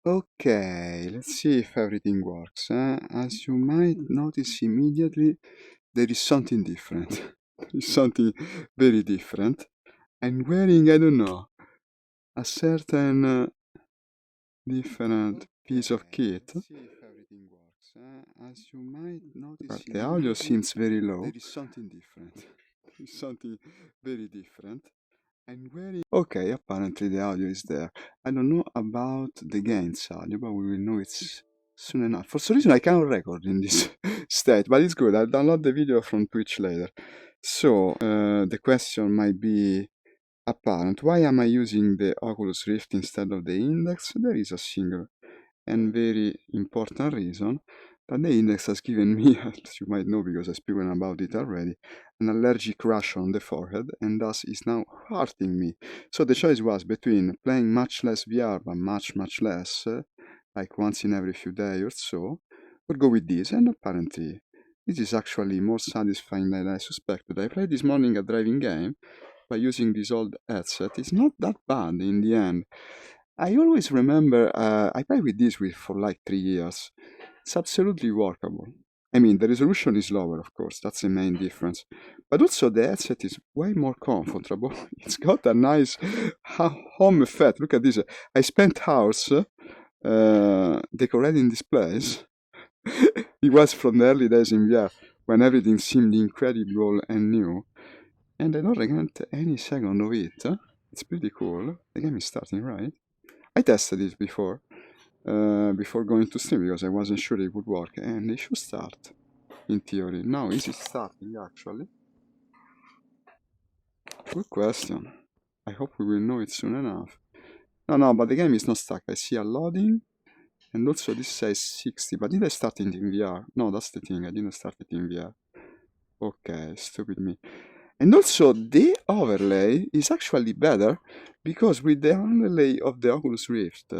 Okay, let's see if everything works. As you might notice immediately, there is something different. There is something very different. I'm wearing, I don't know, a certain different piece of kit. Let's see if everything works. As you might notice, but the audio seems very low. There is something different. There is something very different. I'm wearing. Okay, apparently the audio is there. I don't know about the gains audio, but we will know it soon enough. For some reason, I cannot record in this state, but it's good. I'll download the video from Twitch later. So, the question might be apparent. Why am I using the Oculus Rift instead of the Index? There is a single and very important reason that the Index has given me, as you might know because I've spoken about it already, an allergic rash on the forehead, and thus is now hurting me. So the choice was between playing much less VR, but much less, like once in every few days or so, or go with this, and apparently this is actually more satisfying than I suspected. I played this morning a driving game by using this old headset. It's not that bad in the end. I always remember, I played with this for like 3 years. It's absolutely workable. I mean, the resolution is lower, of course, that's the main difference. But also the headset is way more comfortable. It's got a nice home effect. Look at this. I spent hours decorating this place. It was from the early days in VR, when everything seemed incredible and new. And I don't regret any second of it. It's pretty cool. The game is starting, right? I tested it before going to stream because I wasn't sure it would work, and it should start in theory. Now, is it starting actually? Good question. I hope we will know it soon enough. No, but the game is not stuck. I see a loading, and also this says 60, but did I start it in VR? No, that's the thing, I didn't start it in VR. Okay, stupid me. And also the overlay is actually better because with the overlay of the Oculus Rift,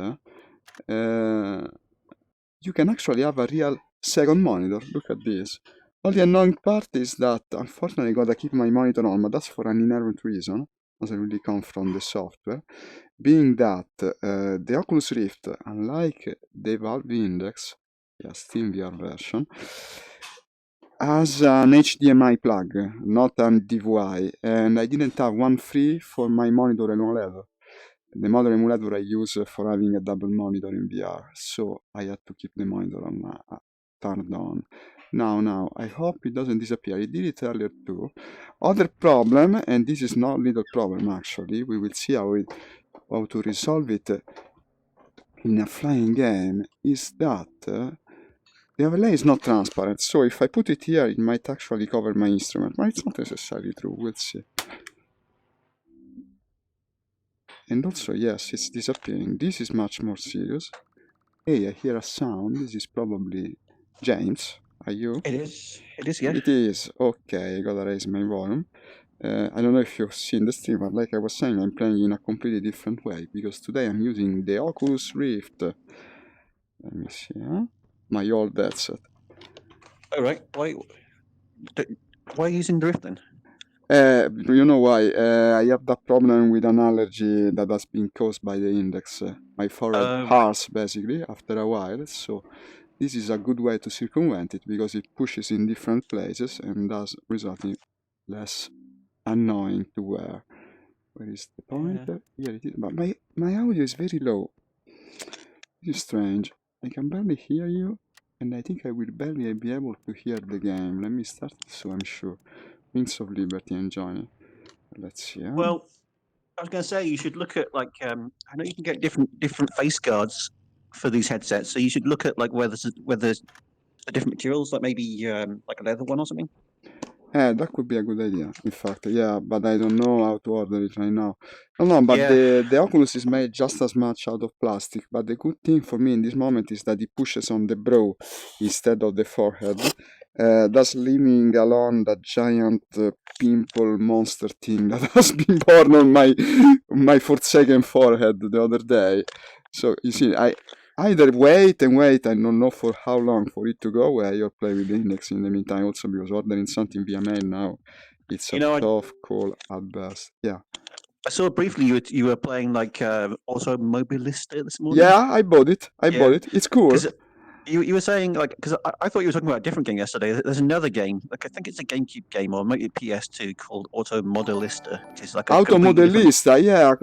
you can actually have a real second monitor. Look at this. Only annoying part is that unfortunately I gotta keep my monitor on, but that's for an inherent reason, doesn't really come from the software. Being that the Oculus Rift, unlike the Valve Index, Steam VR version, has an HDMI plug, not an DVI, and I didn't have one free for my monitor emulator. The monitor emulator I use for having a double monitor in VR, so I had to keep the monitor on turned on. Now, I hope it doesn't disappear. It did it earlier too. Other problem, and this is not little problem actually, we will see how to resolve it in a flying game, is that the overlay is not transparent, so if I put it here, it might actually cover my instrument, but it's not necessarily true, we'll see. And also, yes, it's disappearing. This is much more serious. Hey, I hear a sound. This is probably James. Are you? It is, yeah. It is. Okay, I gotta raise my volume. I don't know if you've seen the stream, but like I was saying, I'm playing in a completely different way, because today I'm using the Oculus Rift. Let me see, my old headset. Oh, right. Why are you using the Rift then? You know why? I have that problem with an allergy that has been caused by the Index. My forehead hurts basically after a while, so this is a good way to circumvent it because it pushes in different places and thus resulting less annoying to wear. Where is the pointer? Here it is. But my audio is very low. This is strange. I can barely hear you, and I think I will barely be able to hear the game. Let me start so I'm sure. Wings of Liberty and Johnny. Let's see. Well, I was going to say you should look at I know you can get different face guards for these headsets, so you should look at whether there's different materials, like maybe like a leather one or something. That could be a good idea, in fact. Yeah, but I don't know how to order it right now. No, but the Oculus is made just as much out of plastic. But the good thing for me in this moment is that it pushes on the brow instead of the forehead, thus leaving alone that giant pimple monster thing that has been born on my forsaken forehead the other day. So you see, I either wait and don't know for how long for it to go away, or play with the Index in the meantime, also because ordering something via mail now, it's a tough call at best. Yeah. I saw briefly you were playing like Automobilista this morning. Yeah, I bought it. It's cool. Because you were saying like because I thought you were talking about a different game yesterday. There's another game, like I think it's a GameCube game or maybe PS2 called Automodelista, which is like a Automodelista, yeah,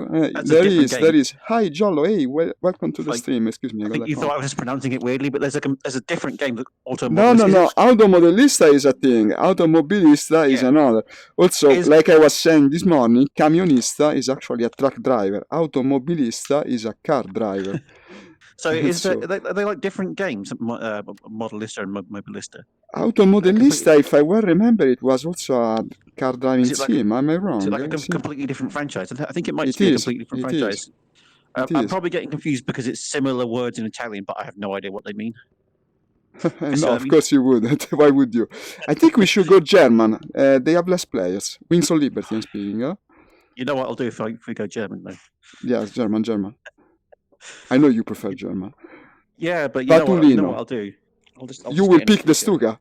there game. is. Hi, Jollo. Hey, welcome to the stream. Excuse me. I think you thought I was just pronouncing it weirdly, but there's a different game that No. Automodelista is a thing. Automobilista is another. Also, like I was saying this morning, camionista is actually a truck driver. Automobilista is a car driver. So are they like different games, Modelista and Mobilista? Automodelista, if I well remember, it was also a car driving sim. Am I wrong? Is it like a completely different franchise? I think it might be a completely different franchise. I'm probably getting confused because it's similar words in Italian, but I have no idea what they mean. No, of course you wouldn't. Why would you? I think we should go German. They have less players. Wings of Liberty, I'm speaking. Huh? You know what I'll do if we go German, though? Yes, German. I know you prefer German. Yeah, but you know what I'll do? You will pick the Stuka.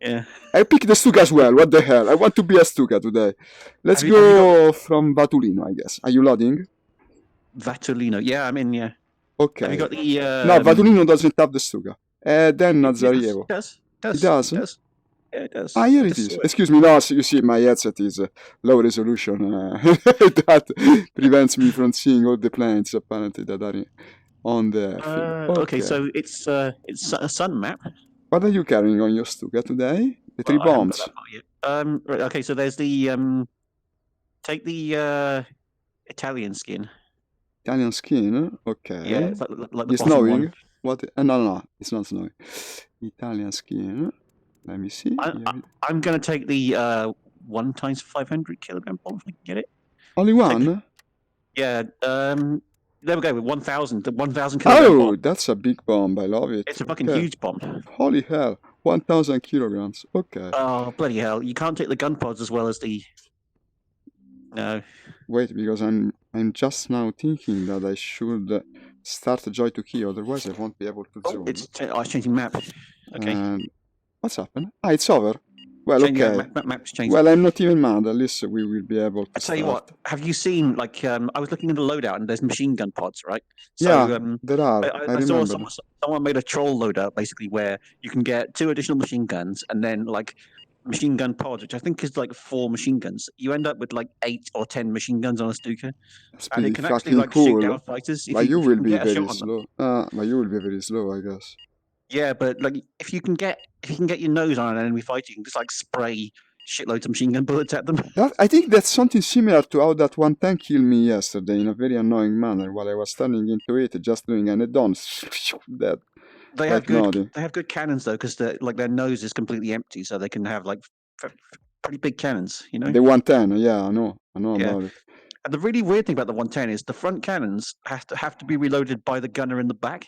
Yeah. I pick the Stuka as well. What the hell? I want to be a Stuka today. Let's go from Vatulino, I guess. Are you loading? Vatulino. Yeah, I'm in, yeah. Okay. Have you got the... No, Vatulino doesn't have the Stuka. Then Nazarievo. It does. It does? Yeah, it does. Ah, here it is. Excuse me, no, you see, my headset is low resolution. That prevents me from seeing all the planes, apparently, that are on the field. Okay, so it's a sun map. What are you carrying on your Stuka today? The 3 bombs. Right, okay, so there's the... take the Italian skin. Italian skin? Okay. Yeah, it's like the it's snowing? One. What? No, it's not snowing. Italian skin. Let me see. I'm going to take the 1 times 500 kilogram bomb if I can get it. Only one? Yeah. There we go with 1,000. The 1,000 kilogram bomb. That's a big bomb. I love it. It's a fucking huge bomb. Holy hell. 1,000 kilograms. Okay. Oh, bloody hell. You can't take the gun pods as well as the... No. Wait, because I'm just now thinking that I should start Joy to Key, otherwise I won't be able to zoom. It's changing map. Okay. What's happened? It's over. Well, okay. Map's changed. Well, I'm not even mad. At least we will be able to. I tell you what. Have you seen like I was looking in the loadout and there's machine gun pods, right? So, yeah, there are. I saw someone made a troll loadout basically where you can get 2 additional machine guns and then like machine gun pods, which I think is like 4 machine guns. You end up with like 8 or 10 machine guns on a Stuka, and it can actually like shoot down fighters. But you will be very slow. But you will be very slow, I guess. Yeah, but like if you can get your nose on an enemy fighter, you can just like spray shitloads of machine gun bullets at them. I think that's something similar to how that one tank killed me yesterday in a very annoying manner while I was turning into it, just doing an add-on. Dead. They have good cannons though, because their nose is completely empty, so they can have like pretty big cannons. You know. The 110, yeah, I know about it. And the really weird thing about the 110 is the front cannons have to be reloaded by the gunner in the back.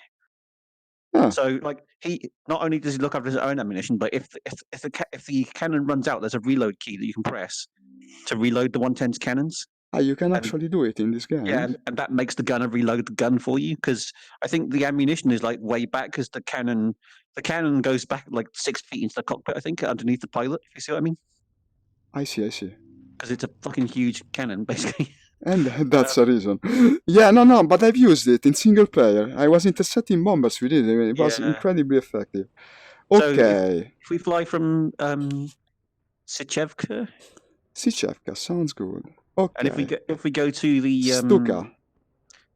Huh. So, like, he not only does he look after his own ammunition, but if the cannon runs out, there's a reload key that you can press to reload the 110's cannons. You can actually do it in this game. Yeah, and that makes the gunner reload the gun for you because I think the ammunition is like way back because the cannon goes back like 6 feet into the cockpit. I think underneath the pilot. If you see what I mean. I see. Because it's a fucking huge cannon, basically. And that's the reason. Yeah, no, but I've used it in single player. I was intercepting bombers with it. It was incredibly effective. Okay. So if we fly from Sichevka, sounds good. Okay. And if we go to the Stuka,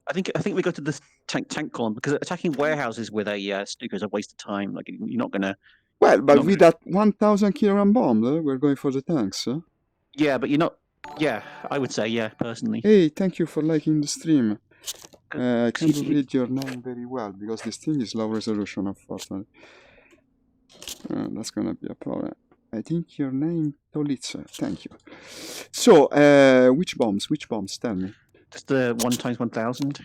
I think we go to the tank column because attacking warehouses with a Stuka is a waste of time. Like you're not gonna. Well, but with that 1,000 kilogram bomb, we're going for the tanks. Yeah, but you're not. Yeah, I would say, yeah, personally. Hey, thank you for liking the stream. I can't read your name very well because this thing is low resolution, unfortunately. That's gonna be a problem. I think your name Tolitsa. Thank you. So, which bombs? Tell me. Just the 1 times 1,000.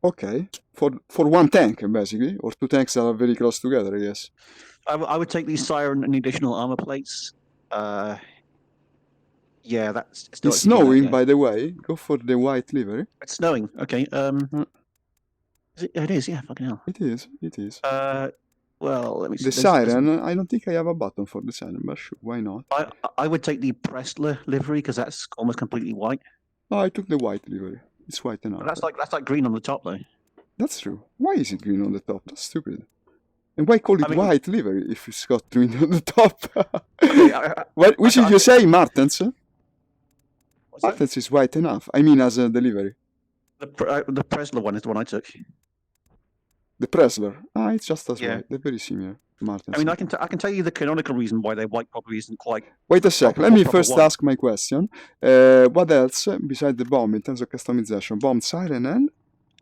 Okay, for one tank basically, or 2 tanks that are very close together, I guess. I would take the siren and additional armor plates. Yeah, that's... It's snowing, by the way. Go for the white livery. It's snowing. Okay. It is, yeah, fucking hell. It is. Well, let me see. The siren, I don't think I have a button for the siren, but sure, why not? I would take the Pressler livery, because that's almost completely white. Oh, I took the white livery. It's white enough. But that's like green on the top though. That's true. Why is it green on the top? That's stupid. And why call it white livery if it's got green on the top? Okay, which did you say, Martens? Martens is white enough. I mean, as a delivery. The Presler one is the one I took. The Presler. Ah, it's just as white. They're very similar. Martens. I mean, I can tell you the canonical reason why they're white probably isn't quite. Wait a sec. Let me first ask my question. What else besides the bomb in terms of customization? Bomb, siren, and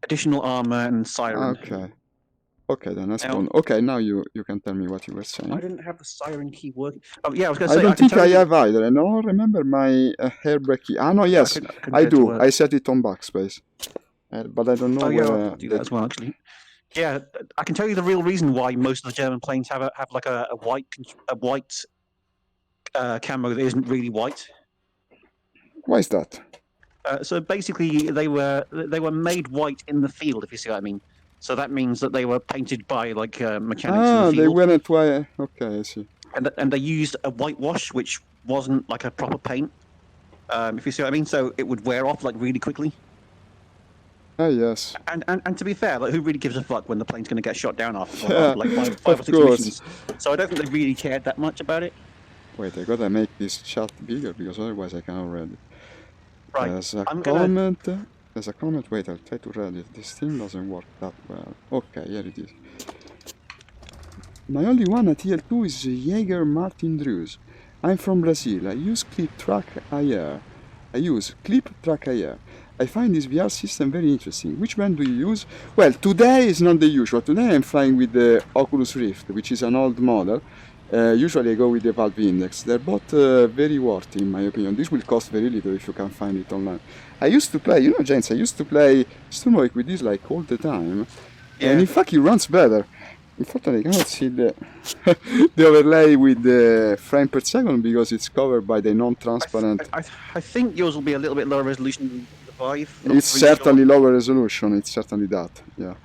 additional armor and siren. Okay. Okay, then let's go. Okay, now you can tell me what you were saying. I didn't have the siren key working. Oh, yeah, I was going to say. I don't think I have either. I don't remember my hairbrake key. Ah, no, yes, I do. I set it on backspace, but I don't know where. I'll do that as well, actually. Yeah, I can tell you the real reason why most of the German planes have like a white camo that isn't really white. Why is that? So basically, they were made white in the field, if you see what I mean. So that means that they were painted by like mechanics in the field. They weren't white. Okay, I see. And they used a whitewash, which wasn't like a proper paint, if you see what I mean. So it would wear off like really quickly. Ah, yes. And to be fair, like who really gives a fuck when the plane's going to get shot down after like five or six missions? So I don't think they really cared that much about it. Wait, I gotta make this shot bigger because otherwise I cannot read it. Right. There's a comment. There's a comment. Wait, I'll try to read it. This thing doesn't work that well. Okay, here it is. My only one at IL-2 is Jaeger Martin Drews. I'm from Brazil. I use Clip Track IR. I find this VR system very interesting. Which brand do you use? Well, today is not the usual. Today I'm flying with the Oculus Rift, which is an old model. Usually I go with the Valve Index. They're both very worthy in my opinion. This will cost very little if you can find it online. I used to play, gents, I used to play Sturmovik with this like all the time. Yeah. And in fact it runs better. Unfortunately I cannot see the, the overlay with the frame per second because it's covered by the non-transparent... I think yours will be a little bit lower resolution than the Vive. It's certainly lower resolution, it's certainly that, yeah.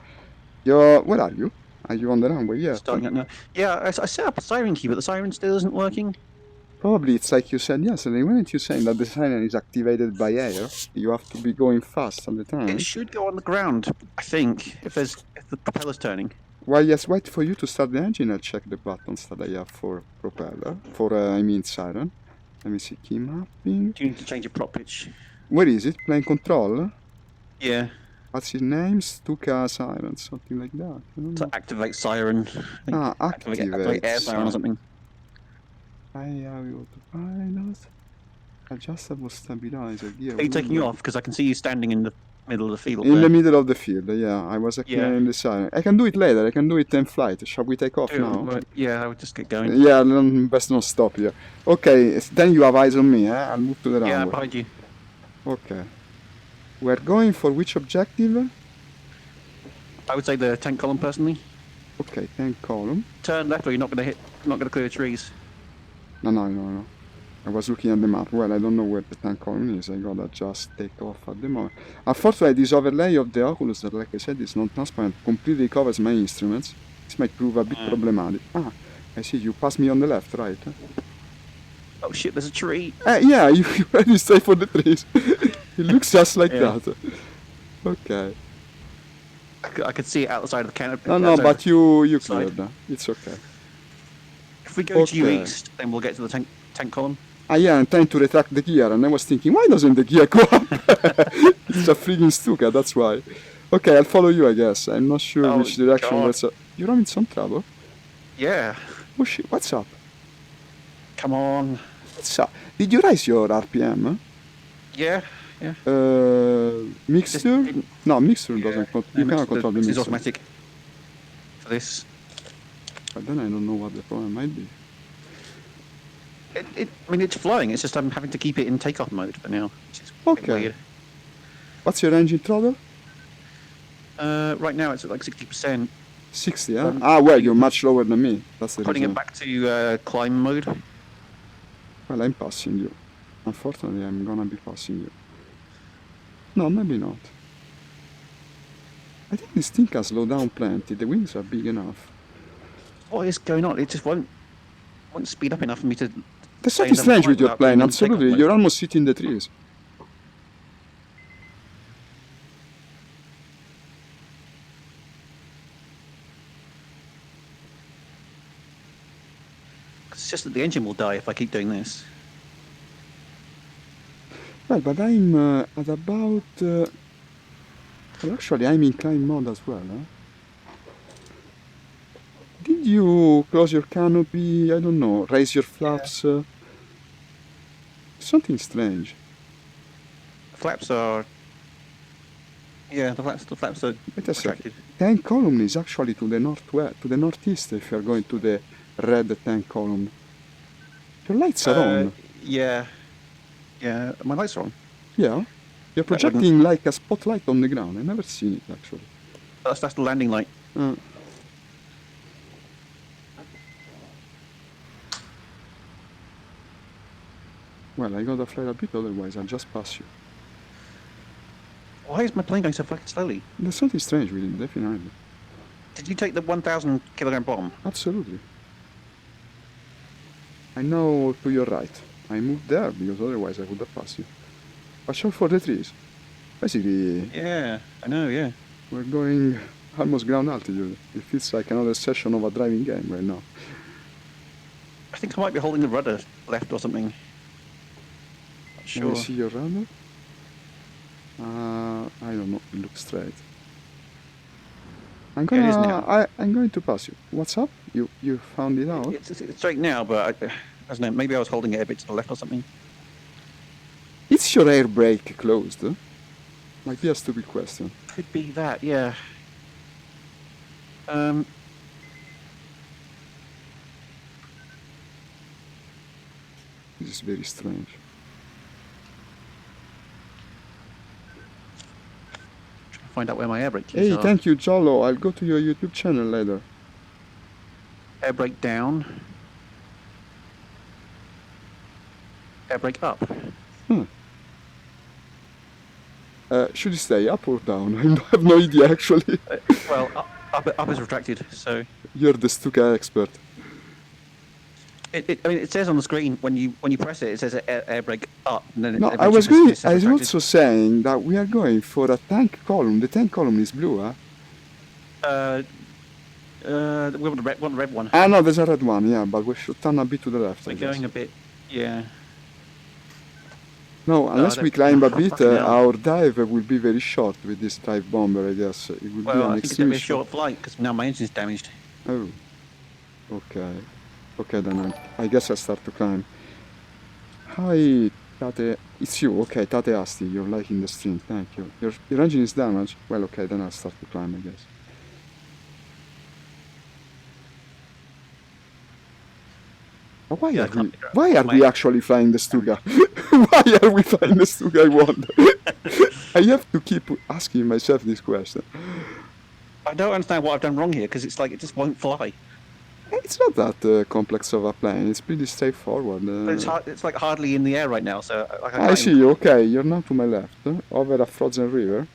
Where are you? Are you on the runway? Yeah. Starting it now. Yeah, I set up a siren key, but the siren still isn't working. Probably it's like you said yesterday. Weren't you saying that the siren is activated by air? You have to be going fast all the time. It should go on the ground, I think, if the propeller's turning. Well, yes, wait for you to start the engine. I'll check the buttons that I have for propeller. I mean siren. Let me see, key mapping. Do you need to change your prop pitch? Where is it? Plane control? Yeah. What's his name? Stuka siren, something like that. To activate siren. Activate air siren or something. I have autopilot. Adjustable stabilizer gear. Are you taking you off? Because I can see you standing in the middle of the field. In the middle of the field, yeah. I was in the siren. I can do it later. I can do it in flight. Shall we take off now? Yeah, I would just get going. Yeah, best not stop here. Okay, then you have eyes on me, I'll move to the runway. Yeah, behind you. Okay. We're going for which objective? I would say the tank column, personally. Okay, tank column. Turn left, or you're not going to clear the trees. No. I was looking at the map. Well, I don't know where the tank column is. I gotta just take off at the moment. Unfortunately, this overlay of the Oculus, that, like I said, is non-transparent, completely covers my instruments. This might prove a bit problematic. Ah, I see. You passed me on the left, right? Oh shit! There's a tree. Yeah, you already stay for the trees. It looks just like that. Okay. I could see it outside of the canopy. No, but you cleared that. It's okay. If we go due east, then we'll get to the tank column. Yeah, I'm trying to retract the gear, and I was thinking, why doesn't the gear go up? It's a freaking Stuka, that's why. Okay, I'll follow you, I guess. I'm not sure which direction. You're having some trouble? Yeah. Oh shit, what's up? Come on. What's up? Did you raise your RPM? Yeah. Mixture? No, mixture doesn't control. You cannot control the mixture. It's automatic for this. But then I don't know what the problem might be. I mean, it's flying. It's just I'm having to keep it in takeoff mode for now. Okay. Weird. What's your engine throttle? Right now it's at like 60%. 60, yeah? Well, you're much lower than me. That's the putting reason. it back to climb mode. Well, I'm passing you. Unfortunately, I'm gonna be passing you. No, maybe not. I think this thing can slow down plenty. The wings are big enough. What is going on? It just won't speed up enough for me to... There's something strange with your plane, absolutely. You're almost hitting the trees. just that the engine will die if I keep doing this. Well, but I'm at about... well, actually, I'm in climb mode as well, huh? Did you close your canopy, I don't know, raise your flaps? Something strange. The flaps are... Yeah, the flaps are Wait a second. retracted. Tank column is actually to the northwest, to the northeast if you're going to the red tank column. Your lights are on. Yeah. Yeah, my lights are on. Yeah. You're projecting like a spotlight on the ground. I've never seen it, actually. That's the landing light. Well, I gotta flare a bit, otherwise I'll just pass you. Why is my plane going so fucking slowly? There's something strange with it, definitely. Did you take the 1,000 kilogram bomb? Absolutely. I know to your right. I moved there because otherwise I would have passed you. Watch out for the trees. Basically... Yeah, I know, yeah. We're going almost ground altitude. It feels like another session of a driving game right now. I think I might be holding the rudder left or something. Not sure. Can you see your rudder? I don't know. It looks straight. I'm it is now. I'm going to pass you. What's up? You found it out? It's straight now, but I don't know. Maybe I was holding it a bit to the left or something. Is your air brake closed? Might be a stupid question. Could be that, yeah. This is very strange. Trying to find out where my air brake keys are. Hey, thank you, Jollo. I'll go to your YouTube channel later. Air brake down. Air brake up. Should it stay up or down? I have no idea, actually. Well, up is retracted, so... You're the Stuka expert. I mean, it says on the screen when you press it, it says air brake up. And then No, I was also saying that we are going for a tank column. The tank column is blue, huh? We want the red one. Ah, no, there's a red one, yeah, but we should turn a bit to the left. We're going a bit, yeah. No, unless we climb a bit, our dive will be very short with this dive bomber, I guess. It will be an I think it's going to be a short flight, because now my engine's damaged. Oh, okay. Okay, then I guess I'll start to climb. Hi, Tate. It's you, okay, Tate Asti. You're liking the stream, thank you. Your engine is damaged? Well, okay, then I'll start to climb, I guess. But why are we actually flying the Stuga? Why are we flying the Stuga, I wonder? I have to keep asking myself this question. I don't understand what I've done wrong here, because it's like it just won't fly. It's not that complex of a plane. It's pretty straightforward. But it's like hardly in the air right now, so... I see you. Okay, you're now to my left, over a frozen river.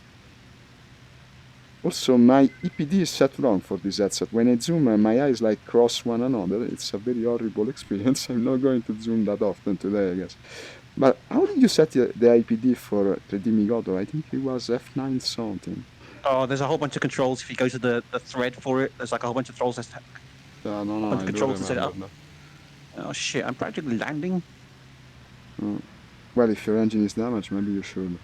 Also, my EPD is set wrong for this headset. When I zoom, my eyes like cross one another. It's a very horrible experience. I'm not going to zoom that often today, I guess. But how did you set the IPD for 3D Migoto? I think it was F9 something. Oh, there's a whole bunch of controls. If you go to the thread for it, there's like a whole bunch of controls. No, I controls to set it up. No. Oh shit! I'm practically landing. Well, if your engine is damaged, maybe you should.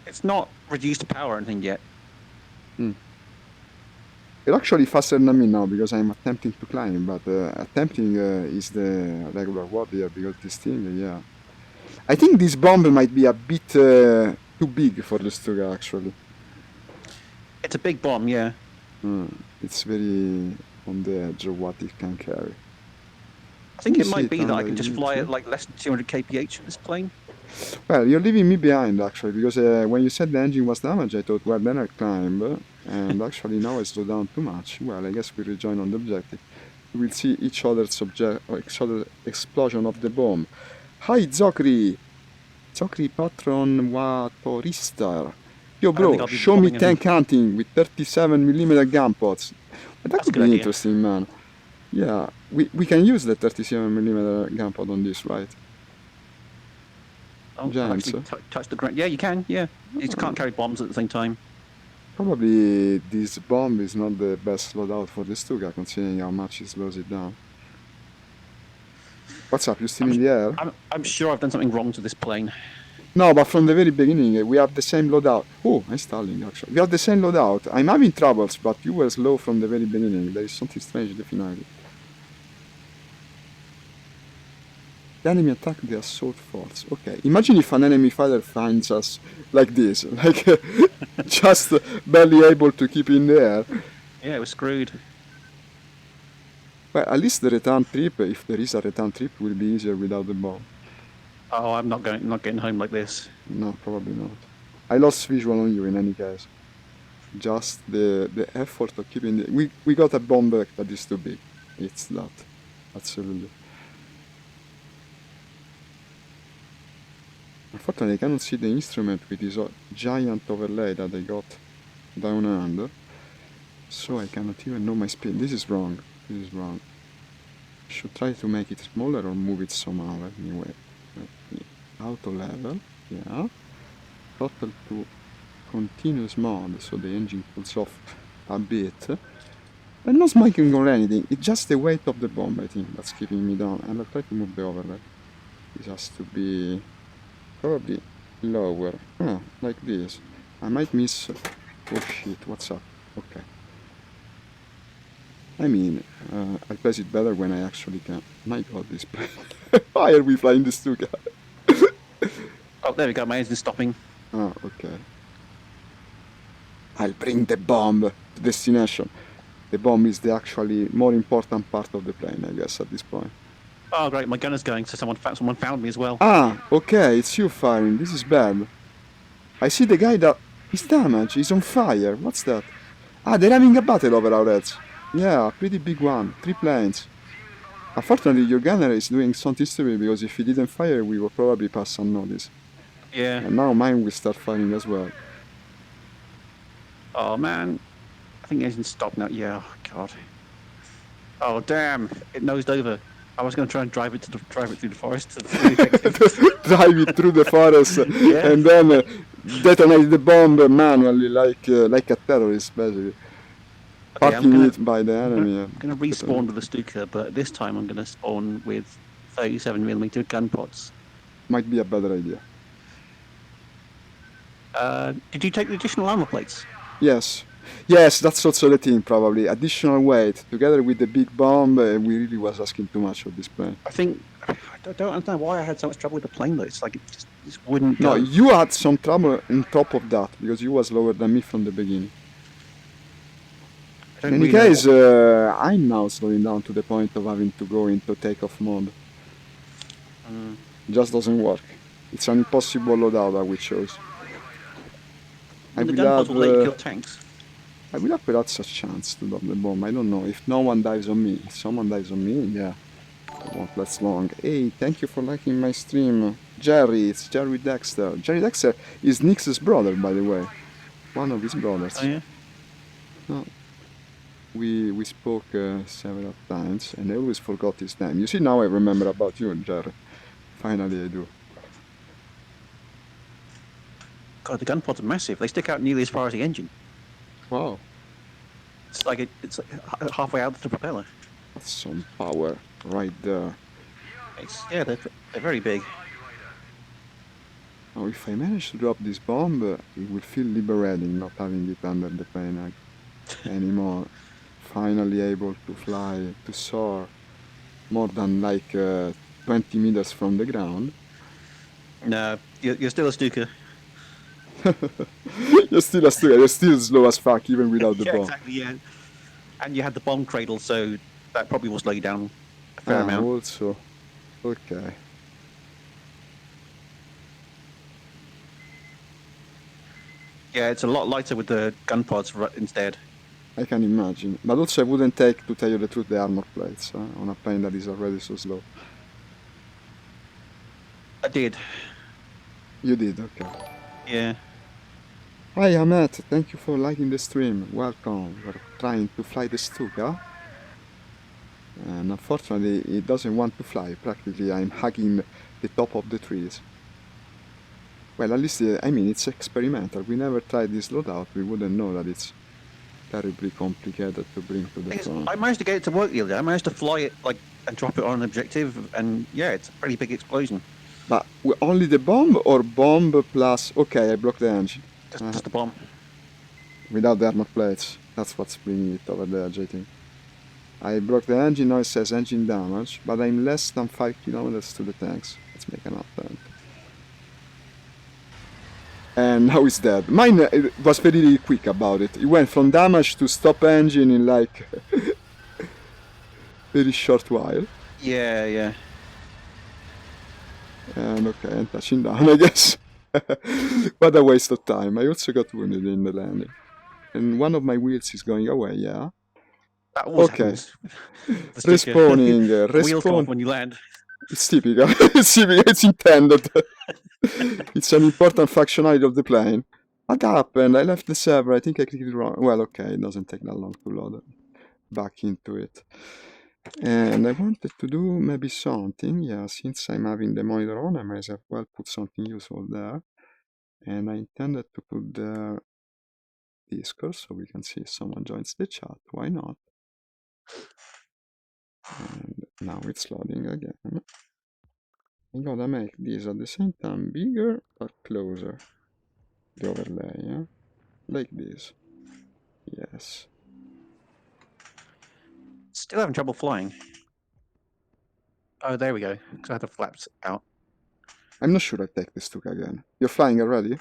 It's not reduced power or anything yet. It's actually faster than me now because I'm attempting to climb, but attempting is the regular word here because this thing, yeah. I think this bomb might be a bit too big for the Stuga, actually. It's a big bomb, yeah. It's very on the edge of what it can carry. I think it might be that I can just fly at like less than 200 kph with this plane. Well, you're leaving me behind, actually, because when you said the engine was damaged, I thought, well, then I'll climb, and actually now I slow down too much. Well, I guess we rejoin on the objective. We will see each other's explosion of the bomb. Hi, Zokri! Zokri Patron Watoristar. Yo, bro, show me tank hunting with 37mm gun pods. That could be interesting, man. Yeah, we can use the 37mm gun pod on this, right? Oh, Giants, touch the ground. Yeah, you can, yeah. You just can't carry bombs at the same time. Probably this bomb is not the best loadout for the Stuga, considering how much it slows it down. What's up? You still in the air? I'm sure I've done something wrong to this plane. No, but from the very beginning, we have the same loadout. Oh, I'm stalling, actually. We have the same loadout. I'm having troubles, but you were slow from the very beginning. There is something strange, definitely. The enemy attack the assault force. Okay, imagine if an enemy fighter finds us like this. Like, just barely able to keep in the air. Yeah, we're screwed. Well, at least the return trip, if there is a return trip, will be easier without the bomb. Oh, I'm not getting home like this. No, probably not. I lost visual on you in any case. Just the effort of keeping the... We got a bomb back that is too big. It's that. Absolutely. Unfortunately, I cannot see the instrument with this giant overlay that I got down under. So I cannot even know my speed. This is wrong. This is wrong. Should try to make it smaller or move it somehow. Anyway. Auto level, yeah. Throttle to continuous mode, so the engine cools off a bit. I'm not smoking or anything, it's just the weight of the bomb, I think, that's keeping me down. And I'll try to move the overlay. This has to be probably lower. Like this. I might miss... Oh shit, what's up? Okay. I mean, I place it better when I actually can. My god, this plane. Why are we flying this two guys? Oh, there we go, my engine's stopping. Oh, okay. I'll bring the bomb to destination. The bomb is the actually more important part of the plane, I guess, at this point. Oh, great, my gunner's going, so someone found me as well. Ah, okay, it's you firing. This is bad. I see the guy that is damaged. He's on fire. What's that? Ah, they're having a battle over our heads. Yeah, a pretty big one. 3 planes. Unfortunately, your gunner is doing something stupid because if he didn't fire, we would probably pass unnoticed. Yeah. And now mine will start firing as well. Oh man, I think the engine's stopped now. Yeah, oh, God. Oh damn, it nosed over. I was going to try and drive it through the forest. Drive it through the forest Yeah. and then detonate the bomb manually, like a terrorist, basically. Okay, Parking it by the enemy. I'm going to respawn with the Stuka, but this time I'm going to spawn with 37mm gun pods. Might be a better idea. Did you take the additional armor plates? Yes. Yes, that's also the thing, probably. Additional weight, together with the big bomb, we really was asking too much of this plane. I don't understand why I had so much trouble with the plane, though. It's like it just wouldn't go. No, you had some trouble on top of that, because you was lower than me from the beginning. In any case, I'm now slowing down to the point of having to go into takeoff mode. Just doesn't work. It's an impossible loadout that we chose. The gun pods will let you kill tanks. I will have perhaps a chance to drop the bomb. I don't know. If no one dives on me. If someone dives on me, yeah. It won't last long. Hey, thank you for liking my stream. Jerry, it's Jerry Dexter. Jerry Dexter is Nick's brother, by the way. One of his brothers. Oh, yeah? No. We spoke several times, and I always forgot his name. You see, now I remember about you, Jerry. Finally, I do. God, the gun pods are massive. They stick out nearly as far as the engine. Wow. It's like halfway out of the propeller. That's some power right there. Yeah, they're very big. Now, if I manage to drop this bomb, it will feel liberating not having it under the plane anymore. Finally able to fly, to soar more than like 20 meters from the ground. No, you're still a Stuka. You're still a Stuka. You're still slow as fuck, even without the bomb. Exactly, yeah. And you had the bomb cradle, so that probably will slow you down a fair amount. Also, okay. Yeah, it's a lot lighter with the gun pods instead. I can imagine. But also I wouldn't take, to tell you the truth, the armor plates on a plane that is already so slow. I did. You did, okay. Yeah. Hi Ahmet, thank you for liking the stream. Welcome. We're trying to fly the Stuka. And unfortunately it doesn't want to fly. Practically I'm hugging the top of the trees. Well, at least, I mean, it's experimental. We never tried this loadout. We wouldn't know that it's terribly complicated to bring to the front. I managed to get it to work the other day. I managed to fly it like and drop it on an objective, and yeah, it's a pretty big explosion. But only the bomb or bomb plus... Okay, I blocked the engine. Just the bomb. Without the armor plates. That's what's bringing it over the edge, I think. I blocked the engine, now it says engine damage, but I'm less than 5 kilometers to the tanks. Let's make an attempt. And now it's dead. Mine was very quick about it. It went from damage to stop engine in like very short while. Yeah, yeah. And okay, I'm touching down, I guess. What a waste of time. I also got wounded in the landing. And one of my wheels is going away, yeah. That always Okay. happens. Respawning. Wheels go off when you land. It's typical. It's typical. It's intended. It's an important functionality of the plane. What happened? I left the server. I think I clicked it wrong. Well, okay. It doesn't take that long to load back into it. And I wanted to do maybe something. Yeah, since I'm having the monitor on, I might as well put something useful there. And I intended to put the Discord so we can see if someone joins the chat. Why not? And now it's loading again. I'm gonna make this at the same time bigger but closer. The overlay, yeah? Like this. Yes. Still having trouble flying. Oh, there we go. Because I had the flaps out. I'm not sure I take this Stuka again. You're flying already?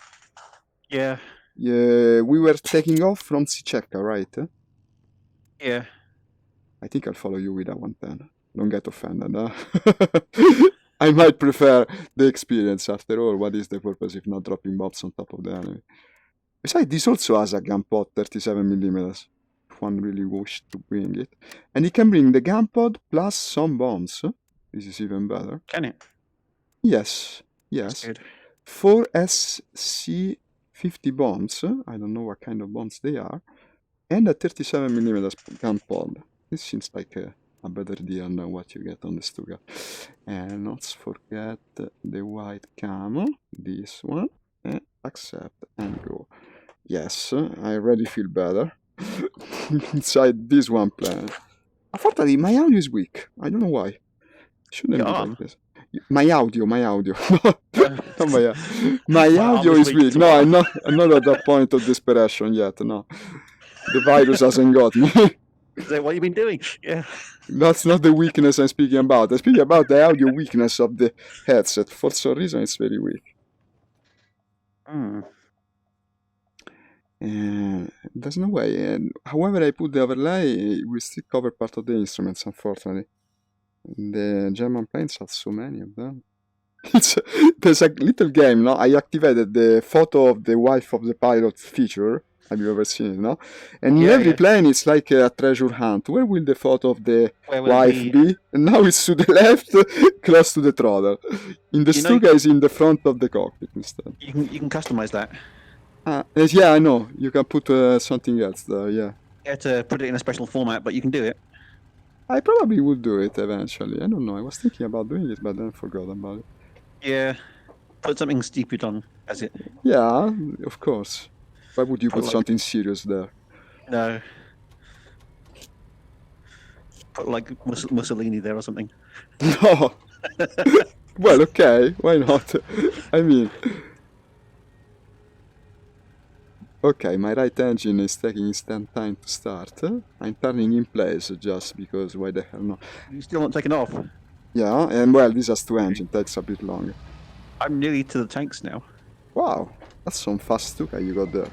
Yeah. Yeah, we were taking off from Sicheka, right? Yeah. I think I'll follow you with that 110. Don't get offended, huh? I might prefer the experience after all. What is the purpose if not dropping bombs on top of the enemy? Besides, this also has a gun pod 37mm. If one really wished to bring it. And it can bring the gun pod plus some bombs. This is even better. Can it? Yes. Yes. Good. 4 SC-50 bombs. I don't know what kind of bombs they are. And a 37mm gun pod. This seems like a better deal than what you get on the Stuka. And not forget the white camo. This one. And accept and go. Yes, I already feel better. Inside this one plan. Unfortunately, my audio is weak. I don't know why. Shouldn't be like this. My audio. Not my audio is weak. No, I'm not at that point of desperation yet. No, the virus hasn't got me. Is that what you've been doing? Yeah. That's not the weakness I'm speaking about. I'm speaking about the audio weakness of the headset. For some reason, it's very weak. And there's no way. And however I put the overlay, we still cover part of the instruments, unfortunately. The German planes have so many of them. There's a little game, no? I activated the photo of the wife of the pilot feature. Have you ever seen it, no? And in every plane, it's like a treasure hunt. Where will the photo of the wife be? And now it's to the left, close to the throttle. In the Stuka is in the front of the cockpit instead. You can customize that. Yeah, I know. You can put something else there, yeah. You have to put it in a special format, but you can do it. I probably would do it eventually. I don't know. I was thinking about doing it, but then forgot about it. Yeah. Put something stupid on as it. Yeah, of course. Why would you put something serious there? No. Put like Mussolini there or something. No. Well, okay. Why not? I mean... Okay, my right engine is taking its time to start. I'm turning in place just because why the hell not? You're still not taking off? Yeah, and well, this has 2 engines, takes a bit longer. I'm nearly to the tanks now. Wow, that's some fast Stuka you got there.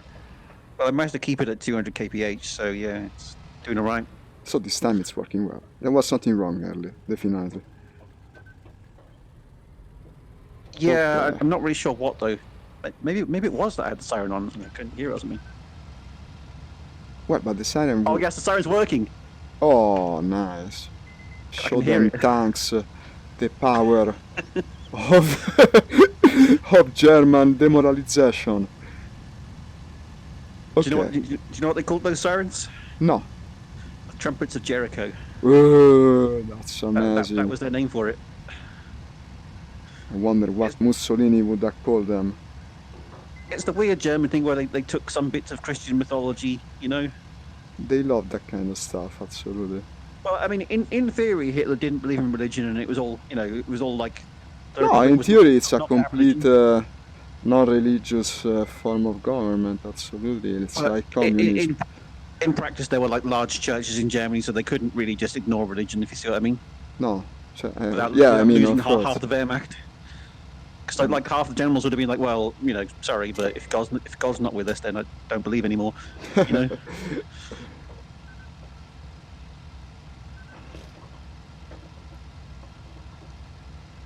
Well, I managed to keep it at 200 kph, so yeah, it's doing alright. So this time it's working well. There was something wrong earlier, definitely. Yeah, okay. I'm not really sure what though. Maybe it was that I had the siren on and I couldn't hear it or something. What, but the siren... Oh yes, the siren's working! Oh, nice. Show them tanks the power of German demoralization. Okay. Do you know what they called those sirens? No. The Trumpets of Jericho. Oh, that's amazing. That was their name for it. I wonder what Mussolini would have called them. It's the weird German thing where they took some bits of Christian mythology, you know? They love that kind of stuff, absolutely. Well, I mean, in theory, Hitler didn't believe in religion, and it was all, it was all like the No, Republic in was theory it's a not to have complete religion. non-religious form of government, absolutely. It's But like communism. in practice, there were like large churches in Germany, so they couldn't really just ignore religion, if you see what I mean, No, yeah, I without mean, losing of course. half the Wehrmacht. Because Um, like half the generals would have been like, well, sorry, but if God's not with us, then I don't believe anymore. You know,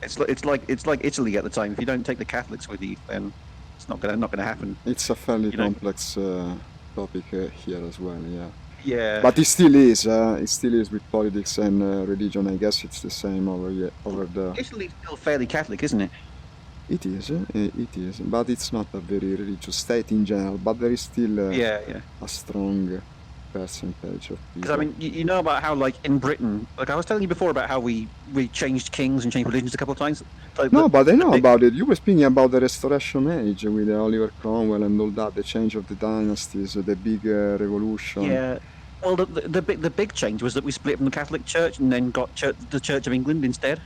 it's like Italy at the time. If you don't take the Catholics with you, then it's not gonna happen. It's a fairly You know, complex topic here as well, yeah. yeah. But it still is. It still is with politics and religion. I guess it's the same over there. Italy's still fairly Catholic, isn't it? It is. It is. But it's not a very religious state in general. But there is still Yeah, yeah. a strong percentage of Because I people. mean, you know about how like in Britain, like I was telling you before about how we changed kings and changed religions a couple of times. Like No, but I the know big, about it. You were speaking about the Restoration Age with Oliver Cromwell and all that, the change of the dynasties, the big revolution. yeah. Well, the big change was that we split from the Catholic Church and then got the Church of England instead.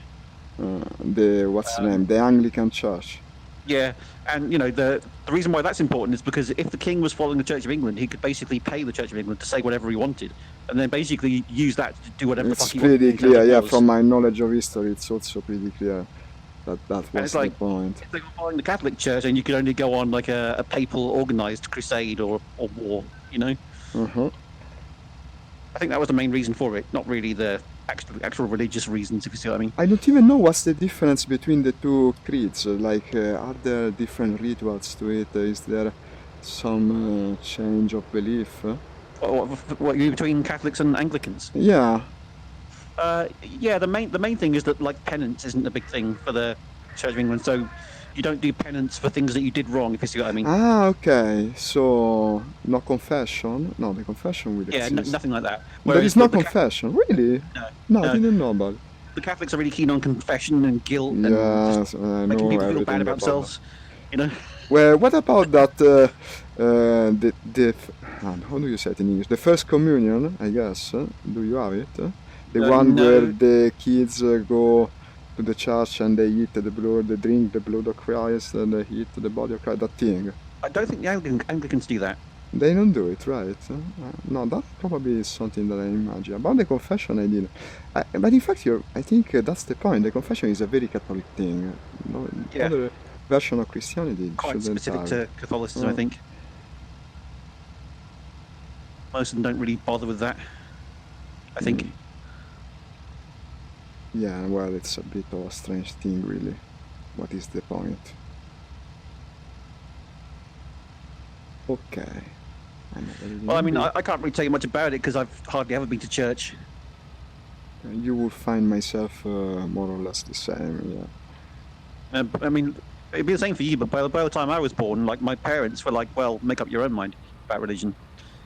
What's the name? The Anglican Church. Yeah, and the reason why that's important is because if the king was following the Church of England, he could basically pay the Church of England to say whatever he wanted, and then basically use that to do whatever the fuck It's he wanted. pretty in terms clear, of yeah. laws. From my knowledge of history, it's also pretty clear that And was it's the like point. if they were following the Catholic Church, and you could only go on like a papal organized crusade or war. Uh-huh. I think that was the main reason for it, not really the actual religious reasons, if you see what I mean. I don't even know what's the difference between the two creeds. Like, are there different rituals to it? Is there some change of belief? What between Catholics and Anglicans? Yeah. Yeah, the main thing is that like penance isn't a big thing for the Church of England, so you don't do penance for things that you did wrong, if you see what I mean. Ah, okay. So, no confession? No, the confession will Yeah, exist. nothing like that. There is no confession, really? No, I didn't know about it. The Catholics are really keen on confession and guilt and Yes, I making know people feel everything bad about about themselves. Well, what about that? How do you say it in English? The first communion, I guess. Do you have it? The one no. where the kids go to the church and they eat the blood, they drink the blood of Christ, and they eat the body of Christ. That thing. I don't think the Anglicans do that. They don't do it, right? No, that probably is something that I imagine. About the confession, I didn't. But in fact, I think that's the point. The confession is a very Catholic thing. No, Yeah. other version of Christianity Quite shouldn't specific have. to Catholicism, I think. Most of them don't really bother with that, I think. Yeah, well, it's a bit of a strange thing, really. What is the point? Okay. Well, I mean, I can't really tell you much about it because I've hardly ever been to church. You will find myself more or less the same, yeah. I mean, it'd be the same for you, but by the time I was born, like my parents were like, "Well, make up your own mind about religion."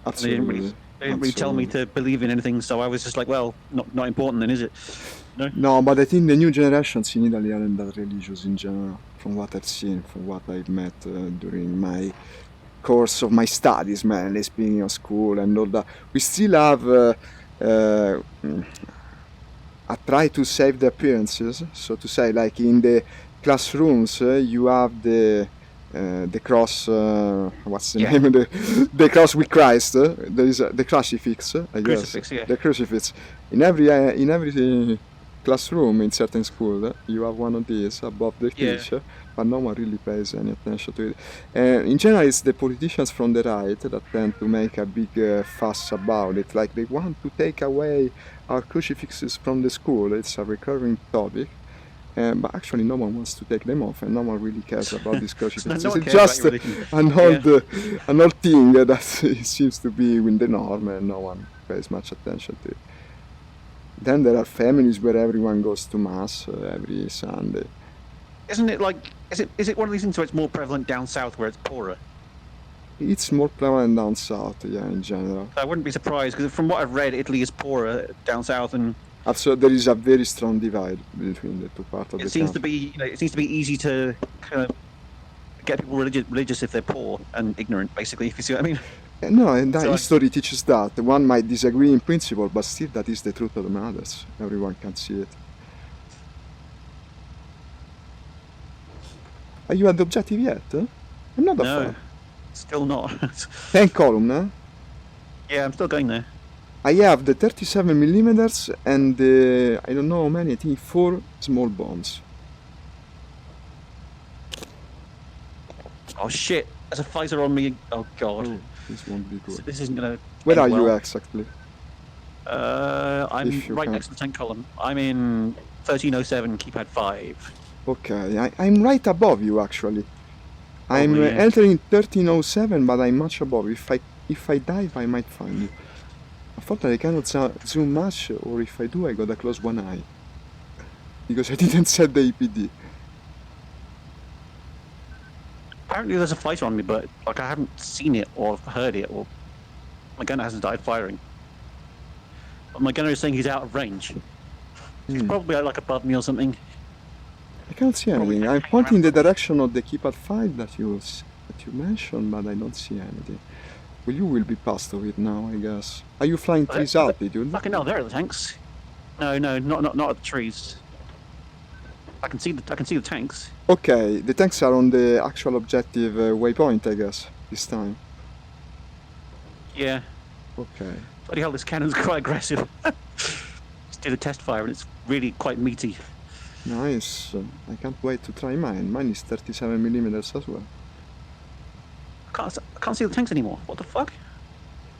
Absolutely. They didn't really tell me to believe in anything, so I was just like, "Well, not important then, is it?" No, but I think the new generations in Italy aren't that religious in general, from what I've seen, from what I've met during my course of my studies, mainly speaking of school and all that. We still have I try to save the appearances, so to say, like in the classrooms, you have the cross. What's the name of the cross with Christ? There is the crucifix. I guess. Crucifix, yeah. The crucifix. In every classroom in certain school, you have one of these above the teacher, but no one really pays any attention to it. In general, it's the politicians from the right that tend to make a big fuss about it. Like they want to take away our crucifixes from the school. It's a recurring topic. But actually no one wants to take them off, and no one really cares about these crucifixes. No It's just an old thing that seems to be in the norm, and no one pays much attention to it. Then there are families where everyone goes to mass every Sunday. Isn't it like, is it one of these things where it's more prevalent down south where it's poorer? It's more prevalent down south, yeah, in general. I wouldn't be surprised, because from what I've read, Italy is poorer down south, and absolutely, there is a very strong divide between the two parts of the country. It seems to be easy to kind of get people religious if they're poor and ignorant, basically, if you see what I mean. No, and that So history teaches that. One might disagree in principle, but still that is the truth of the matters. Everyone can see it. Are you at the objective yet? Huh? I'm not that no, far. still not. 10 column, huh? Yeah, I'm still going there. I have the 37 millimeters and the, I don't know how many, I think 4 small bombs. Oh shit! There's a fighter on me. Oh god. Oh, this won't be good. This isn't gonna. Where end are you well. exactly? I'm If you right can. next to the tank column. I'm in 1307, keypad 5. Okay, I'm right above you actually. I'm Probably, yeah. entering 1307, but I'm much above. If I dive, I might find you. Unfortunately, I cannot zoom much, or if I do, I gotta close one eye. Because I didn't set the EPD. Apparently there's a fighter on me, but like I haven't seen it or heard it, or my gunner hasn't died firing. But my gunner is saying he's out of range. He's probably like above me or something. I can't see anything. I'm pointing the direction of the keypad 5 that you mentioned, but I don't see anything. Well, you will be past of it now, I guess. Are you flying trees altitude? Fucking hell, there are the tanks. No, not at the trees. I can see the tanks. Okay, the tanks are on the actual objective waypoint, I guess, this time. Yeah. Okay. Bloody hell, this cannon's quite aggressive. Just did a test fire and it's really quite meaty. Nice. I can't wait to try mine. Mine is 37 millimeters as well. I can't see the tanks anymore. What the fuck?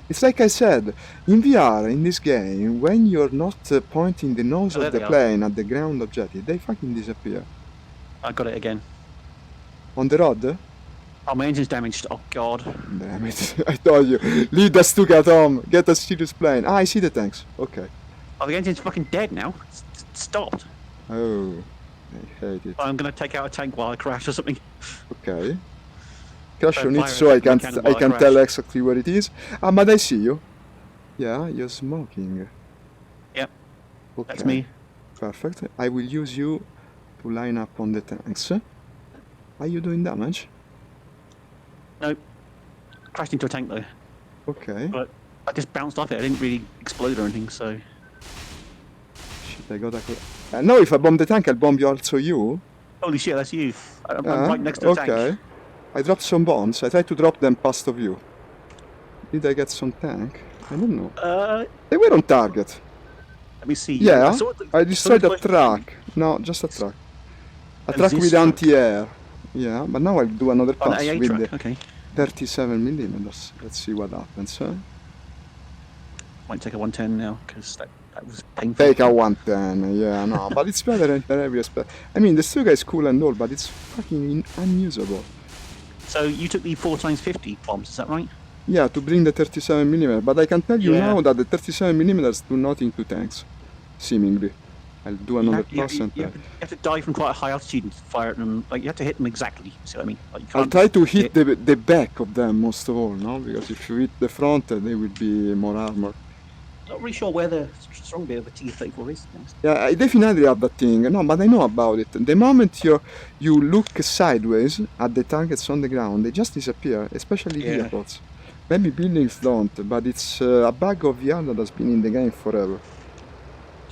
It's like I said, in VR, in this game, when you're not pointing the nose of the plane at the ground objective, they fucking disappear. I got it again. On the rod? Oh, my engine's damaged. Oh, God. Damn it. I told you. Lead us to get home. Get a serious plane. Ah, I see the tanks. Okay. Oh, the engine's fucking dead now. It's stopped. Oh, I hate it. I'm gonna take out a tank while I crash or something. Okay. Crash on it so I can tell exactly where it is. Ah, but I see you. Yeah, you're smoking. Yep. Okay. That's me. Perfect. I will use you to line up on the tanks. Are you doing damage? Nope. Crashed into a tank though. Okay. But I just bounced off it. I didn't really explode or anything, so. Shit, I gotta. Now if I bomb the tank, I'll bomb you also you. Holy shit, that's you. I'm right next to the tank. Okay. I dropped some bombs. I tried to drop them past of you. Did I get some tank? I don't know. They were on target. Let me see. Yeah, I destroyed a truck. No, just a truck. A truck with anti-air. Yeah, but now I'll do another pass with the 37 millimeters. Let's see what happens. Might take a 110 now, because that was painful. Take a 110, yeah, no, but it's better in every aspect. I mean, the Stuka is cool and all, but it's fucking unusable. So you took the 4x50 bombs, is that right? Yeah, to bring the 37 millimeter. But I can tell you now that the 37 millimeters do nothing to tanks, seemingly. I'll do another pass and you have to dive from quite a high altitude and fire at them. Like you have to hit them exactly. See what I mean? Like, you can't I'll try to hit the back of them most of all, no? Because if you hit the front, they will be more armored. Not really sure where the strong bit of a T-34 is. Yeah, I definitely have that thing. No, but I know about it. The moment you look sideways at the targets on the ground, they just disappear, especially vehicles. Maybe buildings don't, but it's a bug of VR that has been in the game forever.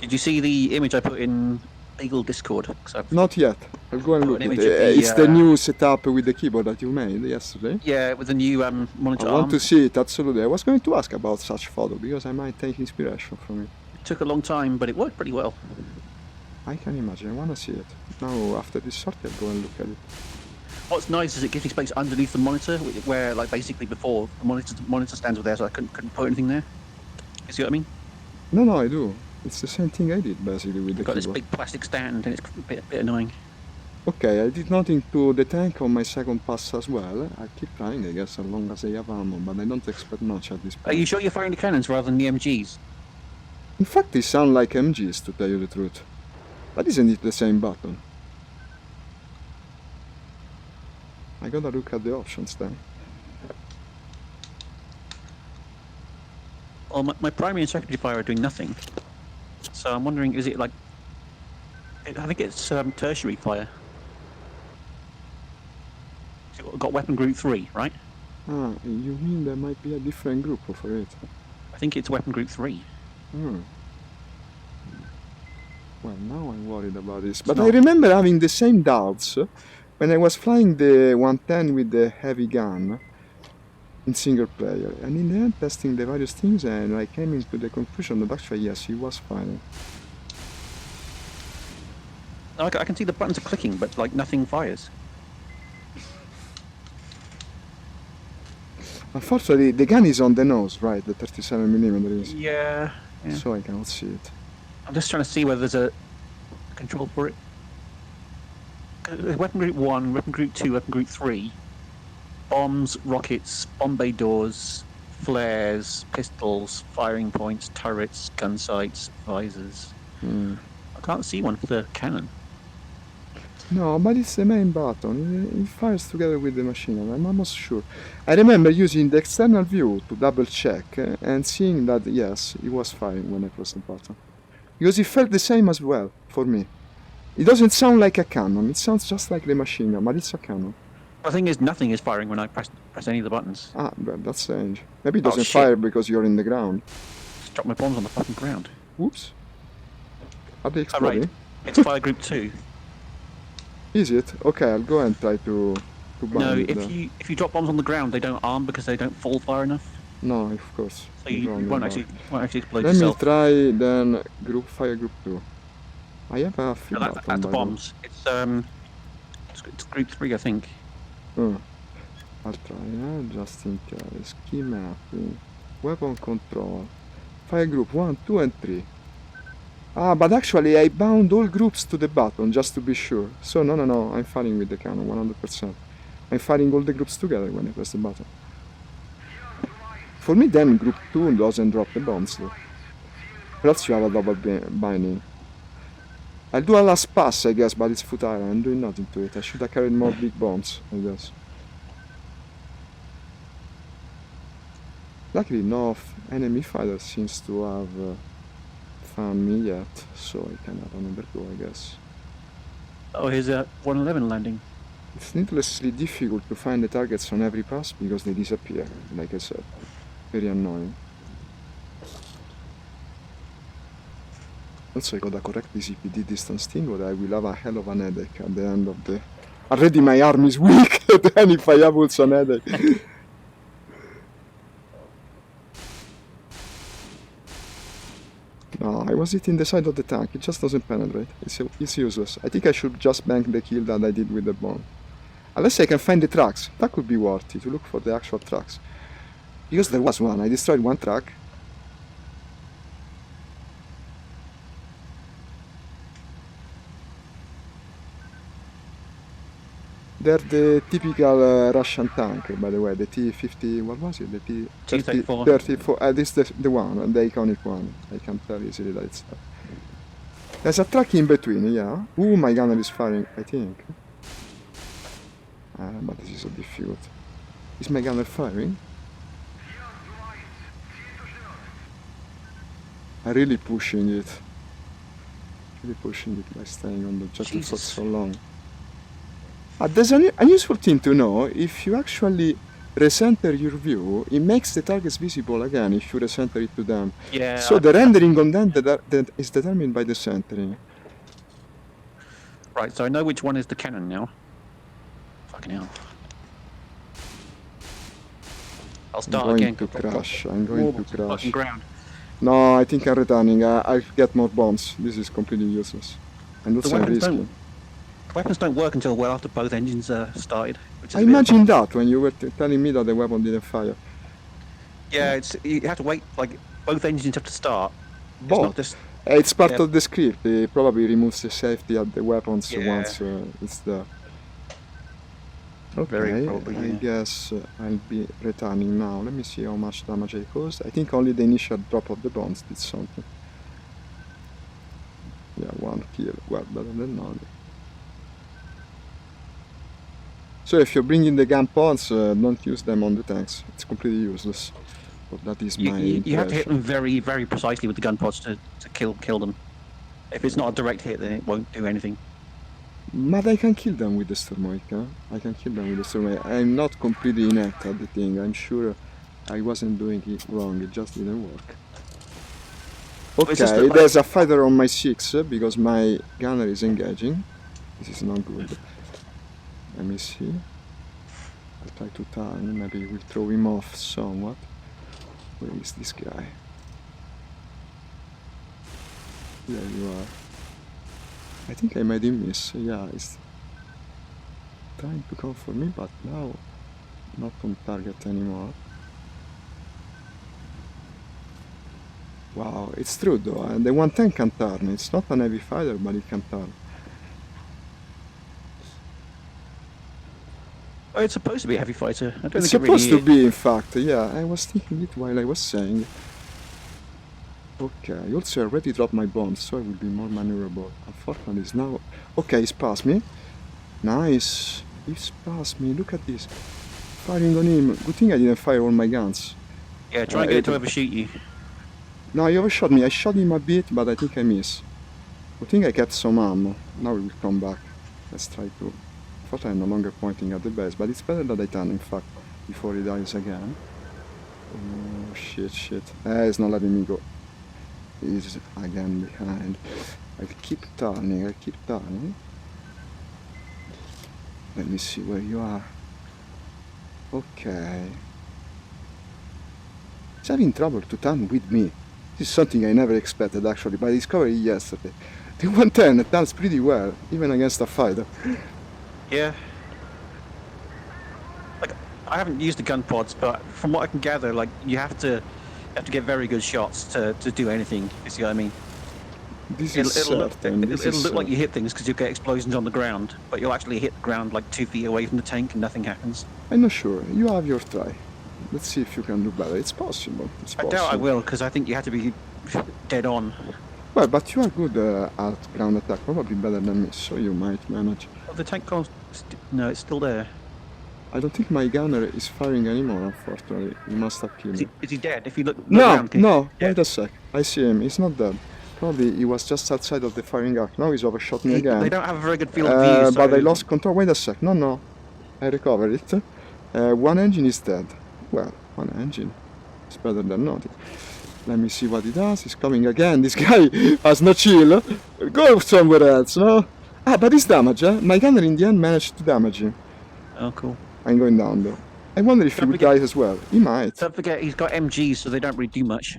Did you see the image I put in Eagle Discord? Not yet. I'll go and look at it. It's the new setup with the keyboard that you made yesterday. Yeah, with the new monitor I want to see it, absolutely. I was going to ask about such photo, because I might take inspiration from it. It took a long time, but it worked pretty well. I can imagine. I want to see it. Now, after this shot, I'll go and look at it. What's nice is it gives me space underneath the monitor, where, like, basically before, the monitor stands over there, so I couldn't put anything there. You see what I mean? No, I do. It's the same thing I did, basically, with the keyboard. Got this big plastic stand, and it's a bit annoying. Okay, I did nothing to the tank on my second pass as well. I keep trying, I guess, as long as I have ammo, but I don't expect much at this point. Are you sure you're firing the cannons rather than the MGs? In fact, they sound like MGs, to tell you the truth. But isn't it the same button? I gotta look at the options then. Well, my primary and secondary fire are doing nothing. So I'm wondering, is it like... I think it's tertiary fire. So you've got weapon group 3, right? Ah, you mean there might be a different group for it? I think it's weapon group 3. Hmm. Well, now I'm worried about this. But I remember having the same doubts when I was flying the 110 with the heavy gun in single player. And in the end, testing the various things, and I came into the conclusion that actually, yes, he was firing. I can see the buttons are clicking, but like nothing fires. Unfortunately, the gun is on the nose, right? The 37mm is. Yeah. So I cannot see it. I'm just trying to see whether there's a control for it. Weapon group 1, weapon group 2, weapon group 3. Bombs, rockets, bomb bay doors, flares, pistols, firing points, turrets, gun sights, visors. I can't see one for the cannon. No, but it's the main button. It fires together with the machine gun, I'm almost sure. I remember using the external view to double check and seeing that, yes, it was firing when I pressed the button. Because it felt the same as well, for me. It doesn't sound like a cannon, it sounds just like the machine gun, but it's a cannon. The thing is, nothing is firing when I press any of the buttons. Ah, but that's strange. Maybe it doesn't fire because you're in the ground. Just drop my bombs on the fucking ground. Whoops. Are they exploding? Right. It's fire group 2. Is it? Okay, I'll go and try to bind No, it if you drop bombs on the ground, they don't arm because they don't fall far enough. No, of course. So you won't actually explode Let yourself. me try then fire group 2. I have a few buttons. That's the bombs. It's group 3, I think. I'll try, just in case. Key mapping, weapon control, fire group 1, 2 and 3. Ah, but actually I bound all groups to the button just to be sure. So no, I'm firing with the cannon 100%. I'm firing all the groups together when I press the button. For me then group 2 doesn't drop the bombs though. Perhaps you have a double binding. I'll do a last pass I guess, but it's futile, I'm doing nothing to it. I should have carried more big bombs, I guess. Luckily no enemy fighter seems to have found me yet, so I can have another go I guess. Oh, here's a 111 landing. It's needlessly difficult to find the targets on every pass because they disappear, like I said. Very annoying. Also I gotta correct this EPD distance thing or I will have a hell of an headache at the end of the... Already my arm is weak, then if I have also an headache. No, I was hitting the side of the tank, it just doesn't penetrate. It's useless. I think I should just bank the kill that I did with the bomb. Unless I can find the tracks, that could be worthy to look for the actual tracks. Because there was one, I destroyed one track. They're the typical Russian tank, by the way, the T-50, what was it? The T-34. This is the one, the iconic one. I can tell easily that it's that. There's a track in between, yeah. Ooh, my gunner is firing, I think. But this is so difficult. Is my gunner firing? I'm really pushing it. Really pushing it by staying on the objective for so long. There's an useful thing to know. If you actually recenter your view, it makes the targets visible again if you recenter it to them. Yeah. So the rendering on them that is determined by the centering. Right, so I know which one is the cannon now. Fucking hell. I'll start again. I'm going to crash. Ground. No, I think I'm returning. I'll get more bombs. This is completely useless. And that's risky. Weapons don't work until well after both engines are started. I imagined that when you were telling me that the weapon didn't fire. Yeah, you have to wait, like, both engines have to start. Both? It's part of the script. It probably removes the safety of the weapons once it's there. Okay, I guess I'll be returning now. Let me see how much damage I caused. I think only the initial drop of the bombs did something. Yeah, one kill. Well, better than none. So if you're bringing the gun pods, don't use them on the tanks. It's completely useless. But that is my you have to hit them very, very precisely with the gun pods to kill them. If it's not a direct hit, then it won't do anything. But I can kill them with the Sturmovik, huh? I can kill them with the Sturmovik. I'm not completely inept at the thing. I'm sure I wasn't doing it wrong. It just didn't work. Okay, there's a fighter on my 6 because my gunner is engaging. This is not good. Let me see. I try to turn. Maybe we'll throw him off somewhat. Where is this guy? There you are. I think I made him miss. Yeah, he's trying to come for me, but now not on target anymore. Wow, it's true though. And the 110 can turn. It's not an heavy fighter, but it can turn. Oh, it's supposed to be a heavy fighter. I don't It's think supposed it really to be, in fact. Yeah, I was thinking it while I was saying. Okay, also I already dropped my bombs, so I will be more maneuverable. Unfortunately, it's now... Okay, he's past me. Nice. He's past me. Look at this. Firing on him. Good thing I didn't fire all my guns. Yeah, try and get it to overshoot you. No, he overshot me. I shot him a bit, but I think I missed. Good thing I kept some ammo. Now we will come back. Let's try to... Unfortunately, I'm no longer pointing at the base, but it's better that I turn, in fact, before he dies again. Oh, shit. He's not letting me go. He's again behind. I keep turning. Let me see where you are. Okay. He's having trouble to turn with me. This is something I never expected actually, but I discovered it yesterday. The 110 turns pretty well, even against a fighter. Yeah. Like, I haven't used the gun pods, but from what I can gather, like, you have to get very good shots to do anything. You see what I mean? It'll look like you hit things because you'll get explosions on the ground, but you'll actually hit the ground like 2 feet away from the tank and nothing happens. I'm not sure. You have your try. Let's see if you can do better. It's possible. I doubt I will, because I think you have to be dead on. Well, but you are good at ground attack, probably better than me, so you might manage. Oh, the tank goes... No, it's still there. I don't think my gunner is firing anymore, unfortunately. He must have killed me. Is he dead? If you look No, around, wait a sec. I see him. He's not dead. Probably he was just outside of the firing arc. Now he's overshot me again. They don't have a very good field of view, so... But I lost control. Wait a sec. No. I recovered it. One engine is dead. Well, one engine. It's better than nothing. Let me see what he does. He's coming again. This guy has no chill. Go somewhere else, no? Ah, but he's damaged, eh? My gunner in the end managed to damage him. Oh, cool. I'm going down, though. I wonder if he would die as well. He might. Don't forget, he's got MGs, so they don't really do much.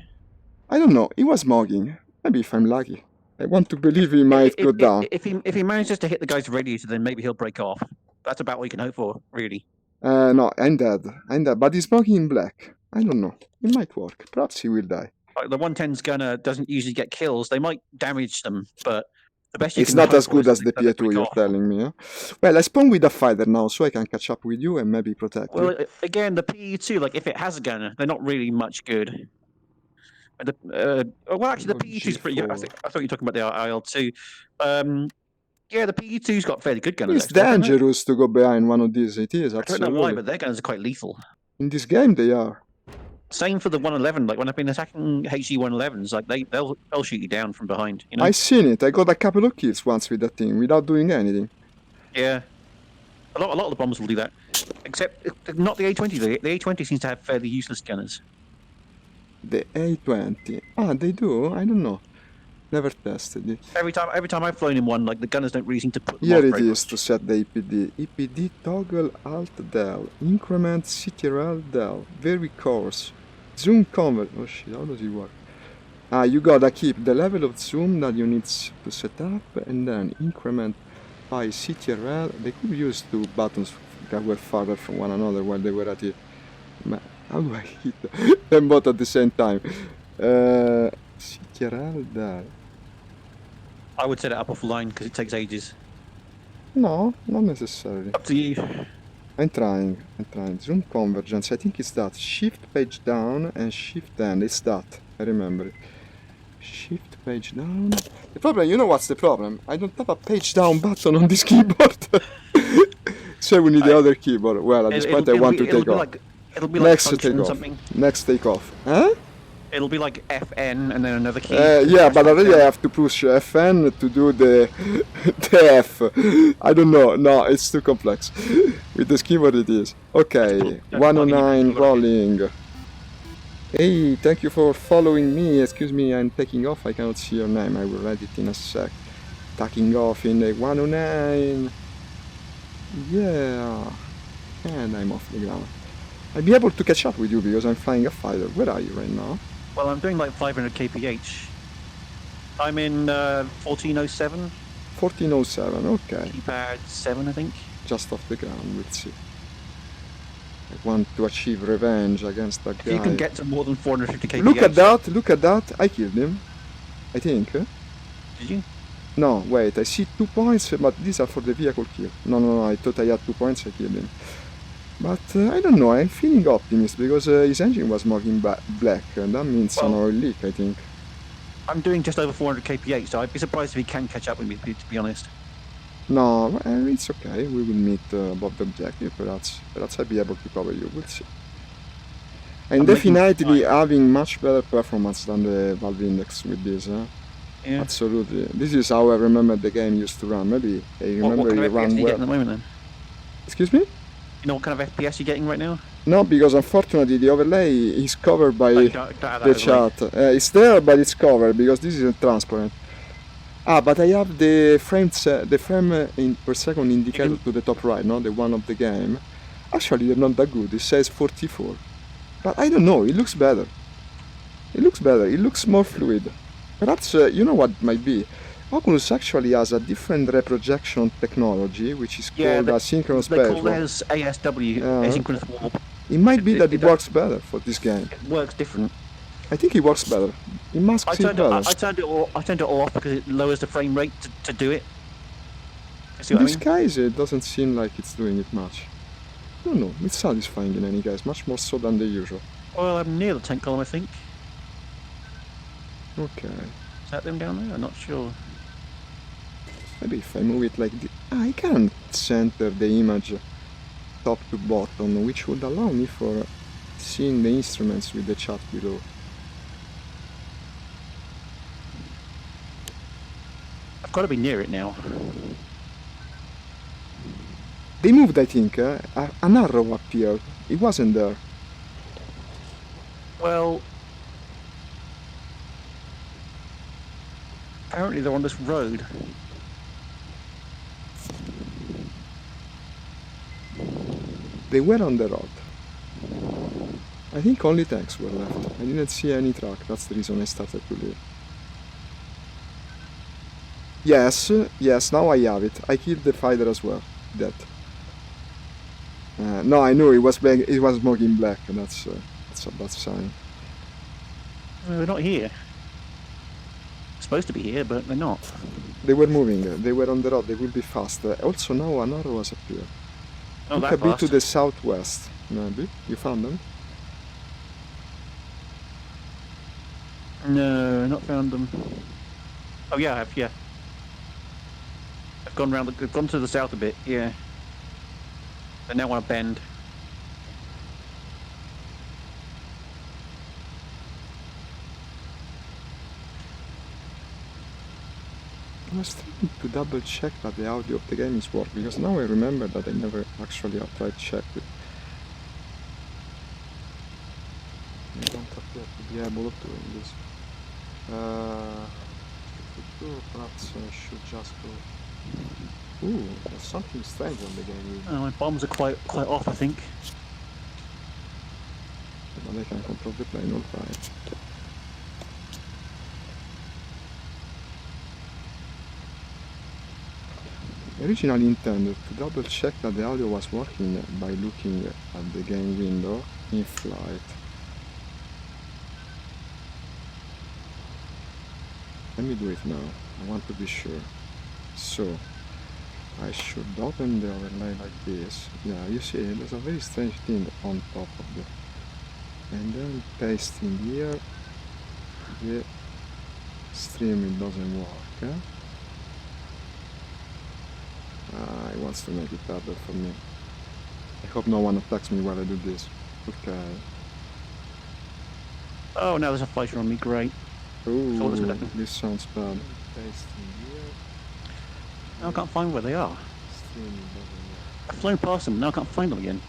I don't know. He was mugging. Maybe if I'm lucky. I want to believe he might go down. If he manages to hit the guy's radiator, then maybe he'll break off. That's about what you can hope for, really. No, I'm dead. But he's mugging in black. I don't know. It might work. Perhaps he will die. Like the 110's gunner doesn't usually get kills. They might damage them, but the best you it's can not hope as good for as the P2 you're telling me. Huh? Well, I spawn with a fighter now, so I can catch up with you and maybe protect you. Well, again, the PE2, like if it has a gunner, they're not really much good. Well, actually, the PE2 is pretty good. I thought you were talking about the IL-2. Yeah, the PE2's got fairly good gunners. It's dangerous to go behind one of these. It is, absolutely. I don't know why, but their gunners are quite lethal. In this game, they are. Same for the 111. Like when I've been attacking HE 111s, like they'll shoot you down from behind. You know? I've seen it. I got a couple of kills once with that thing without doing anything. Yeah, a lot of the bombs will do that, except not the A20. The A20 seems to have fairly useless gunners. The A20. Ah, they do. I don't know. Never tested it. Every time I've flown in one, like the gunners don't really seem to put them Here off it very is much. to set the EPD. EPD toggle alt del. Increment CTRL del. Very coarse. Zoom convert. Oh shit, how does it work? Ah, you gotta keep the level of zoom that you need to set up and then increment by CTRL. They could use two buttons that were farther from one another while they were at it. How do I hit them both at the same time? CTRL del. I would set it up offline because it takes ages. No, not necessarily. Up to you. I'm trying. Zoom convergence, I think it's that. Shift page down and shift end. It's that. I remember it. Shift page down. The problem, you know what's the problem? I don't have a page down button on this keyboard. So we need the other keyboard. Well, at this point I want to take off. It'll be like Next to function take off. something. Next take off. Huh? It'll be like FN and then another key. Yeah, but already I have to push FN to do the F. I don't know. No, it's too complex. With the keyboard it is. Okay, 109 rolling. Hey, thank you for following me. Excuse me, I'm taking off. I cannot see your name. I will write it in a sec. Taking off in the 109. Yeah. And I'm off the ground. I'll be able to catch up with you because I'm flying a fighter. Where are you right now? Well, I'm doing like 500 kph. I'm in 1407. 1407, okay. Keypad 7, I think. Just off the ground, we'll see. I want to achieve revenge against that guy. If you can get to more than 450 kph. Look at that. I killed him. I think. Did you? No, wait, I see 2 points, but these are for the vehicle kill. No, I thought I had 2 points, I killed him. But I don't know, I'm feeling optimist because his engine was marking black, and that means an oil leak, I think. I'm doing just over 400 kph, so I'd be surprised if he can catch up with me, to be honest. No, it's okay, we will meet above the objective, perhaps I'll be able to cover you, we'll see. I'm definitely having much better performance than the Valve Index with this, Yeah. Absolutely. This is how I remember the game used to run. Maybe I remember what kind it of FPS ran are you well. getting at the moment, then? Excuse me? You know what kind of FPS you're getting right now? No, because unfortunately the overlay is covered by the chat. It's there, but it's covered because this isn't transparent. But I have the frame per second indicator to the top right, no? The one of the game. Actually, they're not that good. It says 44. But I don't know, it looks better. It looks more fluid. Perhaps, you know what might be? Oculus actually has a different reprojection technology, which is called asynchronous they call warp. it as ASW, asynchronous warp. It might be that it works better for this game. It works different. I think it works better. It masks it better. I turned it all off because it lowers the frame rate to do it. In this case, it doesn't seem like it's doing it much. I don't know, it's satisfying in any case, much more so than the usual. Well, I'm near the tank column, I think. Okay. Is that them down there? I'm not sure. Maybe if I move it like this... I can center the image top to bottom, which would allow me for seeing the instruments with the chat below. I've got to be near it now. They moved, I think. An arrow appeared. It wasn't there. Well... apparently they're on this road. They were on the road. I think only tanks were left. I didn't see any truck, that's the reason I started to leave. Yes, now I have it. I killed the fighter as well. Dead. No, I knew it was smoking black, and that's a bad sign. They're not here. Supposed to be here, but they're not. They were moving, they were on the road, they will be fast. Also now an arrow has appeared. Oh, look a bit to the southwest, maybe. You found them? No, not found them. Oh yeah, I have, yeah. I've gone round, I've gone to the south a bit, yeah. They now want to bend. I was trying to double check that the audio of the game is working, because now I remember that I never actually tried to check it. I don't appear to be able to do this. Perhaps I should just go... Ooh, there's something strange on the game. Oh, my bombs are quite off, I think. But I can control the plane, alright. Originally intended to double check that the audio was working by looking at the game window in flight. Let me do it now, I want to be sure. So, I should open the overlay like this. Yeah, you see, there's a very strange thing on top of it. And then paste in here the stream, it doesn't work. Eh? It wants to make it harder for me. I hope no one attacks me while I do this. Okay. Oh, now there's a fighter on me. Great. So what's Ooh, gonna happen? this sounds bad. Now I can't find where they are. I've flown past them. Now I can't find them again.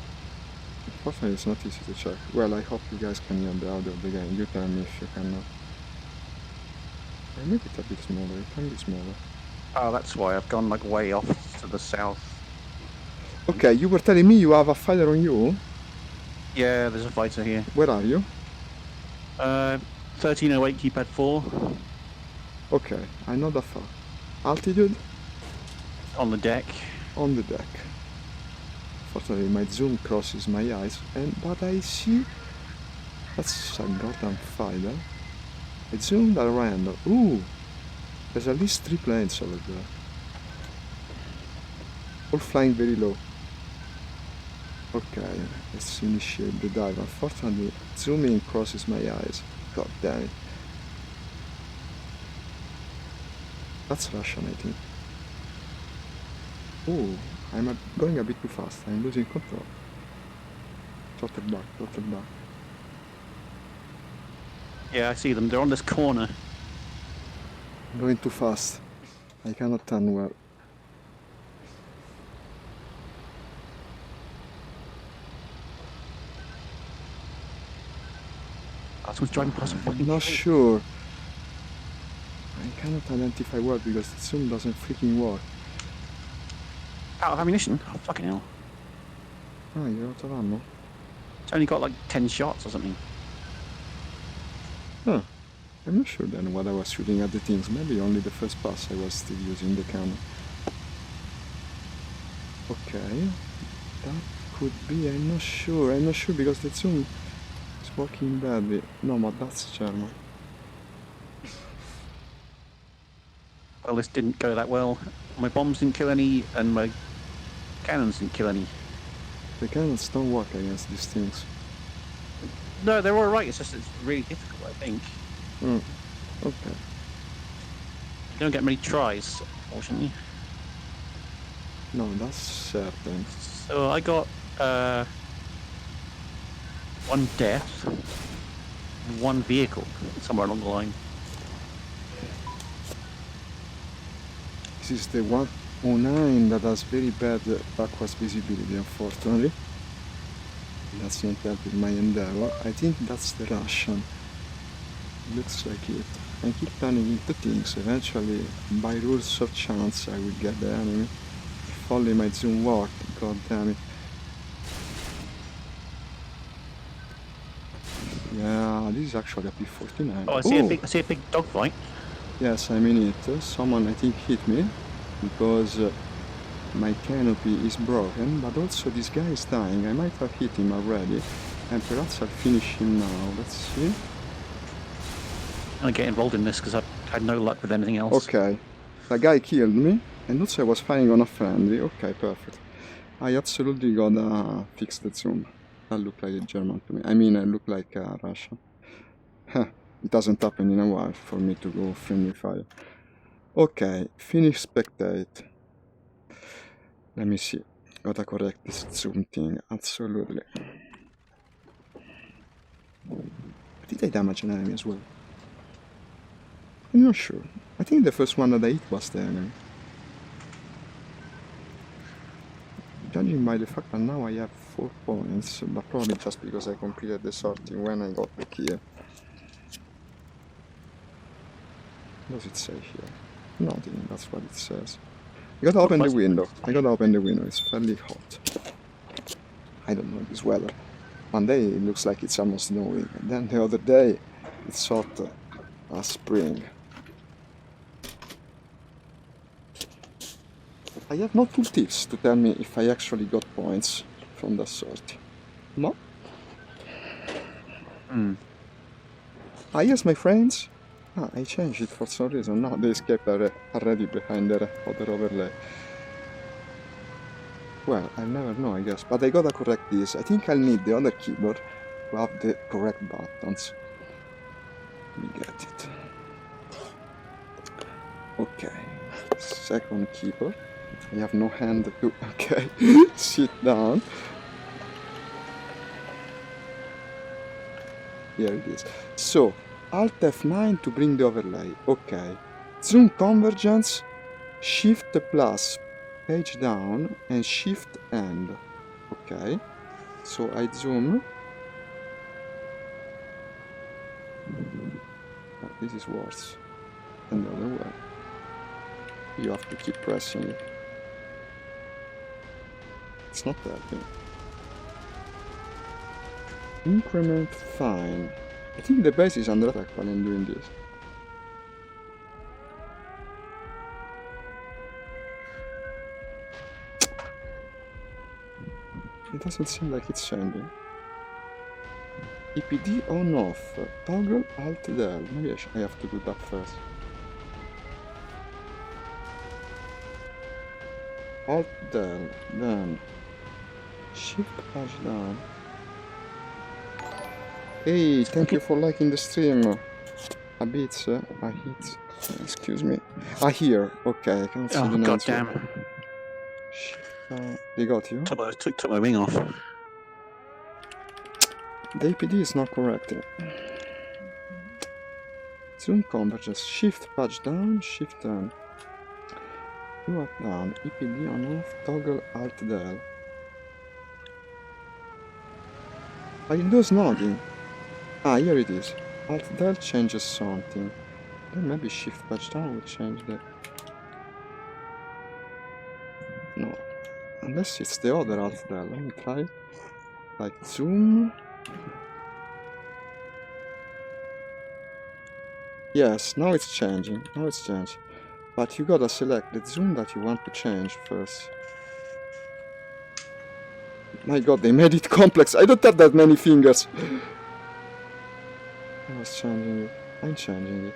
Unfortunately, it's not easy to check. Well, I hope you guys can hear the audio of the game. You tell me if you cannot. Or maybe it's a bit smaller. It can be smaller. Oh, that's why I've gone like way off to the south. Okay, you were telling me you have a fighter on you? Yeah, there's a fighter here. Where are you? 1308 keypad 4. Okay, I know that far. Altitude? On the deck. On the deck. Fortunately, my zoom crosses my eyes, but I see that's a goddamn fighter. I zoomed around. Ooh, there's at least 3 planes over there, all flying very low. Okay, let's initiate the dive. Unfortunately, zooming crosses my eyes. God damn it. That's Russian, I think. Ooh, I'm going a bit too fast. I'm losing control. Throttle back, throttle back. Yeah, I see them. They're on this corner. I'm going too fast. I cannot turn well. Someone's driving past a fucking I'm not ship. sure. I cannot identify well because the zoom doesn't freaking work. Out of ammunition? Oh, fucking hell. Ah, you're out of ammo. It's only got like 10 shots or something. Huh. I'm not sure then what I was shooting at the things. Maybe only the first pass I was still using the cannon. Okay. That could be, I'm not sure. I'm not sure because the zoom is working badly. No, but that's German. Well, this didn't go that well. My bombs didn't kill any, and my cannons didn't kill any. The cannons don't work against these things. No, they're alright, it's just it's really difficult, I think. Okay. You don't get many tries, fortunately. No, that's certain. So I got 1 death, 1 vehicle, somewhere along the line. This is the 109 that has very bad backwards visibility, unfortunately. That's not helping my endeavor. I think that's the Russian. Looks like it. I keep turning into things. Eventually, by rules of chance, I will get the enemy. If only my zoom worked. God damn it. Yeah, this is actually a P-49. Oh, I see a big dogfight. Yes, I'm in it. Someone, I think, hit me because my canopy is broken, but also this guy is dying. I might have hit him already, and perhaps I'll finish him now. Let's see. I'm gonna get involved in this because I've had no luck with anything else. Okay, the guy killed me, and also I was firing on a friendly. Okay, perfect. I absolutely gotta fix the zoom. That looked like a German to me. I mean, it looked like a Russian. It hasn't happened in a while for me to go friendly fire. Okay, finish spectate. Let me see. Gotta correct this zoom thing. Absolutely. Did I damage an enemy as well? I'm not sure. I think the first one that I hit was the enemy. Judging by the fact that now I have 4 points, but probably just because I completed the sorting when I got the key. What does it say here? Nothing, that's what it says. I gotta open the window. It's fairly hot. I don't know this weather. One day it looks like it's almost snowing, and then the other day it's hot as spring. I have no tooltips to tell me if I actually got points from that sort. No? Ah, yes, my friends. Ah, I changed it for some reason. No, the escape are already behind the other overlay. Well, I'll never know, I guess. But I gotta correct this. I think I'll need the other keyboard to have the correct buttons. Let me get it. Okay. Second keyboard. I have no hand to... Okay. Sit down. Here it is. So, Alt F9 to bring the overlay. Okay. Zoom convergence, Shift plus, page down, and Shift end. Okay. So I zoom. Oh, this is worse than the other way. You have to keep pressing it. It's not helping. Increment fine. I think the base is under attack while I'm doing this. It doesn't seem like it's changing. EPD on off. Toggle Alt Del. Maybe I have to do that first. Alt Del. Then Shift push down. Hey, thank you for liking the stream. A bit, a hit. Excuse me. I hear. Okay, I can't see the names. Goddamn. They got you? Took my wing off. The APD is not correct. Zoom convergence. Shift patch down, Shift down. Do up down. EPD on off. Toggle Alt Del. It does nothing. Ah, here it is. Alt Del changes something. Then maybe Shift patch down will change the... No. Unless it's the other Alt Del. Let me try. Like zoom. Yes, now it's changing. Now it's changed. But you gotta select the zoom that you want to change first. My god, they made it complex. I don't have that many fingers. I was changing it. I'm changing it.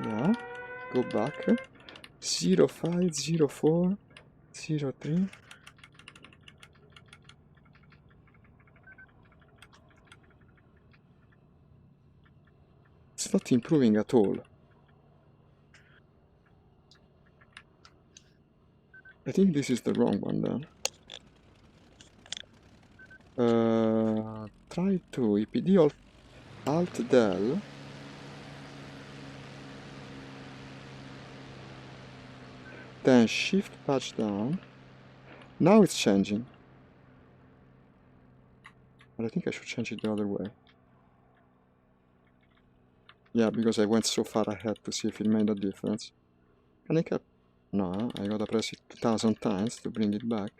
Yeah. Go back. 05, 04, 03. It's not improving at all. I think this is the wrong one then. Try to EPD Alt Del. Then Shift patch down. Now it's changing. But I think I should change it the other way. Yeah, because I went so far ahead to see if it made a difference. Can I cap? No, I gotta press it 2000 times to bring it back.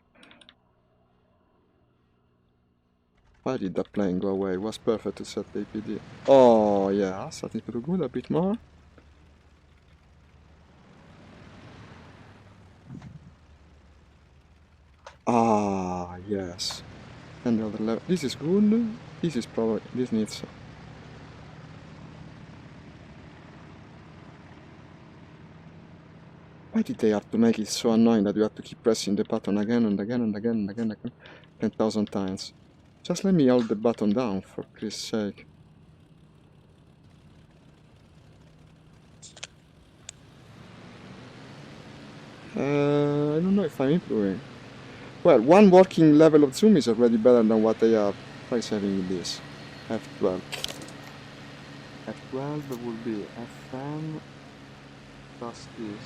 Why did that plane go away? It was perfect to set the APD. Oh yeah, starting to do good, a bit more. Ah, yes. And the other level. This is good. This is probably... This needs... Why did they have to make it so annoying that you have to keep pressing the button again and again and again and again 10,000 times? Just let me hold the button down, for Christ's sake. I don't know if I'm improving. Well, one working level of zoom is already better than what I have. Try saving this. F12. F12 will be FM plus this.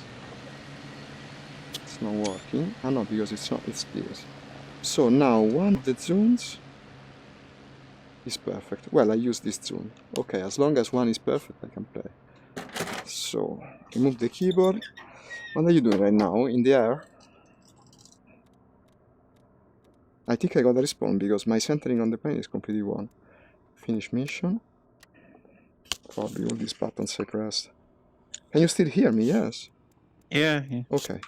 It's not working. Ah no, because it's not, it's this. So now one of the zooms is perfect. Well, I use this zoom. Okay, as long as one is perfect, I can play. So, remove the keyboard. What are you doing right now? In the air? I think I gotta respawn because my centering on the plane is completely wrong. Finish mission. Probably all these buttons say pressed. Can you still hear me? Yes. Yeah. Okay.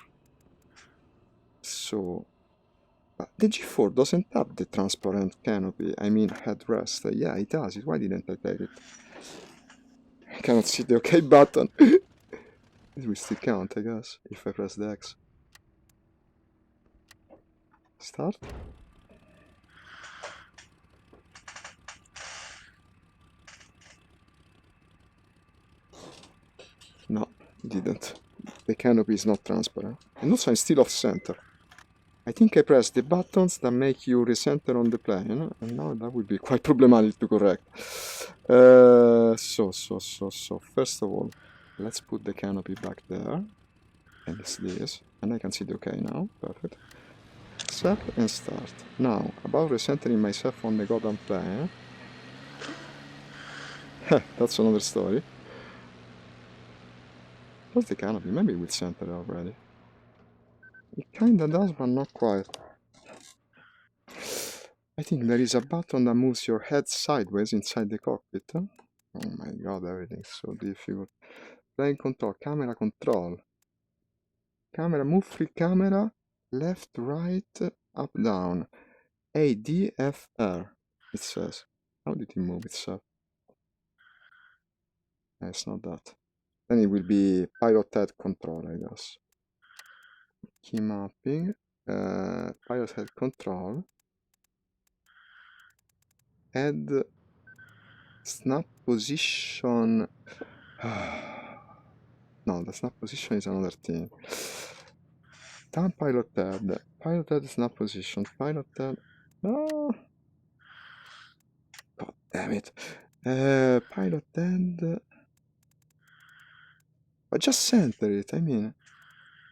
So, the G4 doesn't have the transparent canopy, I mean headrest. Yeah, it does. Why didn't I take it? I cannot see the OK button. This will still count, I guess, if I press the X. Start. No, it didn't. The canopy is not transparent. And also I'm still off center. I think I pressed the buttons that make you recenter on the plane, and now that would be quite problematic to correct. So, first of all, let's put the canopy back there, and it's this, and I can see the OK now, perfect. Set and start. Now, about recentering myself on the goddamn plane, that's another story. What's the canopy? Maybe we'll center it already. It kinda does, but not quite. I think there is a button that moves your head sideways inside the cockpit. Huh? Oh my god, everything's so difficult. Plane control, camera control. Camera, move free camera, left, right, up, down. A, D, F, R, it says. How did it move itself? It's not that. Then it will be pilot head control, I guess. Key mapping, pilot head control. Head snap position. No, the snap position is another thing. Down pilot head snap position, pilot head. Oh. God damn it. Pilot head. But just center it, I mean.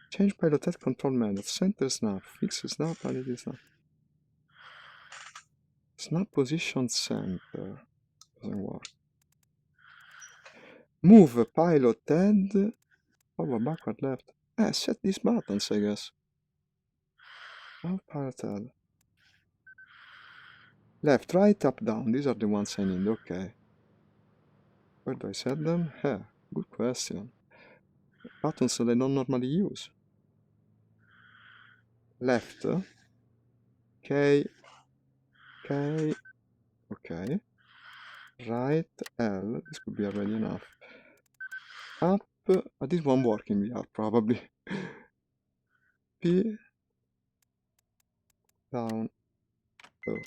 Change pilot head control method, center snap, fix snap, validate snap. Snap position center. Doesn't work. Move pilot head. Forward, backward, left. Set these buttons, I guess. Oh, pilot head. Left, right, up, down. These are the ones I need, okay. Where do I set them? Good question. Buttons that I don't normally use. Left. K. K. Okay. Right, L. This could be already enough. Up. This won't work in VR, probably. P. Down. Oh.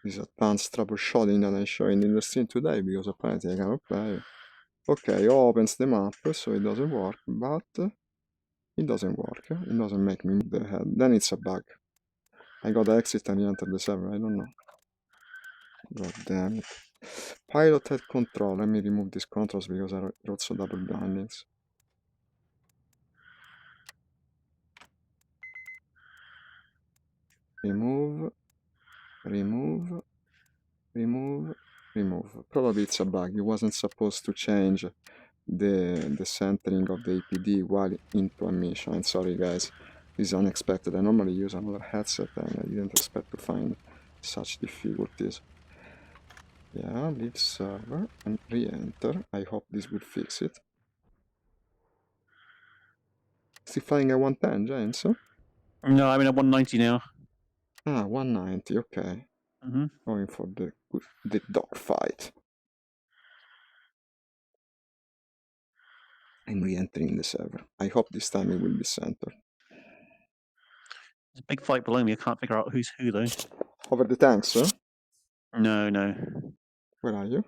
This advanced troubleshooting that I'm showing in the stream today, because apparently I cannot play. Okay, opens the map, so it doesn't work, but it doesn't work. It doesn't make me move the head. Then it's a bug. I got exit and re-enter the server, I don't know. God damn it. Pilot head control. Let me remove these controls because I wrote so double bindings. Remove. Remove. Remove. Remove. Probably it's a bug. It wasn't supposed to change the centering of the APD while into a mission. I'm sorry guys. This is unexpected. I normally use another headset and I didn't expect to find such difficulties. Yeah, leave server and re-enter. I hope this will fix it. Still flying at 110, James? Huh? No, I'm in at 190 now. Ah, 190, okay. Going for the dogfight. I'm re-entering the server. I hope this time it will be centered. There's a big fight below me. I can't figure out who's who, though. Over the tanks, sir? No, no. Where are you?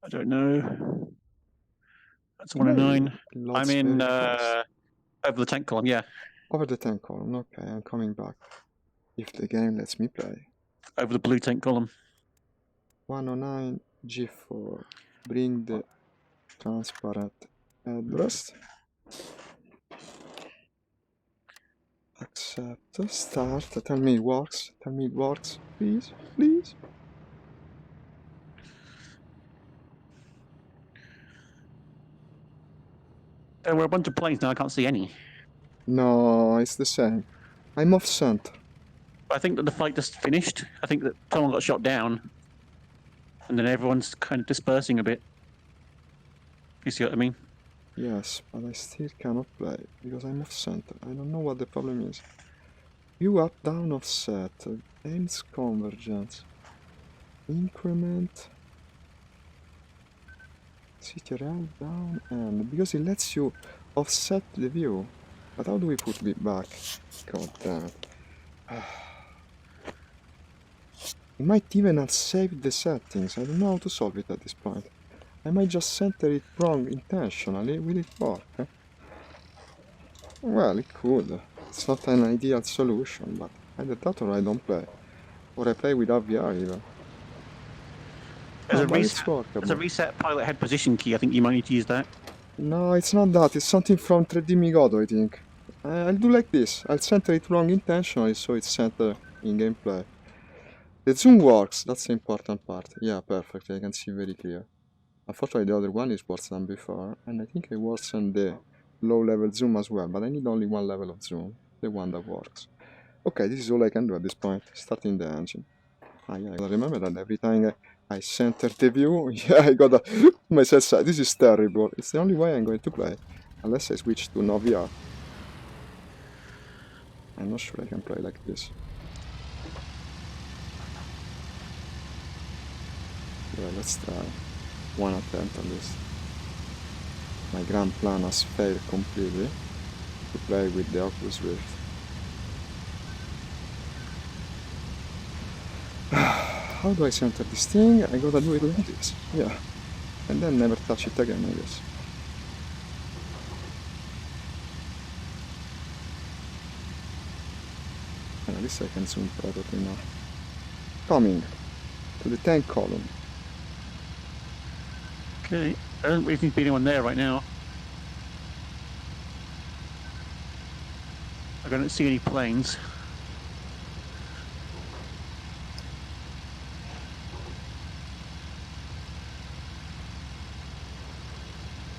I don't know. That's 109. I'm in over the tank column, yeah. Over the tank column, okay, I'm coming back. If the game lets me play. Over the blue tank column. 109 G4. Bring the transparent address. Accept. Start. Tell me it works. Tell me it works. Please. Please. There were a bunch of planes now. I can't see any. No, it's the same. I'm off center. I think that the fight just finished. I think that someone got shot down. And then everyone's kind of dispersing a bit. You see what I mean? Yes, but I still cannot play because I'm off center. I don't know what the problem is. View up, down, offset. Ends convergence. Increment. City right, down, and because it lets you offset the view. But how do we put it back? God damn it. It might even have saved the settings. I don't know how to solve it at this point. I might just center it wrong intentionally. Will it work? Well, it could. It's not an ideal solution, but either that or I don't play. Or I play without VR even. There's, No, a but it's reset, there's a workable. reset pilot head position key. I think you might need to use that. No, it's not that. It's something from 3D Migodo, I think. I'll do like this. I'll center it wrong intentionally so it's centered in gameplay. The zoom works. That's the important part. Yeah, perfect. I can see very clear. Unfortunately, the other one is worse than before, and I think I worsened the low-level zoom as well, but I need only one level of zoom, the one that works. Okay, this is all I can do at this point. Starting the engine. Yeah, I gotta remember that every time I center the view, yeah, I gotta myself say, this is terrible. It's the only way I'm going to play, unless I switch to no VR. I'm not sure I can play like this. Yeah, let's try. One attempt at least. My grand plan has failed completely to play with the Oculus Rift. How do I center this thing? I gotta do it like this. Yeah. And then never touch it again, I guess. And at least I can zoom properly now. Coming to the tank column. Okay. There doesn't really seem to be anyone there right now. I don't see any planes.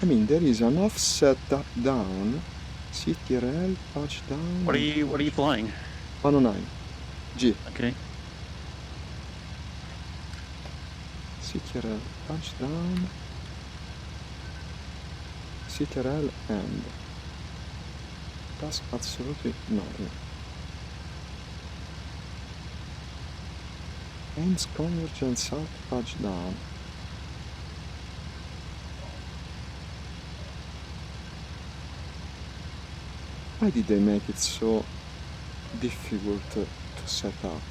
I mean, there is an offset up down. CTRL, touchdown. What are you flying? 109. G. Okay. CTRL, touchdown. CTRL and. That's absolutely nothing. Ends convergence south touchdown. Why did they make it so difficult to set up?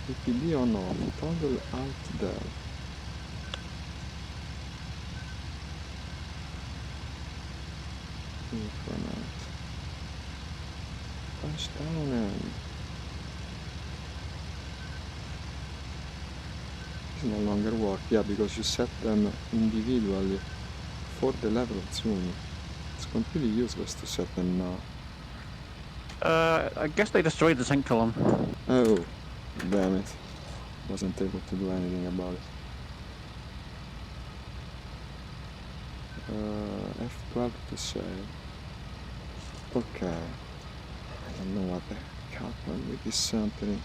PPD on off, toggle alt del. Increment. Touchdown and. This no longer work, yeah, because you set them individually for the level of zoom. It's completely useless to set them now. I guess they destroyed the tank column. Oh, damn it. Wasn't able to do anything about it. F12 to save. Okay. I don't know what the heck happened with this centering.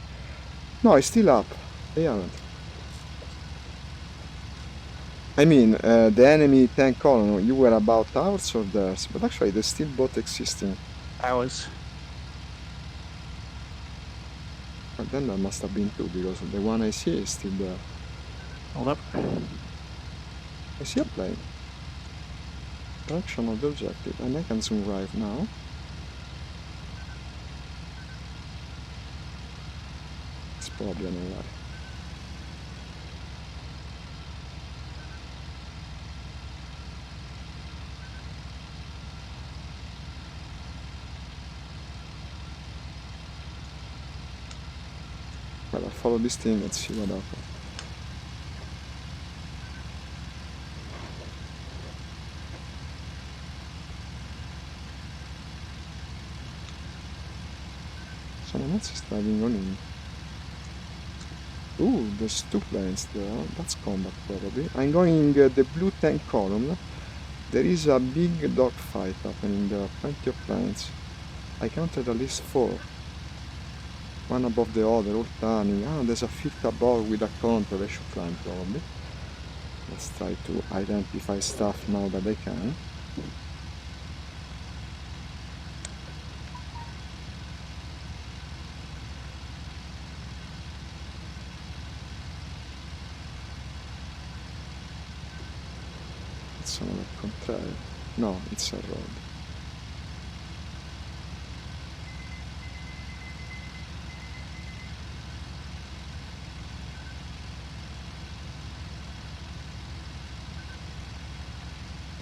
No, it's still up. They haven't. I mean, the enemy tank column, you were about ours or theirs, but actually they're still both existing. Ours. But then there must have been two, because the one I see is still there. Hold up. I see a plane. Direction of the objective, and I can zoom right now. It's probably an lie. Well, I'll follow this thing and see what happens. Someone else is driving on in. Ooh, there's two planes there. That's combat probably. I'm going the blue tank column. There is a big dogfight happening there. Plenty of planes. I counted at least 4. One above the other, all turning. Ah, there's a fifth above with a control. I should climb probably. Let's try to identify stuff now that I can. It's another contrail. No, it's a road.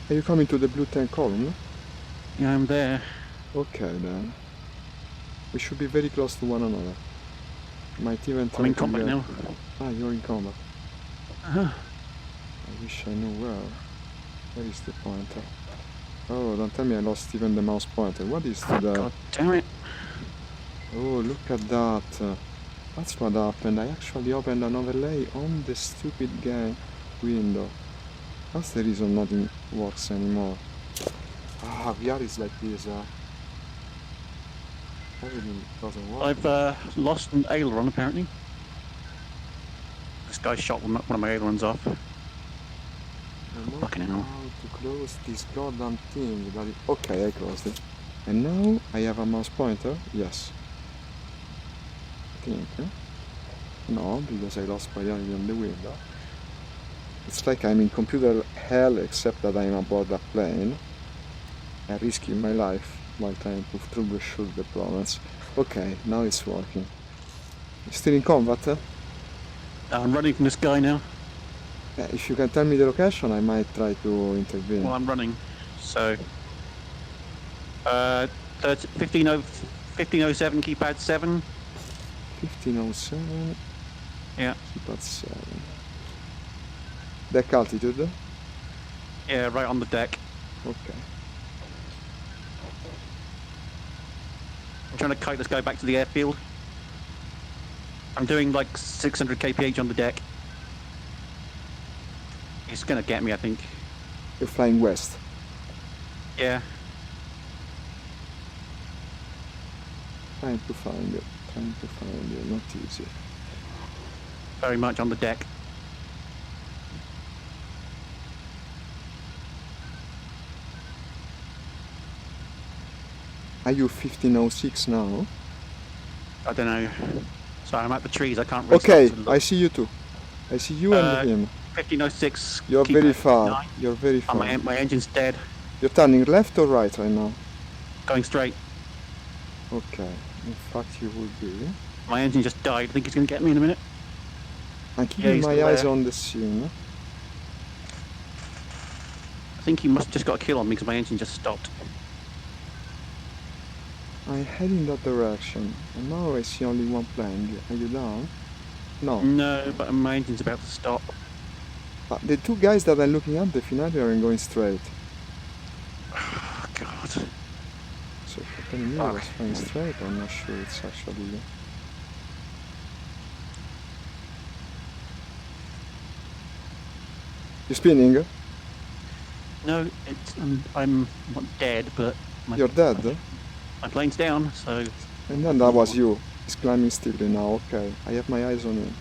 Are you coming to the blue tank column? Yeah, I'm there. Okay then. We should be very close to one another. Might even try I'm in to combat get... now. Ah, you're in combat. Uh-huh. I wish I knew where. Where is the pointer? Oh, don't tell me I lost even the mouse pointer. What is to the... God damn it. Oh, look at that. That's what happened. I actually opened an overlay on the stupid game window. That's the reason nothing works anymore. Ah, VR is like this. Everything doesn't work. I've lost an aileron apparently. This guy shot one of my ailerons off. Fucking hell. How to close this goddamn thing? Okay, I closed it. And now I have a mouse pointer? Yes. I think. No, because I lost priority on the window. It's like I'm in computer hell, except that I'm aboard a plane and risking my life while trying to troubleshoot the problems. Okay, now it's working. Still in combat? I'm running from this guy now. If you can tell me the location, I might try to intervene. Well, I'm running. So, 1507, keypad 7. 1507. Yeah. Keypad 7. Deck altitude? Yeah, right on the deck. Okay. I'm trying to kite this guy back to the airfield. I'm doing like 600 kph on the deck. He's gonna get me, I think. You're flying west. Yeah. Trying to find it. Not easy. Very much on the deck. Are you 1506 now? I don't know. Sorry, I'm at the trees. I can't really Okay, stop to I look. see you too. I see you and him. 1506. You're very keypad far. 9. You're very far. My engine's dead. You're turning left or right right now? Going straight. Okay. In fact, you would be. My engine just died. I think he's gonna get me in a minute. I'm keeping he's my still eyes there. on the scene. I think he must have just got a kill on me because my engine just stopped. I head in that direction, and now I see only one plane. Are you down? No. No, but my engine's about to stop. The two guys that I'm looking at definitely are going straight. Oh, God. So if you're telling me I was flying straight, I'm not sure it's actually... You spinning? No, I'm not dead, but You're dead? my plane's down, so... And then that was you. He's climbing steeply now, okay. I have my eyes on him.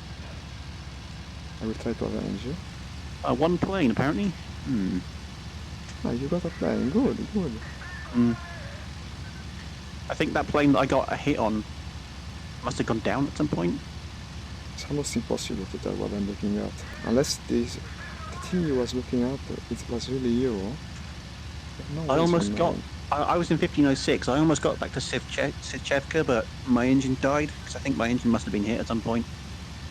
I will try to avenge you. One plane, apparently. Ah, you got a plane. Good, good. I think that plane that I got a hit on must have gone down at some point. It's almost impossible to tell what I'm looking at. Unless the thing you was looking at, it was really you. No I almost reason got... why. I was in 1506. I almost got back to Sivchevka, but my engine died, because I think my engine must have been hit at some point.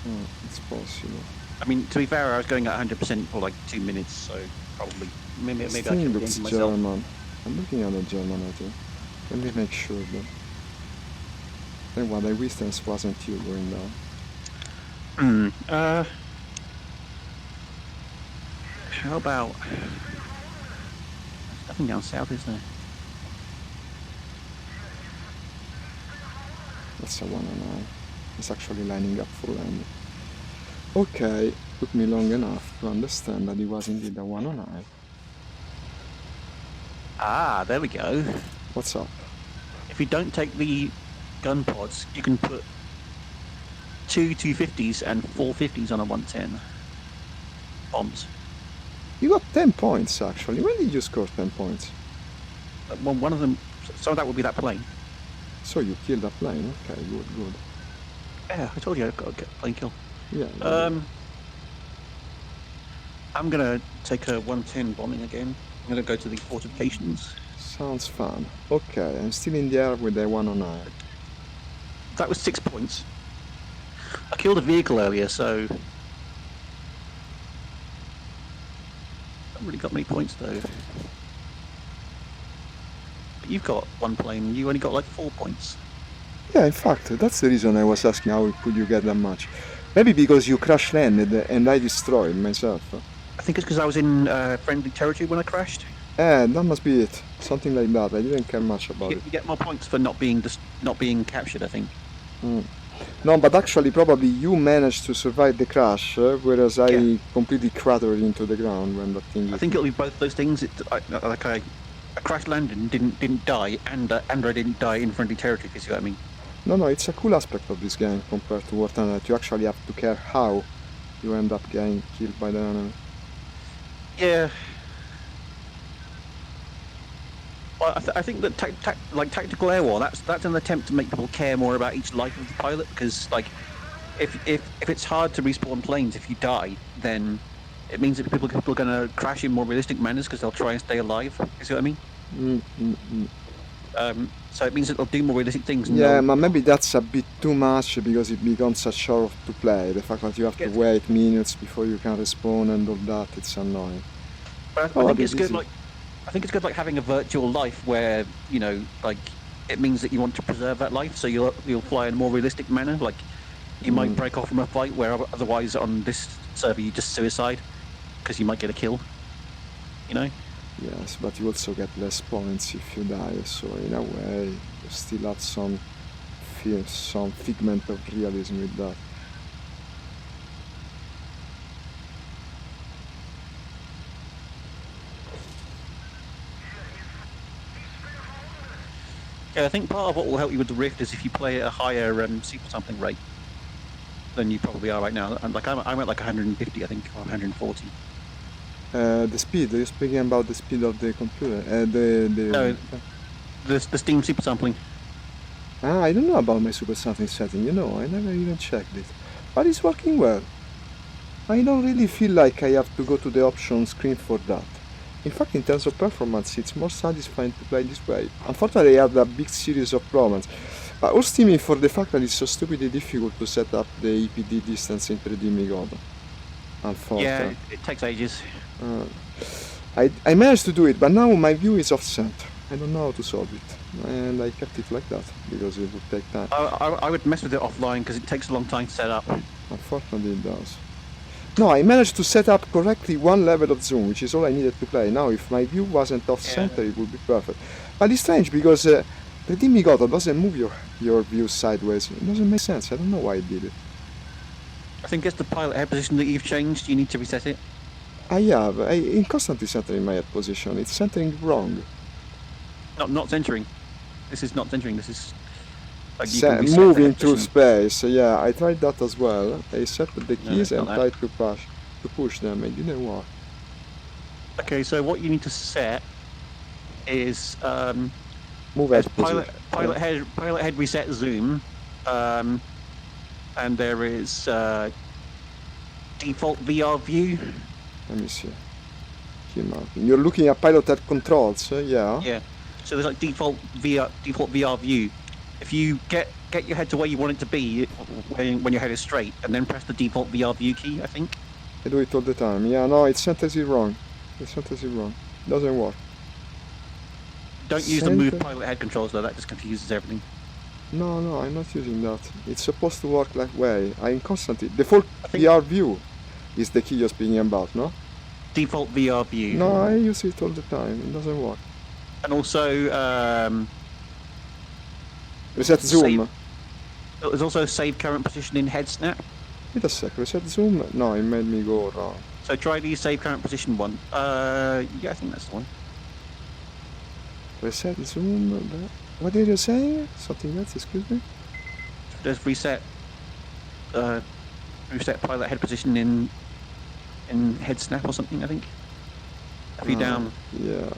Oh, it's possible. I mean, to be fair, I was going at 100% for like 2 minutes, so probably... Maybe I This should thing have looks engine myself. German. I'm looking at the German, I think. Let me make sure though. Then what I witnessed wasn't you going down. How about... There's nothing down south, is there? That's a 109. It's actually lining up for landing. Okay, took me long enough to understand that it was indeed a 109. Ah, there we go. What's up? If you don't take the gun pods, you can put 2 250s and 450s on a 110. Bombs. You got 10 points actually. When did you score 10 points? Well, one of them... So that would be that plane. So you killed a plane. Okay, good, good. Yeah, I told you I've got a plane kill. Yeah. I'm gonna take a 110 bombing again. I'm gonna go to the fortifications. Sounds fun. Okay, I'm still in the air with the 109. That was 6 points. I killed a vehicle earlier, so... I haven't really got many points though. But you've got one plane. You only got like 4 points. Yeah, in fact, that's the reason I was asking how could you get that much. Maybe because you crash landed and I destroyed myself. I think it's because I was in friendly territory when I crashed. That must be it. Something like that. I didn't care much about it. You get more points for not being captured, I think. No, but actually probably you managed to survive the crash, whereas I completely cratered into the ground when that thing hit. I think it'll be both those things. I crash landed and didn't die, and I didn't die in friendly territory, if you see what I mean. No, it's a cool aspect of this game compared to War Thunder, that you actually have to care how you end up getting killed by the enemy. Yeah. Well, I think that tactical air war, that's an attempt to make people care more about each life of the pilot, because like if it's hard to respawn planes if you die, then it means that people are going to crash in more realistic manners because they'll try and stay alive. You see what I mean? So it means that they'll do more realistic things. Yeah, but maybe that's a bit too much because it becomes a chore to play. The fact that you have to wait minutes before you can respawn and all that, it's annoying. But I think it's good. I think it's good, like having a virtual life where like it means that you want to preserve that life, so you'll fly in a more realistic manner. Like you might break off from a fight where otherwise on this server you just suicide because you might get a kill. Yes, but you also get less points if you die, so in a way you still have some figment of realism with that. Yeah, I think part of what will help you with the Rift is if you play at a higher super sampling rate than you probably are right now. Like I'm at like 150, I think, or 140. The speed? Are you speaking about the speed of the computer? No, the Steam super sampling. I don't know about my super sampling setting, I never even checked it. But it's working well. I don't really feel like I have to go to the options screen for that. In fact, in terms of performance, it's more satisfying to play this way. Unfortunately, I have a big series of problems. All stemming for the fact that it's so stupidly difficult to set up the EPD distance in 3D Migod. Unfortunately. Yeah, it takes ages. I managed to do it, but now my view is off-center. I don't know how to solve it, and I kept it like that because it would take time. I would mess with it offline because it takes a long time to set up. Unfortunately, it does. No, I managed to set up correctly one level of zoom, which is all I needed to play. Now, if my view wasn't off-center, it would be perfect. But it's strange because the Demigoto doesn't move your view sideways. It doesn't make sense. I don't know why it did it. I think it's the pilot head position that you've changed. You need to reset it. I have. I'm constantly centering my head position. It's centering wrong. Not centering. This is not centering. This is like moving through space. Yeah, I tried that as well. I set the keys and tried to push them. It didn't work. Okay, so what you need to set is move head pilot head reset zoom, and there is default VR view. Let me see. You're looking at pilot head controls, yeah? Yeah. So there's like default VR view. If you get your head to where you want it to be when your head is straight, and then press the default VR view key, I think. I do it all the time. Yeah, no, it centers it wrong. It centers it wrong. It doesn't work. Don't use the move pilot head controls though. That just confuses everything. No, I'm not using that. It's supposed to work that way. I'm constantly default VR view is the key you're speaking about, no? Default VR view. No, I use it all the time. It doesn't work. And also reset zoom. There's also save current position in head snap. Wait a sec, reset zoom? No, it made me go wrong. So try the save current position one. Yeah, I think that's the one. Reset zoom. What did you say? Something else, excuse me? There's reset pilot head position in head snap or something, I think. If you down. Yeah.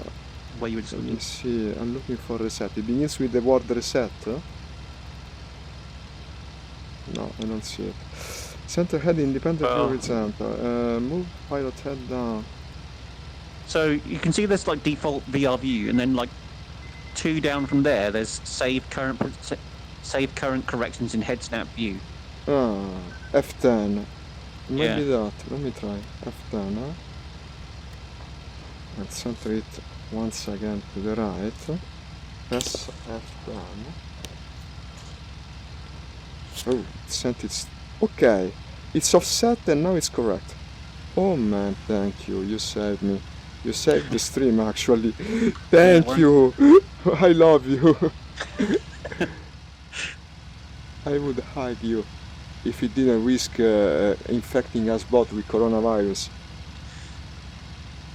Where you would Let me see. I'm looking for reset. It begins with the word reset. Huh? No, I don't see it. Center head independent horizontal. Move pilot head down. So you can see there's like default VR view, and then like 2 down from there, there's save current corrections in head snap view. F10. Maybe that. Let me try. F10, huh? Let's center it once again to the right. Press F1. Oh, it sent it. Okay, it's offset and now it's correct. Oh man, thank you. You saved me. You saved the stream actually. Thank you. I love you. I would hug you if it didn't risk infecting us both with coronavirus.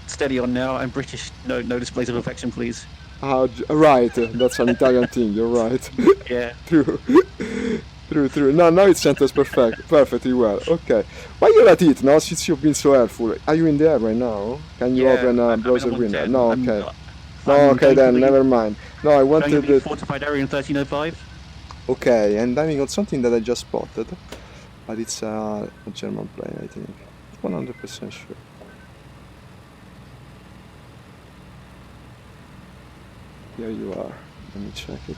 Steady on now. I'm British. No displays of affection, please. Right. That's an Italian thing. You're right. Yeah. True. True. No, now it sent us perfectly well. Okay. While you're at it now, since you've been so helpful, are you in there right now? Can you open a browser window? No, okay. Okay, then never mind. No, I wanted the fortified area in 1305. Okay, and diving on something that I just spotted, but it's a German plane, I think. 100% sure. Here you are. Let me check it.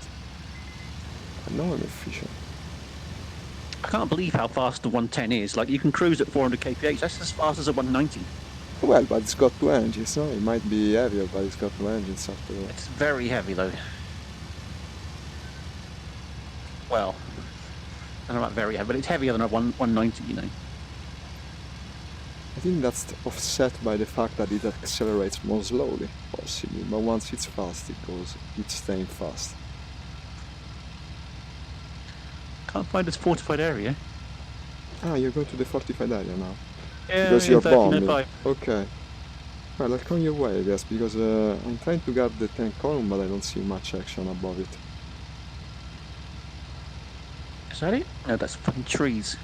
I know I'm efficient. I can't believe how fast the 110 is. Like, you can cruise at 400 kph. That's as fast as a 190. Well, but it's got 2 engines, no? It might be heavier, but it's got 2 engines after all. It's very heavy, though. Well, I don't know about very heavy, but it's heavier than a 190, you know. I think that's offset by the fact that it accelerates more slowly, possibly. But once it's fast, it's staying fast. Can't find this fortified area. Ah, you're going to the fortified area now? Yeah, because you're bombing. Okay. Well, I'll come your way, I guess, because I'm trying to guard the tank column, but I don't see much action above it. Is that it? No, that's fucking trees.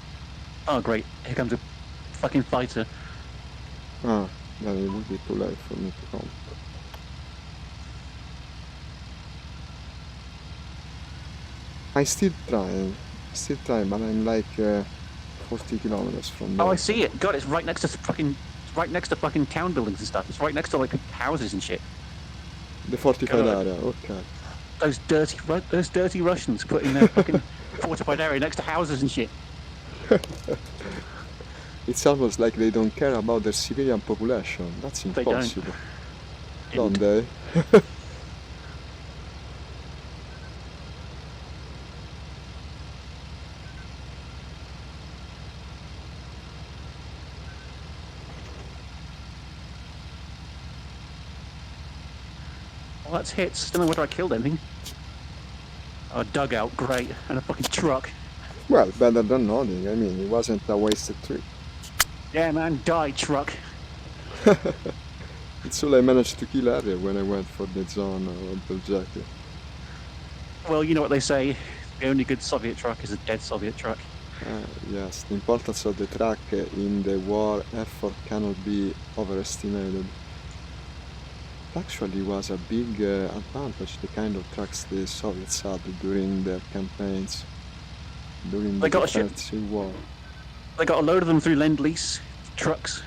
Oh, great. Here comes a fucking fighter. Ah, then it would be too late for me to come. I'm still trying, but I'm like 40 kilometers from there. Oh, I see it. God, it's right next to fucking town buildings and stuff. It's right next to like houses and shit. The fortified area, okay. Those dirty Russians putting their fucking fortified area next to houses and shit. It's almost like they don't care about their civilian population. That's impossible. Don't they? Well, that's hits. Don't know whether I killed anything. Oh, a dugout, great. And a fucking truck. Well, better than nothing. I mean, it wasn't a wasted trip. Yeah, man, die, truck. It's all I managed to kill earlier when I went for the zone or the objective. Well, you know what they say. The only good Soviet truck is a dead Soviet truck. Yes, the importance of the truck in the war effort cannot be overestimated. It actually was a big advantage, the kind of trucks the Soviets had during their campaigns, during the defensive war. They got a load of them through Lend-Lease trucks.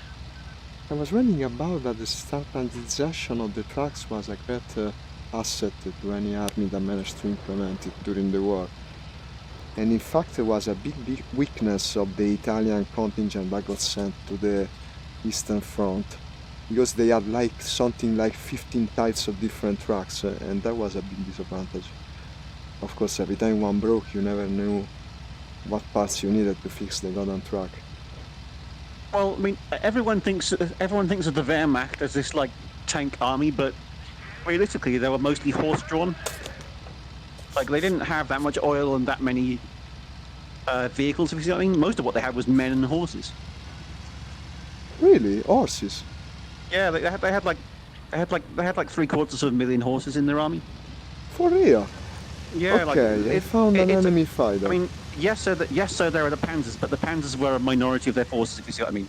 I was reading about that the standardization of the trucks was a great asset to any army that managed to implement it during the war. And in fact, it was a big weakness of the Italian contingent that got sent to the Eastern Front, because they had like something like 15 types of different trucks, and that was a big disadvantage. Of course, every time one broke, you never knew what parts you needed to fix the goddamn truck. Well, I mean, everyone thinks of the Wehrmacht as this like tank army, but realistically, they were mostly horse-drawn. Like, they didn't have that much oil and that many vehicles, if you see what I mean. Most of what they had was men and horses. Really? Horses? Yeah, they had like 750,000 horses in their army. For real? Yeah. Okay, I found an enemy fighter. I mean, yes, sir, there are the Panzers, but the Panzers were a minority of their forces, if you see what I mean.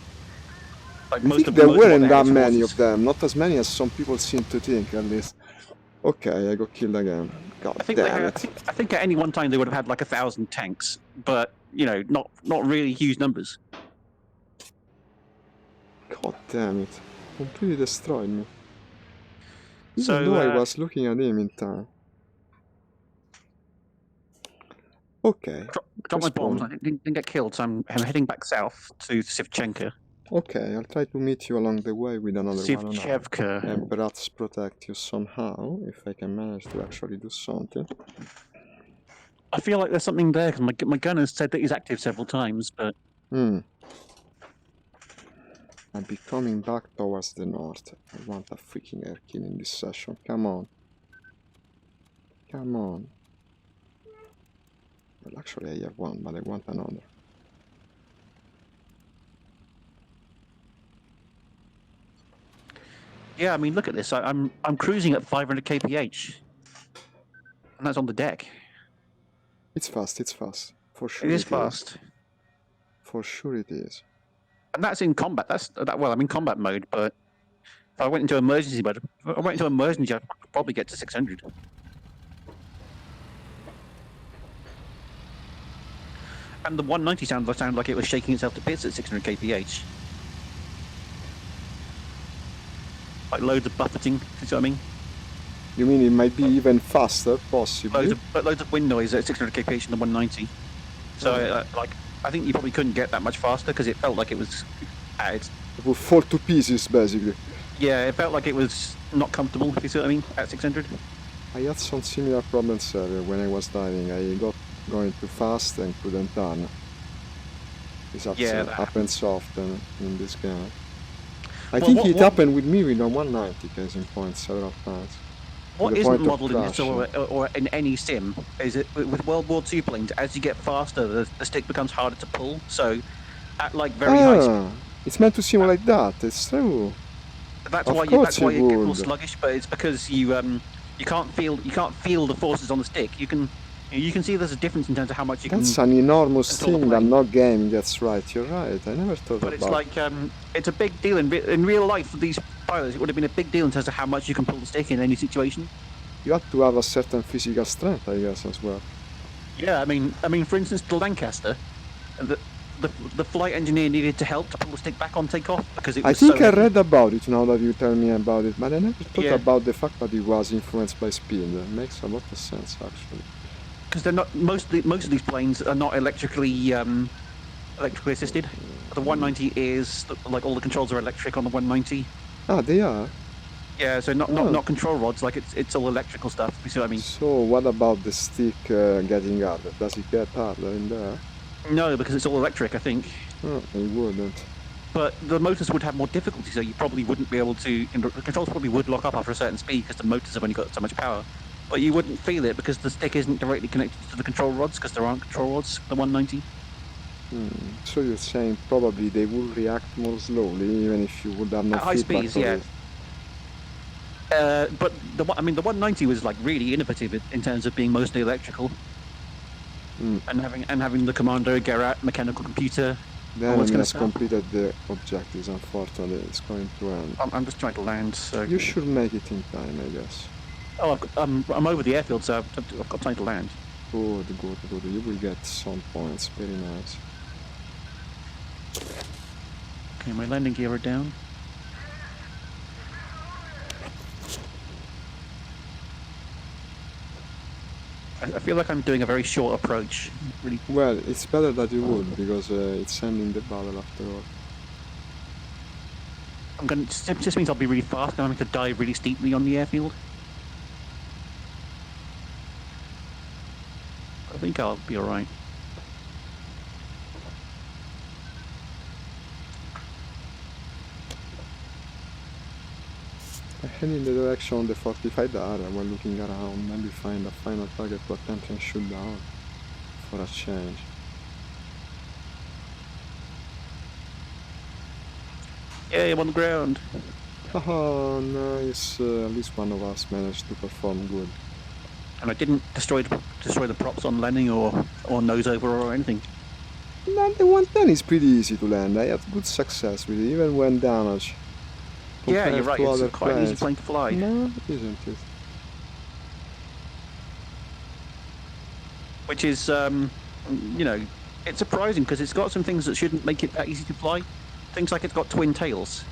Like, there weren't that many of them, not as many as some people seem to think, at least. Okay, I got killed again. God damn it. I think at any one time they would have had like 1,000 tanks, but, you know, not really huge numbers. God damn it. Completely destroyed me. Even though I was looking at him in time. Okay. Drop my bombs. I didn't get killed, so I'm heading back south to Sivchenka. Okay, I'll try to meet you along the way with another 1 hour. Sivchevka. And perhaps protect you somehow, if I can manage to actually do something. I feel like there's something there, because my gun has said that he's active several times, but... I'll be coming back towards the north. I want a freaking air kill in this session. Come on. Come on. Well, actually I have one, but I want another. Yeah, I mean, look at this. I'm cruising at 500 kph. And that's on the deck. It's fast, it's fast. For sure It is fast. For sure it is. And that's in combat. Well, I'm in combat mode, but if I went into emergency mode, I could probably get to 600. And the 190 sounded like it was shaking itself to bits at 600 kph. Like loads of buffeting, you see what I mean? You mean it might be even faster, possibly? Loads of wind noise at 600 kph in the 190. So, I think you probably couldn't get that much faster because it felt like it was at its... It would fall to pieces, basically. Yeah, it felt like it was not comfortable, if you see what I mean, at 600. I had some similar problems earlier when I was diving. I got going too fast and couldn't turn. This happens often in this game. I think it happened with me with a 190 case in point several times. What isn't modelled in this or in any sim is that with World War II planes, as you get faster, the stick becomes harder to pull. So, at like very high speed, it's meant to seem like that. It's true. That's why you get more sluggish. But it's because you can't feel the forces on the stick. You can see there's a difference in terms of how much you can. That's an enormous thing that no game gets right. You're right. I never thought about it. But it's like it's a big deal in real life for these pilots. It would have been a big deal in terms of how much you can pull the stick in any situation. You have to have a certain physical strength, I guess, as well. Yeah, I mean, for instance, the Lancaster, the flight engineer needed to help to pull the stick back on takeoff because it was I think I read about it now that you tell me about it, but I never thought about the fact that it was influenced by speed. It makes a lot of sense, actually. Because they're not most of these planes are not electrically assisted. The 190 is like all the controls are electric on the 190. Ah, they are. Yeah, so not control rods, like it's all electrical stuff. You see what I mean? So what about the stick getting harder? Does it get harder in there? No, because it's all electric, I think. Oh, it wouldn't. But the motors would have more difficulty, so you probably wouldn't be able to. The controls probably would lock up after a certain speed because the motors have only got so much power. But you wouldn't feel it because the stick isn't directly connected to the control rods because there aren't control rods. The 190. So you're saying probably they will react more slowly, even if you would have no at high speeds, yeah. But the 190 was like really innovative in terms of being mostly electrical, and having the commando, Geralt, mechanical computer. The enemy has completed the objectives. Unfortunately, it's going to end. I'm just trying to land. So you should make it in time, I guess. Oh, I'm over the airfield, so I've got time to land. Good. You will get some points. Very nice. Okay, my landing gear are down. I feel like I'm doing a very short approach. Really. Well, it's better that you would, because it's ending the battle after all. It just means I'll be really fast. I'm going to dive really steeply on the airfield. I think I'll be alright. I head in the direction of the fortified area while looking around, maybe find a final target to attempt and shoot down, for a change. Yeah, I'm on the ground. Haha, nice. At least one of us managed to perform good. And I didn't destroy the props on landing or nose over or anything. No, the 110 is pretty easy to land. I had good success with it, even when damaged. Yeah, you're right. It's quite an easy plane to fly. No, isn't it? Which is, it's surprising because it's got some things that shouldn't make it that easy to fly. Things like it's got twin tails.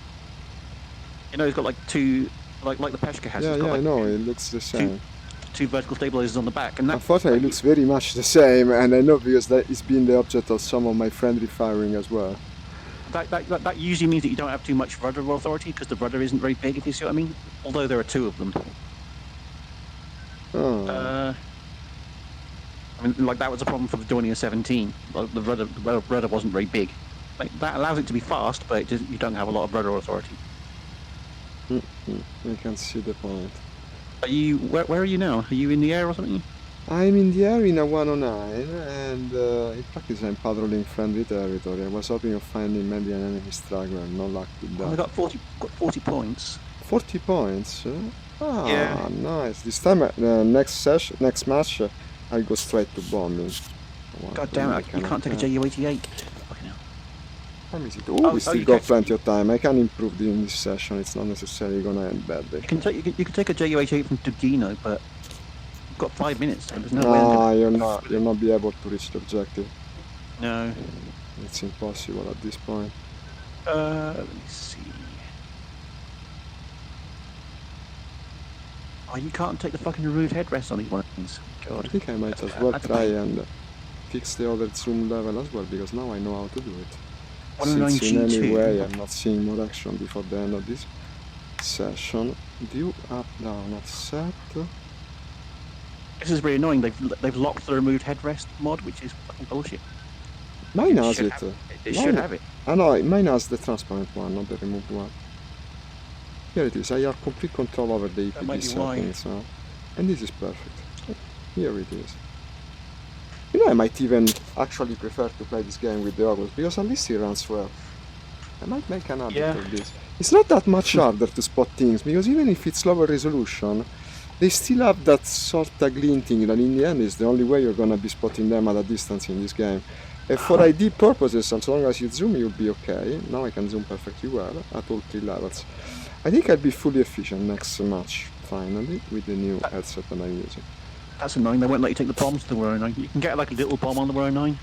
You know, it's got like two, like the Peshka has. Yeah, it's got, I know. It looks the same. Two vertical stabilizers on the back, and that. Unfortunately, it looks very much the same, and I know because that it's been the object of some of my friendly firing as well. That usually means that you don't have too much rudder authority because the rudder isn't very big, if you see what I mean. Although there are two of them. Oh. I mean, like that was a problem for the Dornier 17. The rudder wasn't very big. Like that allows it to be fast, but you don't have a lot of rudder authority. I can see the point. Are you? Where are you now? Are you in the air or something? I'm in the air in a 109, and in practice I'm patrolling friendly territory. I was hoping of finding maybe an enemy straggler. No luck with that. I got 40 points. 40 points? Yeah. Nice. This time, next match, I'll go straight to bombing. God damn it! You can't take a Ju-88. Fucking hell. Let me see. We still got plenty of time. I can improve in this session. It's not necessarily gonna end badly. You can take a Ju-88 from Tugino, but you've got 5 minutes. So there's no way. You'll not be able to reach the objective. No. It's impossible at this point. Let me see. Oh, you can't take the fucking removed headrest on these ones. God. I think I might as well try and fix the other zoom level as well, because now I know how to do it. Since in any way I'm not seeing more action before the end of this session. View up, down, offset. This is really annoying. They've locked the removed headrest mod, which is fucking bullshit. Mine has it. It should have it. Oh no, mine has the transparent one, not the removed one. Here it is. I have complete control over the EPD settings now. And this is perfect. Here it is. You know, I might even actually prefer to play this game with the Oculus, because at least it runs well. I might make an habit of this. It's not that much harder to spot things, because even if it's lower resolution, they still have that sort of glinting that in the end is the only way you're gonna be spotting them at a distance in this game. And for ID purposes, as long as you zoom, you'll be okay. Now I can zoom perfectly well at all 3 levels. I think I'll be fully efficient next match, finally, with the new headset that I'm using. That's annoying. They won't let you take the bombs to the 109. You can get like a little bomb on the 109.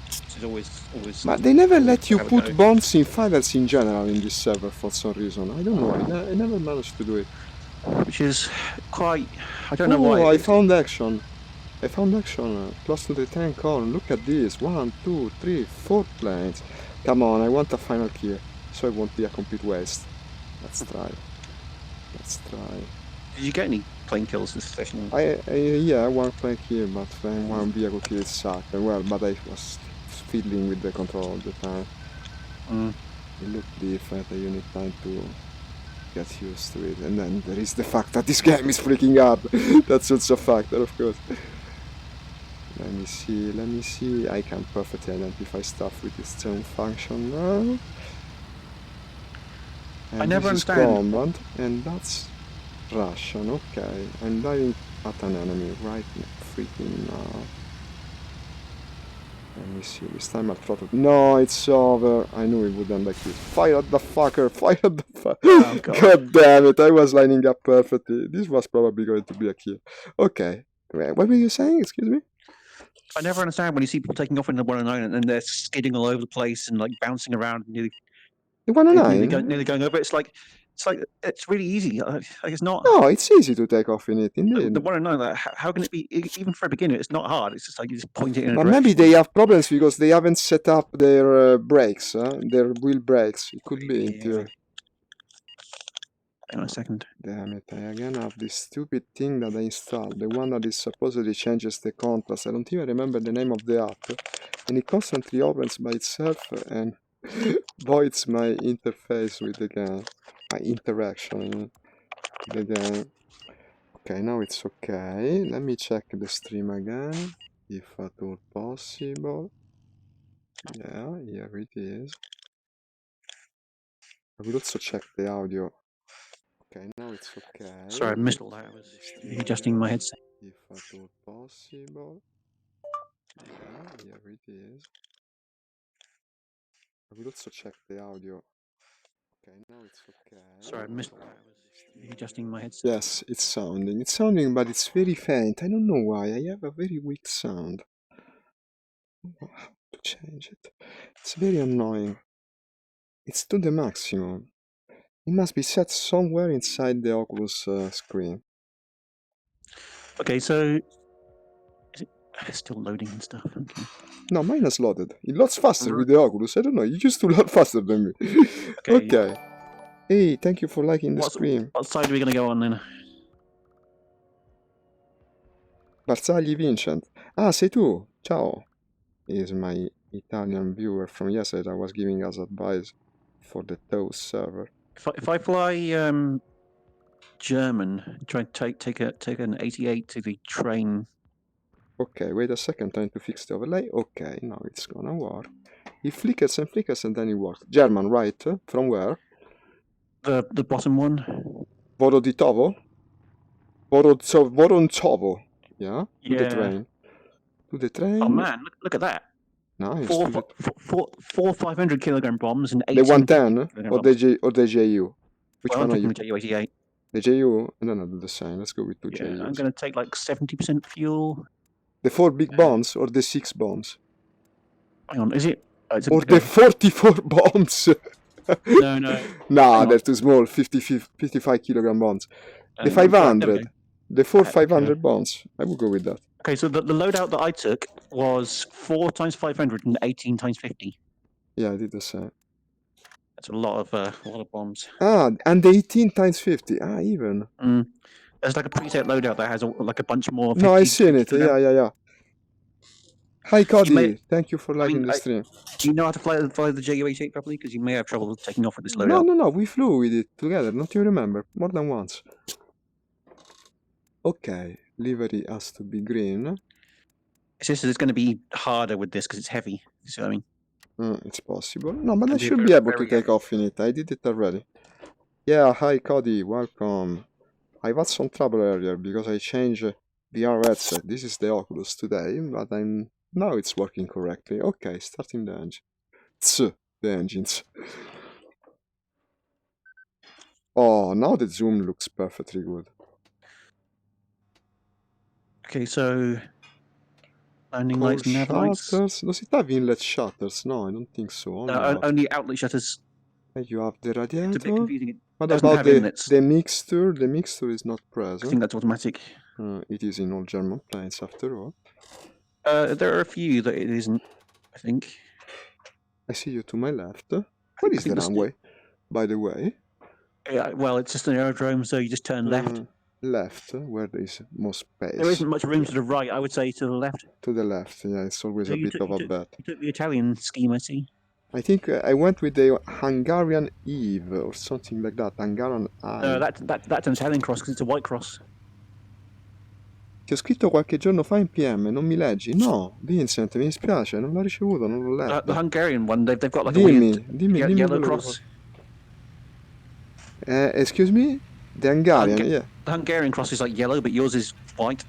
Which is always. But they never let you put bombs in files in general in this server for some reason. I don't know. I never managed to do it. Which is quite. I don't know why. I found action. Close to the tank column. Look at this. 1, 2, 3, 4 planes. Come on, I want a final kill, so it won't be a complete waste. Let's try. Did you get any plane kills this session? Yeah, 1 plane kill, but then 1 vehicle kill sucked. Well, but I was fiddling with the control all the time. It looked different. You need time to get used to it. And then there is the fact that this game is freaking up. That's also a factor, of course. Let me see. I can perfectly identify stuff with this zoom function now. And I never this understand. Command, and that's Russian. Okay, I'm diving at an enemy right freaking now. Let me see. This time I'll throttle. No, it's over. I knew it would end like this. Fire at the fucker! Oh, God damn it! I was lining up perfectly. This was probably going to be a kill. Okay. What were you saying? Excuse me? I never understand when you see people taking off in the 109 and they're skidding all over the place and like bouncing around nearly. The 109? Nearly going over. It's it's really easy. It's not. No, it's easy to take off in it, indeed. The 109, how can it be? Even for a beginner, it's not hard. It's just like you just point it in a but direction. Maybe they have problems because they haven't set up their brakes, their wheel brakes. It could be in theory. Hang on a second. Damn it, I again have this stupid thing that I installed, the one that is supposedly changes the contrast. I don't even remember the name of the app, and it constantly opens by itself and voids my interface with the game, my interaction with the game. Okay, now it's okay. Let me check the stream again, if at all possible. Yeah, here it is. I will also check the audio. Okay, now it's okay. Sorry, I missed all that. I was adjusting my headset. If at all possible. Yeah, here it is. I will also check the audio. Okay, now it's okay. Sorry, I missed all that. I was adjusting my headset. Yes, it's sounding, but it's very faint. I don't know why. I have a very weak sound. I don't know how to change it. It's very annoying. It's to the maximum. It must be set somewhere inside the Oculus screen. Okay, so Still loading and stuff. Okay. No, mine has loaded. It loads faster with the Oculus. I don't know. You used to load faster than me. Okay. Hey, thank you for liking the stream. What side are we going to go on then? Barzagli Vincent. Ah, sei tu. Ciao. Is my Italian viewer from yesterday that was giving us advice for the TOS server. If I fly German, try and take an 88 to the train. Okay, wait a second, time to fix the overlay. Okay, now it's gonna work. It flickers and then it works. German, right? From where? The bottom one. Vorontovo? Vorontovo. Yeah? To the train. To the train. Oh man, look at that. Nice. Four 500 kilogram bombs and 8. The 110 or the JU? Which one are you? The JU-88. The JU? No, the same. Let's go with 2 JUs. I'm going to take like 70% fuel. The 4 big bombs or the 6 bombs? Hang on, is it? Or the 44 bombs? No. Nah, they're too small. 55 kilogram bombs. The 500. The 4 500 bombs. I would go with that. Okay, so the loadout that I took was 4 times 500 and 18 times 50. Yeah, I did the same. That's a lot of bombs. Ah, and the 18 times 50. Ah, even. There's like a preset loadout that has like a bunch more. 50, no, I've seen it. Yeah. Hi, Cody. Thank you for liking the stream. Do you know how to fly the JU-88 properly? Because you may have trouble taking off with this loadout. No. We flew with it together. Don't you remember? More than once. Okay. Livery has to be green. It's just that it's going to be harder with this because it's heavy. You see what I mean? It's possible. No, but I should be able to take off in it. I did it already. Yeah, hi, Cody. Welcome. I've had some trouble earlier because I changed VR headset. This is the Oculus today, but now it's working correctly. Okay, starting the engine. The engines. Oh, now the zoom looks perfectly good. Okay, so landing lights and nav lights. Does it have inlet shutters? No, I don't think so. Only outlet shutters. And you have the radiator. It's a bit confusing. What about the mixture? The mixture is not present. I think that's automatic. It is in all German planes after all. There are a few that it isn't, I think. I see you to my left. What is the runway, by the way? Yeah, well, it's just an aerodrome, so you just turn left. Left, where there is more space. There isn't much room to the right, I would say to the left. To the left, yeah, it's always a bit of a bet. You took the Italian scheme, I see. I think I went with the Hungarian Eve or something like that. Hungarian Eye. That's an Italian cross because it's a white cross. Ti ho scritto qualche giorno fa in PM, non mi leggi? No, Vincent, mi dispiace, non l'ho ricevuto, non l'ho letto. The Hungarian one, they've got like a weird yellow cross. Excuse me? The Hungarian, yeah. The Hungarian cross is like yellow, but yours is white.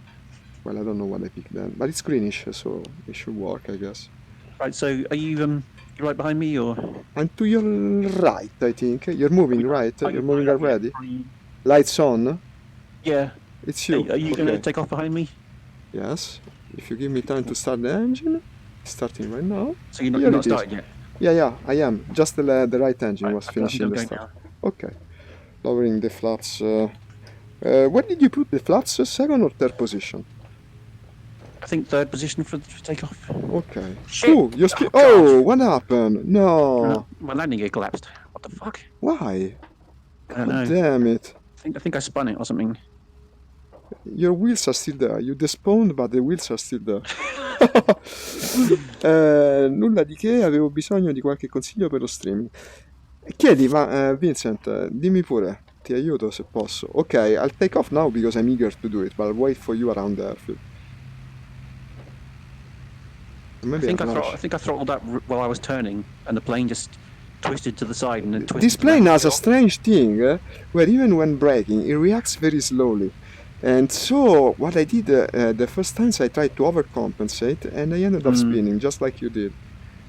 Well, I don't know what I picked then, but it's greenish, so it should work, I guess. Right, so are you right behind me, or? I'm to your right, I think. You're moving, right? You're moving already. Lights on? Yeah. It's you. Are you going to take off behind me? Yes. If you give me time to start the engine, it's starting right now. So you're not started yet? Yeah, I am. Just the right engine was finishing the start. Okay. Lowering the flaps. Where did you put the flaps? Second or third position? I think third position for takeoff. Okay. Shit. Oh, what happened? No. My landing gear collapsed. What the fuck? Why? I don't know. Damn it. I think I spun it or something. Your wheels are still there. You despawned, but the wheels are still there. Nulla di che, avevo bisogno di qualche consiglio per lo streaming. Chiedi, Vincent, dimmi pure, ti aiuto se posso. Ok, I'll take off now because I'm eager to do it, but I'll wait for you around the airfield. I think I throttled up while I was turning, and the plane just twisted to the side and then twisted. This plane has a strange thing, where even when braking, it reacts very slowly. And so, what I did the first times, I tried to overcompensate, and I ended up spinning, just like you did.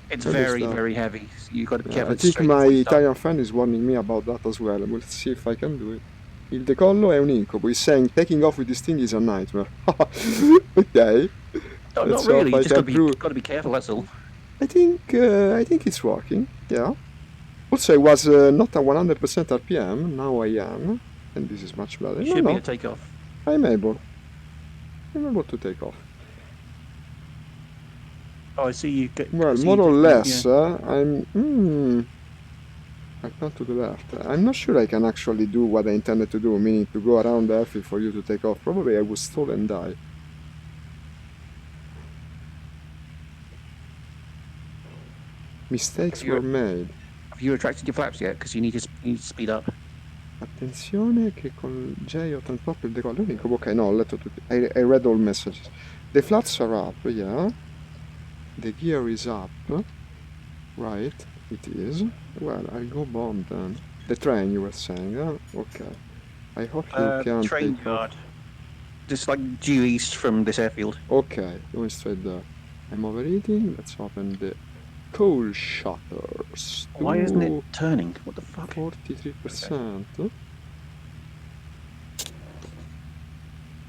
It's very, very heavy. So you got to be careful. I think my Italian friend is warning me about that as well. We'll see if I can do it. Il decollo è un incubo. He's saying taking off with this thing is a nightmare. Okay. No, not really. You just got to be careful. That's all. I think it's working. Yeah. Also, I was not at 100% RPM. Now I am, and this is much better. You should be able to take off. I'm able to take off. Oh, I see you get. Well, See more you or do- less, Yeah. I turn to the left. I'm not sure I can actually do what I intended to do, meaning to go around the airfield for you to take off. Probably I would stall and die. Mistakes were made. Have you retracted your flaps yet? Because you need to speed up. Attenzione che con J88 il decollo è unico. Ok, no, ho letto tutti. I read all messages. The flaps are up, yeah. The gear is up. Right, it is. Well, I'll go bomb then. The train, you were saying, huh? Okay. I hope you can Train take yard. off. Just like due east from this airfield. Okay, going straight there. I'm overeating. Let's open the coal shutters Why isn't it to turning? What the fuck? 43%.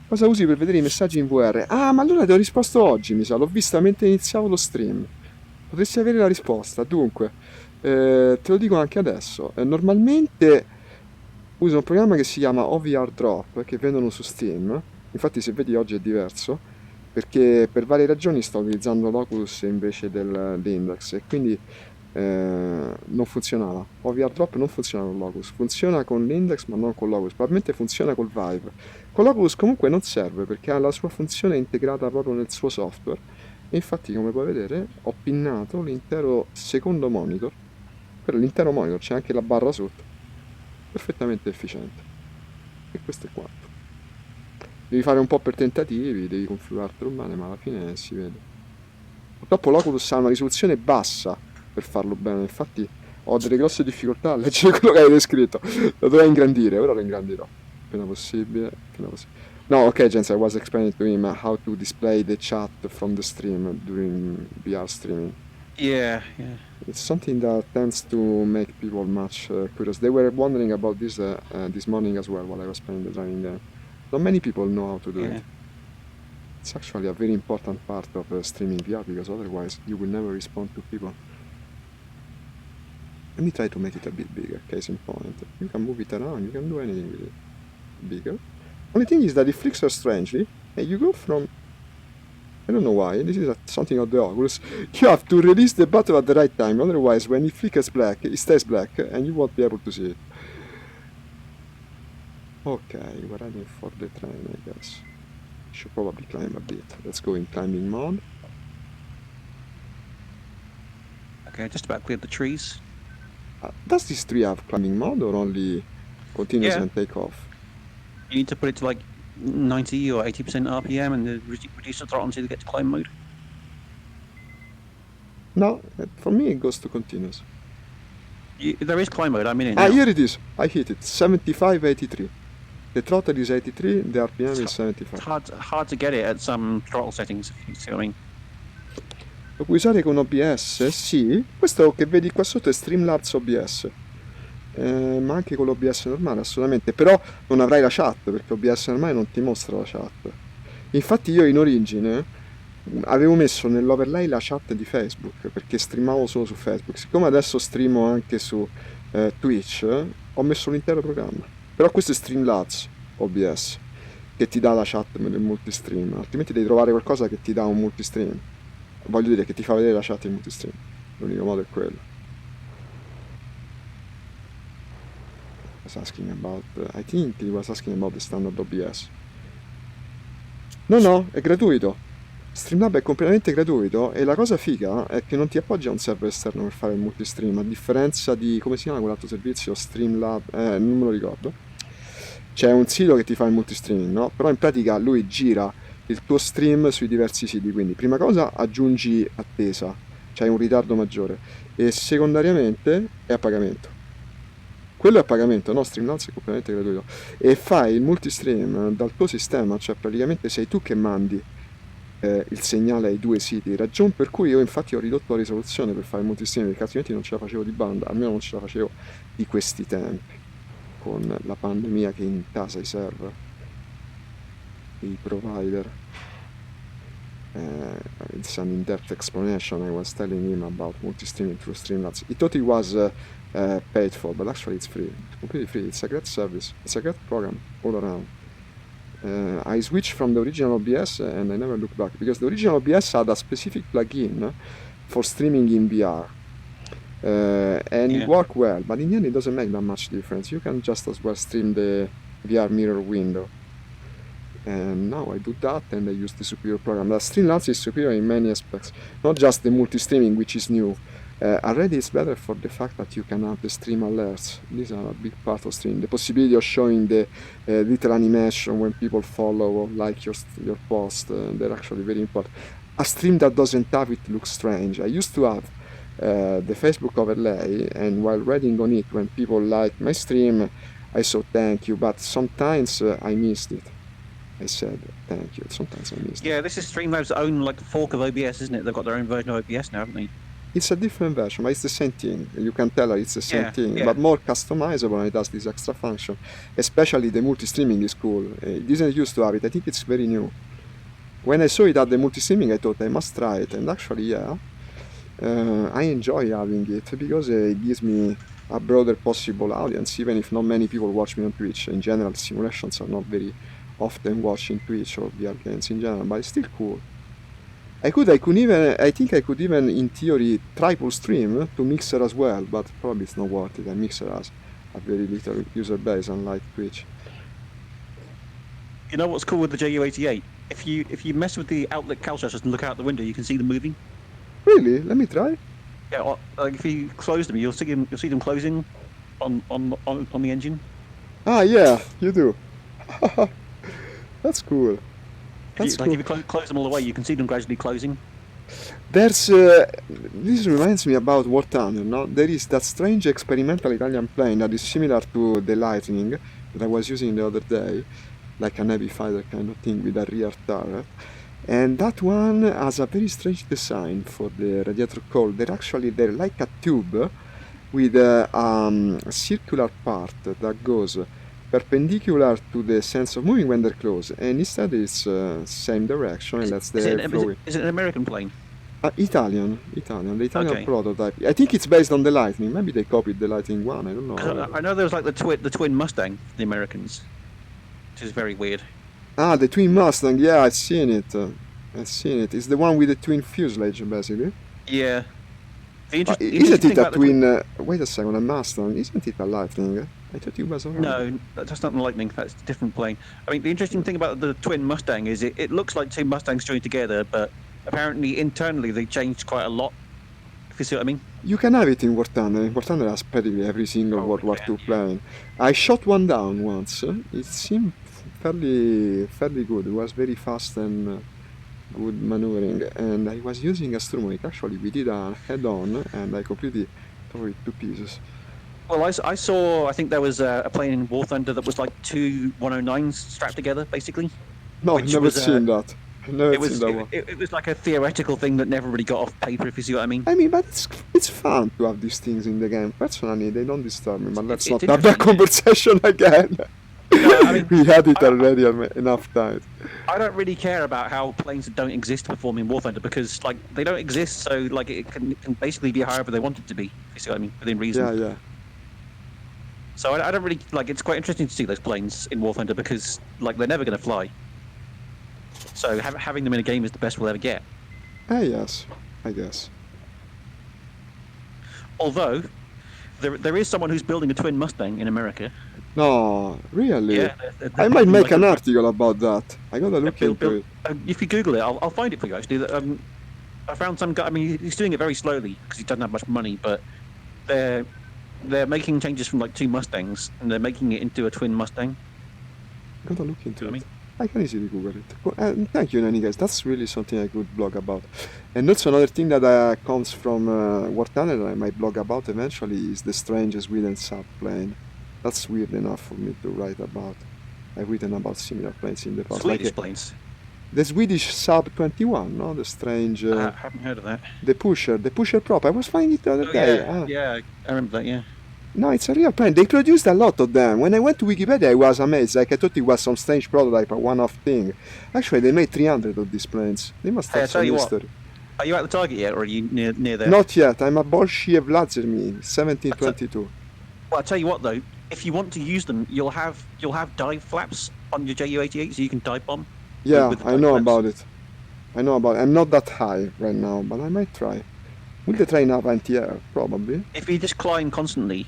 Cosa usi per vedere i messaggi in VR? Ah, ma allora ti ho risposto oggi, mi sa. L'ho vista mentre iniziavo lo stream. Potresti avere la risposta. Dunque, te lo dico anche adesso. Normalmente uso un programma che si chiama OVR Drop, che vendono su Steam. Infatti, se vedi oggi è diverso, perché per varie ragioni sto utilizzando l'Oculus invece dell'Index e quindi non funzionava. OVR Drop non funziona con l'Oculus, funziona con l'Index ma non con l'Oculus. Probabilmente funziona col Vive. Con l'Oculus comunque non serve perché ha la sua funzione integrata proprio nel suo software. E infatti, come puoi vedere, ho pinnato l'intero secondo monitor. Per l'intero monitor c'è anche la barra sotto. Perfettamente efficiente. E questo è quanto. Devi fare un po' per tentativi, devi configurartelo bene, ma alla fine si vede. Purtroppo l'Oculus ha una risoluzione bassa per farlo bene, infatti ho delle grosse difficoltà a leggere quello che hai descritto. Lo dovrei ingrandire, ora lo ingrandirò. Appena possibile, No, okay, Jens, I was explaining to him how to display the chat from the stream during VR streaming. Yeah. It's something that tends to make people much curious. They were wondering about this this morning as well while I was playing the driving game. Not many people know how to do it. It's actually a very important part of streaming VR because otherwise you will never respond to people. Let me try to make it a bit bigger, case in point. You can move it around, you can do anything with it. Bigger. Only thing is that it flickers strangely, and you go from... I don't know why, this is something of the Oculus. You have to release the button at the right time, otherwise when it flickers black, it stays black, and you won't be able to see it. Okay, we're heading for the train, I guess. Should probably climb a bit. Let's go in climbing mode. Okay, just about cleared the trees. Does this tree have climbing mode or only continuous Yeah. and take off? You need to put it to like 90 or 80% RPM and reduce the throttle until you get to climb mode. No, for me it goes to continuous. There is climb mode, I'm in it now. Ah, here it is. I hit it. 75, 83. The throttle is 83, the RPM is 75. It's hard to get it at some throttle settings, if you see what I mean. Lo puoi usare con OBS? Sì. Questo che vedi qua sotto è Streamlabs OBS. Ma anche con l'OBS normale, assolutamente. Però non avrai la chat, perché OBS normale non ti mostra la chat. Infatti io in origine avevo messo nell'overlay la chat di Facebook, perché streamavo solo su Facebook. Siccome adesso streamo anche su Twitch, ho messo l'intero programma. Però questo è Streamlabs OBS, che ti dà la chat nel multistream. Altrimenti devi trovare qualcosa che ti dà un multistream. Voglio dire, che ti fa vedere la chat in multistream. L'unico modo è quello. Was asking about... I think he was asking about the standard OBS. No, è gratuito. Streamlab è completamente gratuito e la cosa figa è che non ti appoggi a un server esterno per fare il multistream, a differenza di... come si chiama quell'altro servizio? Streamlab... non me lo ricordo. C'è un sito che ti fa il multistreaming, no? Però in pratica lui gira il tuo stream sui diversi siti, quindi prima cosa aggiungi attesa, c'hai un ritardo maggiore, e secondariamente è a pagamento. Quello è a pagamento, no? Streamlabs è completamente gratuito. E fai il multistream dal tuo sistema, cioè praticamente sei tu che mandi il segnale ai due siti, ragion per cui io infatti ho ridotto la risoluzione per fare il multistream, perché altrimenti non ce la facevo di banda, almeno non ce la facevo di questi tempi, con la pandemia che intasa i server, i provider. It's an in-depth explanation. I was telling him about multi-streaming through Streamlabs. He thought it was paid for, but actually it's free. It's completely free. It's a great service. It's a great program all around. I switched from the original OBS and I never looked back, because the original OBS had a specific plugin for streaming in VR. And it worked well, but in the end it doesn't make that much difference. You can just as well stream the VR mirror window. And now I do that and I use the superior program. The Streamlabs is superior in many aspects, not just the multi-streaming, which is new. Already it's better for the fact that you can have the stream alerts. These are a big part of stream. The possibility of showing the little animation when people follow or like your post, they're actually very important. A stream that doesn't have it looks strange. I used to have the Facebook overlay, and while reading on it, when people like my stream, I said thank you, but sometimes I missed it. I said thank you. Sometimes I missed it. Yeah, this is Streamlabs' own like fork of OBS, isn't it? They've got their own version of OBS now, haven't they? It's a different version, but it's the same thing. You can tell it's the same thing, but more customizable, and it has this extra function. Especially the multi-streaming is cool. It didn't used to have it. I think it's very new. When I saw it at the multi-streaming, I thought I must try it, and actually, yeah, I enjoy having it because it gives me a broader possible audience, even if not many people watch me on Twitch. In general, simulations are not very often watching Twitch or VR games in general, but it's still cool. I think I could even, in theory, triple stream to Mixer as well, but probably it's not worth it, and Mixer has a very little user base, unlike Twitch. You know what's cool with the JU88? If you mess with the outlet Caucasus and look out the window, you can see them moving. Really? Let me try. Yeah, like if you close them, you'll see them closing on the engine. Ah, yeah, you do. That's cool. If you close them all the way, you can see them gradually closing. There's this reminds me about War Thunder, no? There is that strange experimental Italian plane that is similar to the Lightning that I was using the other day, like a Navy fighter kind of thing with a rear turret. And that one has a very strange design for the radiator coil. They're like a tube with a circular part that goes perpendicular to the sense of moving when they're close, and instead it's same direction, and that's the air flowing. Is it an American plane? Italian, the Italian prototype. I think it's based on the Lightning. Maybe they copied the Lightning one. I don't know. I know there was like the twin Mustang, the Americans, which is very weird. Ah, the twin Mustang. Yeah, I've seen it. It's the one with the twin fuselage, basically. Yeah. Isn't it a twin? Wait a second, a Mustang. Isn't it a Lightning? I thought it was already. No, that's not the Lightning. That's a different plane. I mean, the interesting thing about the twin Mustang is it looks like two Mustangs joined together, but apparently internally they changed quite a lot. If you see what I mean. You can have it in War Thunder. War Thunder has practically every single World War II plane. I shot one down once. It seemed fairly good. It was very fast and good maneuvering, and I was using a Sturmovik. Actually, we did a head-on, and I completely tore it to pieces. Well, I saw, I think there was a plane in War Thunder that was like two 109s strapped together, basically. No, I've never seen that. It was like a theoretical thing that never really got off paper, if you see what I mean. I mean, but it's fun to have these things in the game. Personally, they don't disturb me, but let's not have that conversation again. No, I mean, we had it already enough times. I don't really care about how planes that don't exist perform in War Thunder, because like they don't exist, so like it can basically be however they want it to be, if you see what I mean, within reason. Yeah. So I don't really, like, it's quite interesting to see those planes in War Thunder because, like, they're never going to fly. So having them in a game is the best we'll ever get. Yes, I guess. Although, there is someone who's building a twin Mustang in America. No, really? Yeah. I might make an article about that. I gotta look into it. If you Google it, I'll find it for you, actually. I found some guy, I mean, he's doing it very slowly because he doesn't have much money, but they're making changes from like two Mustangs, and they're making it into a twin Mustang. Gotta look into it. I can easily Google it. And thank you in any case. That's really something I could blog about. And also another thing that comes from War Thunder that I might blog about eventually is the strange Sweden subplane. That's weird enough for me to write about. I've written about similar planes in the past. Swedish planes. The Swedish Sub 21, no? The strange... I haven't heard of that. The pusher prop. I was finding it the other day. Yeah, I remember that, yeah. No, it's a real plane. They produced a lot of them. When I went to Wikipedia, I was amazed. Like, I thought it was some strange prototype, a one-off thing. Actually, they made 300 of these planes. They must have some history. Are you at the target yet, or are you near there? Not yet. I'm at Bolshiev Lazermi, 1722. Well, I'll tell you what, though. if you want to use them, you'll have dive flaps on your Ju-88, so you can dive bomb. Yeah, with the I dive know flaps. about it. I know about it. I'm not that high right now, but I might try. Will the train have anti-air? Probably. If you just climb constantly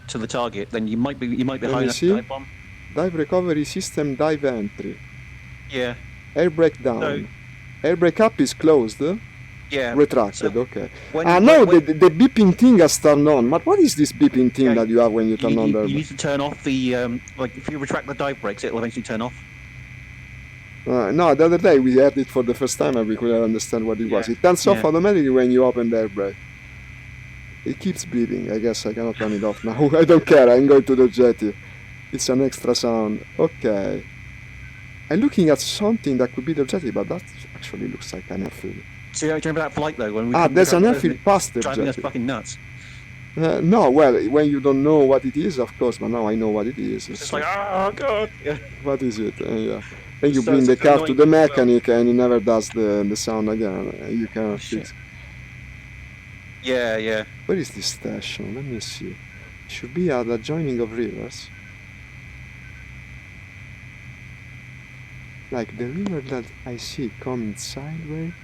to the target, then you might be Let high me enough see. to dive bomb. Dive recovery system, dive entry. Yeah. Air brake down. So, air brake up is closed. yeah. Retracted, So okay. when, No, the beeping thing has turned on. But what is this beeping thing yeah, that you have when you turn on the... You need to turn off the, like, if you retract the dive brakes, it'll eventually turn off. No, the other day we had it for the first time and we couldn't understand what it was. It turns off automatically when you open the air brake. It keeps beeping. I guess I cannot turn it off now. I don't care. I'm going to the jetty. It's an extra sound. Okay. I'm looking at something that could be the jetty, but that actually looks like an airfield. So you remember that flight though? When we There's an airfield past the driving us jetty. fucking nuts. No, well, when you don't know what it is, of course, but now I know what it is. It's just like, oh god. Yeah. What is it? Yeah. Then you So bring the it's car to the annoying as mechanic and he never does the sound again. You can fix. Yeah, yeah. Where is this station? Let me see. It should be at the joining of rivers. Like the river that I see coming sideways.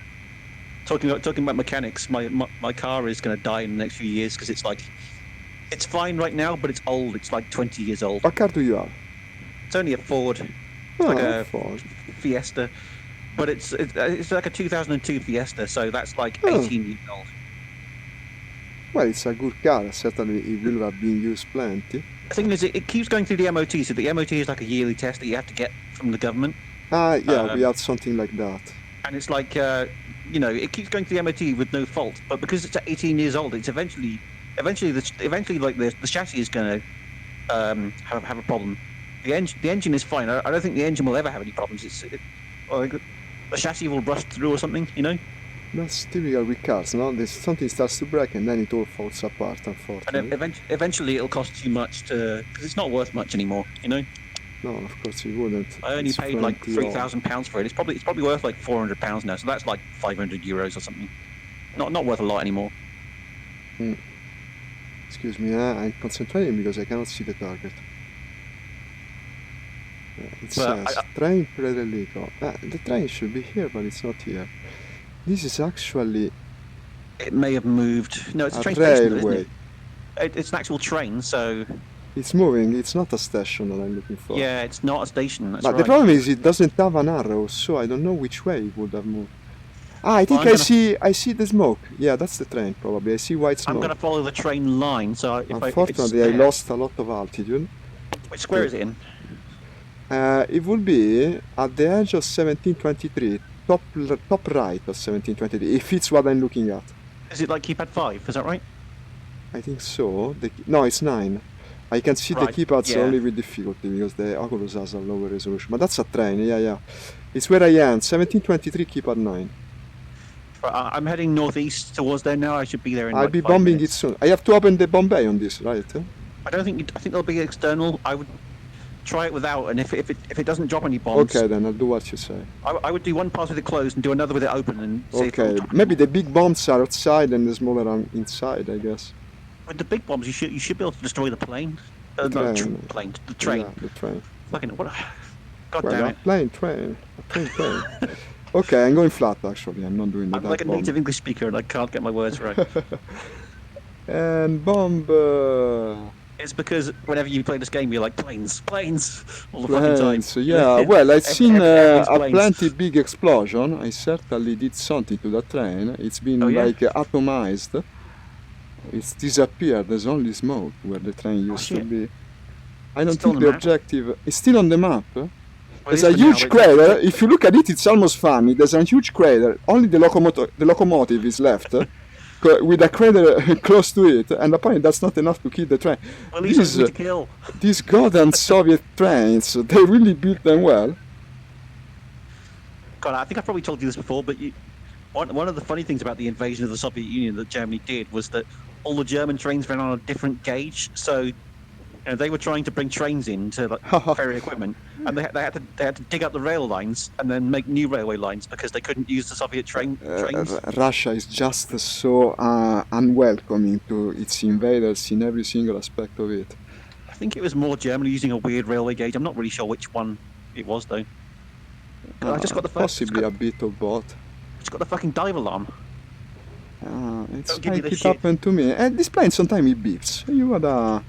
Talking about mechanics, my car is going to die in the next few years because it's like, it's fine right now, but it's old. It's like 20 years old. What car do you have? It's only a Ford. It's like a Ford Fiesta, but it's like a 2002 Fiesta, so that's like 18 years old. Well, it's a good car. Certainly, it will have been used plenty. The thing is, it keeps going through the MOT, so the MOT is like a yearly test that you have to get from the government. Yeah, we had something like that. And it's like, you know, it keeps going through the MOT with no fault, but because it's 18 years old, it's eventually like the chassis is going to have a problem. The engine is fine. I don't think the engine will ever have any problems. The chassis will rust through or something, you know. That's typical with cars, no? Something starts to break and then it all falls apart, unfortunately. And eventually it'll cost too much because it's not worth much anymore, you know. No, of course it wouldn't. I only paid like £3,000 for it. It's probably worth like £400 now, so that's like €500 or something. Not worth a lot anymore. Excuse me, I'm concentrating because I cannot see the target. It says train Predelico. The train should be here, but it's not here. This is actually... It may have moved. No, it's a train railway. station, isn't it? It's an actual train, so... It's moving. It's not a station that I'm looking for. Yeah, it's not a station. That's but right. The problem is it doesn't have an arrow, so I don't know which way it would have moved. I think I see the smoke. Yeah, that's the train probably. I see white smoke. I'm going to follow the train line, so unfortunately I lost a lot of altitude. Which square is it in? It will be at the edge of 1723, top right of 1723. It fits what I'm looking at. Is it like keypad 5? Is that right? I think so. No, it's 9. I can see the keypads only with difficulty because the Oculus has a lower resolution. But that's a train, yeah. It's where I am, 1723 keypad 9. I'm heading northeast towards there now. I should be there in I'll be bombing it soon. I have to open the Bombay on this, right? I think there'll be external. I would try it without, and if it doesn't drop any bombs... Okay, then I'll do what you say. I would do one pass with it closed and do another with it open and see okay, maybe the big bombs are outside and the smaller are inside, I guess. With the big bombs, you should be able to destroy the plane. The train. Yeah, the train. Fucking what? God damn it! Train. Okay, I'm going flat actually. I'm not doing the. I'm like a native English speaker and I can't get my words right. And bomb. It's because whenever you play this game, you're like planes all the fucking time. Yeah, well, I've seen a plenty big explosion. I certainly did something to that train. It's been like atomized. It's disappeared. There's only smoke where the train used to be. I don't think the objective is still on the map. There's a huge crater. If you look at it, it's almost funny. There's a huge crater. Only the locomotive is left. With a crater close to it, and apparently that's not enough to kill the train. Well, these goddamn Soviet trains, they really built them well. God, I think I've probably told you this before, but one of the funny things about the invasion of the Soviet Union that Germany did was that all the German trains ran on a different gauge, so they were trying to bring trains in to ferry equipment, and they had to dig up the rail lines and then make new railway lines because they couldn't use the Soviet trains. Russia is just so unwelcoming to its invaders in every single aspect of it. think it was more Germany using a weird railway gauge. I'm not really sure which one it was though. I just got the possibly a bit of both. It's got the fucking dive alarm. It's like it happened to me. And this plane sometimes it beeps. You gotta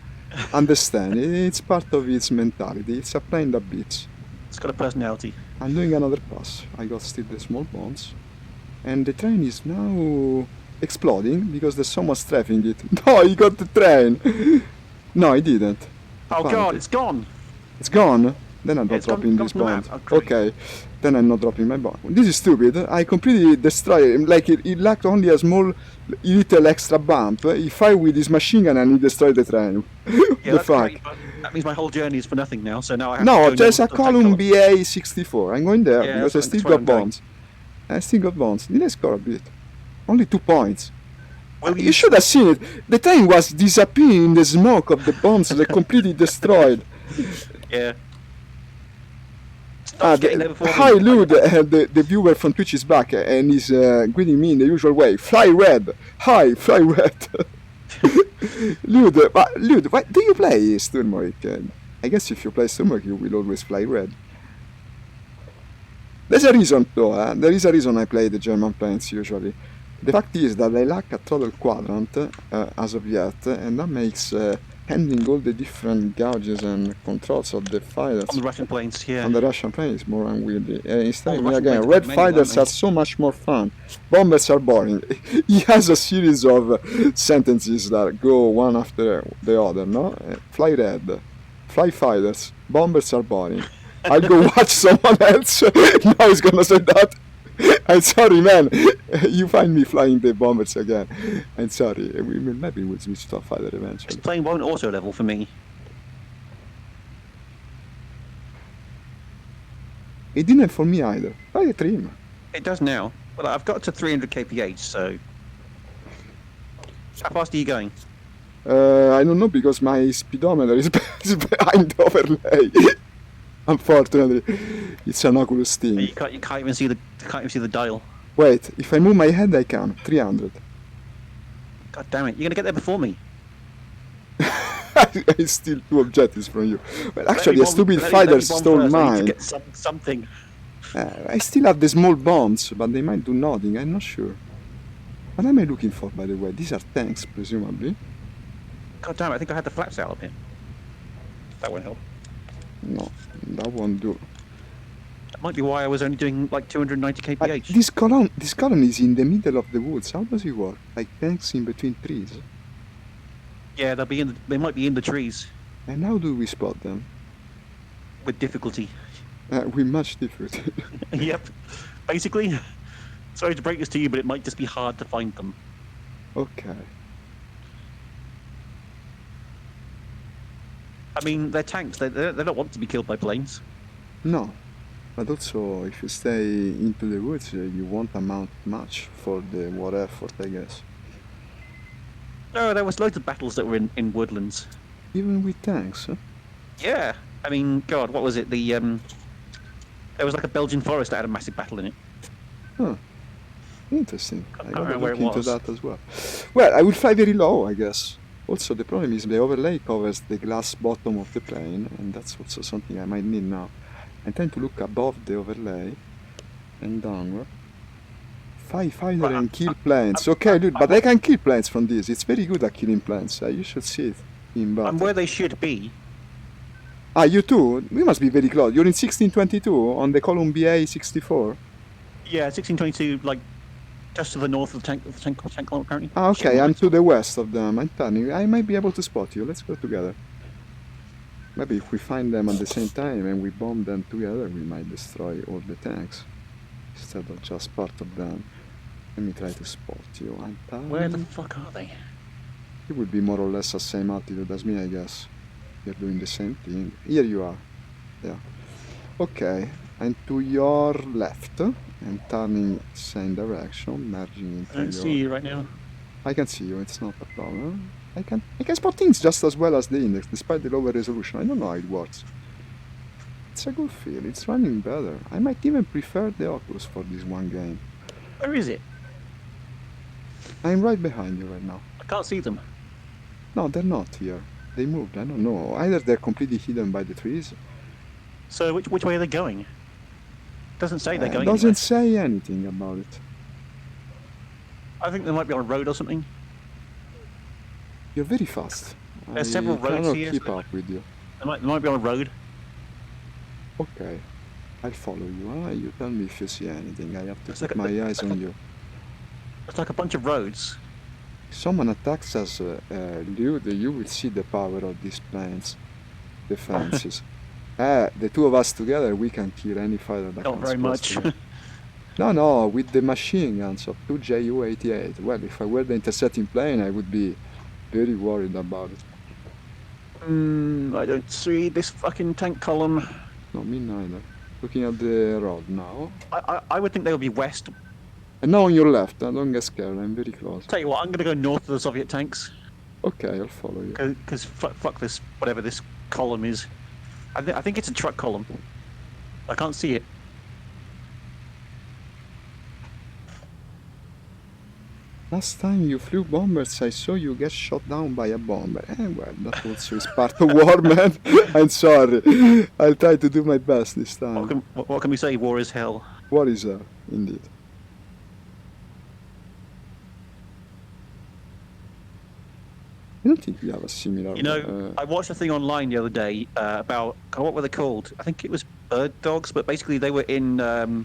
understand. It's part of its mentality. It's a plane that beeps. It's got a personality. I'm doing another pass. I got still the small bombs. And the train is now exploding because there's so much traffic in it. No, he got the train! No, he didn't. Oh god, it's gone! It's gone? Then I'm not dropping this bomb. Okay, then I'm not dropping my bomb. This is stupid. I completely destroyed it. Like it lacked only a small little extra bump. He fired with his machine gun and he destroyed the train. Yeah, the fuck? Great, that means my whole journey is for nothing now, so now I have to go there's a column BA-64. I'm going there because I still got bombs. I still got bombs. Did I score a bit? Only 2 points. Well, you should have seen it. The train was disappearing in the smoke of the bombs that completely destroyed. Yeah. Hi Lou, the viewer from Twitch is back and he's greeting me in the usual way. Fly red! Hi, fly red! Lud, why do you play Sturmovik? I guess if you play Sturmovik you will always fly red. There's a reason though, there is a reason I play the German planes usually. The fact is that I lack a throttle quadrant as of yet, and that makes handling all the different gauges and controls of the fighters on the Russian planes, yeah. On the Russian planes more unwieldy. Instead, again, red fighters are so much more fun. Bombers are boring. He has a series of sentences that go one after the other, no? Fly red, fly fighters, bombers are boring. I'll go watch someone else. Now he's gonna say that. I'm sorry, man. You find me flying the bombers again. I'm sorry. Maybe we'll switch to a fighter eventually. This plane won't auto level for me. It didn't for me either. By the trim. It does now. Well, I've got to 300 kph, so... How fast are you going? I don't know because my speedometer is behind the overlay. Unfortunately, it's an Oculus thing. You can't even see the dial. Wait, if I move my head, I can. 300. God damn it! You're gonna get there before me. I steal 2 objectives from you. Well, actually, a stupid fighter stole mine. Get something. I still have the small bombs, but they might do nothing. I'm not sure. What am I looking for, by the way? These are tanks, presumably. God damn it! I think I had the flaps out of it. That won't help. No, that won't do. That might be why I was only doing like 290 kph. This column is in the middle of the woods. How does it work? Like tanks in between trees? Yeah, they might be in the trees. And how do we spot them? With difficulty. With much difficulty. Yep. Basically, sorry to break this to you, but it might just be hard to find them. Okay. I mean, they're tanks. They don't want to be killed by planes. No. But also, if you stay into the woods, you won't amount much for the war effort, I guess. No, there was loads of battles that were in woodlands. Even with tanks, huh? Yeah. I mean, God, what was it? There was like a Belgian forest that had a massive battle in it. Huh. Interesting. I gotta look into that as well. Well, I will fly very low, I guess. Also, the problem is the overlay covers the glass bottom of the plane, and that's also something I might need now. I'm trying to look above the overlay and downward. Fighter and kill planes. Okay, dude, but I can kill planes from this. It's very good at killing planes. You should see it in battle. I'm where they should be. Ah, you too? We must be very close. You're in 1622 on the column BA-64? Yeah, 1622, like, just to the north of the tank column currently. Ah, okay, I'm to the west of them. I'm turning. I might be able to spot you. Let's go together. Maybe if we find them at the same time and we bomb them together, we might destroy all the tanks. Instead of just part of them. Let me try to spot you. I'm turning. Where the fuck are they? You would be more or less the same altitude as me, I guess. You're doing the same thing. Here you are. Yeah. Okay. And to your left. And turning same direction, merging into I don't see you right now. I can see you, it's not a problem. I can spot things just as well as the index, despite the lower resolution. I don't know how it works. It's a good feel, it's running better. I might even prefer the Oculus for this one game. Where is it? I'm right behind you right now. I can't see them. No, they're not here. They moved, I don't know. Either they're completely hidden by the trees. So which way are they going? Doesn't say they're going Doesn't anywhere. say anything about it. I think they might be on a road or something. You're very fast. There's I several roads cannot here. keep So up with you. they might be on a road. Okay, I'll follow you. You tell me if you see anything. I have to It's keep like my eyes on you. It's like a bunch of roads. If someone attacks us, you will see the power of these planes, defenses. The two of us together, we can kill any fighter that Not comes very close much. to us. No, with the machine guns of 2 Ju-88. Well, if I were the intercepting plane, I would be very worried about it. I don't see this fucking tank column. No, me neither. Looking at the road now. I would think they would be west. And now on your left, don't get scared, I'm very close. Tell you what, I'm going to go north of the Soviet tanks. Okay, I'll follow you. Because fuck this, whatever this column is. I think it's a truck column. I can't see it. Last time you flew bombers, I saw you get shot down by a bomber. Well, that also is part of war, man. I'm sorry. I'll try to do my best this time. What can we say? War is hell. War is hell, indeed. I don't think we have a similar... You know, I watched a thing online the other day about, what were they called? I think it was bird dogs, but basically they were in, I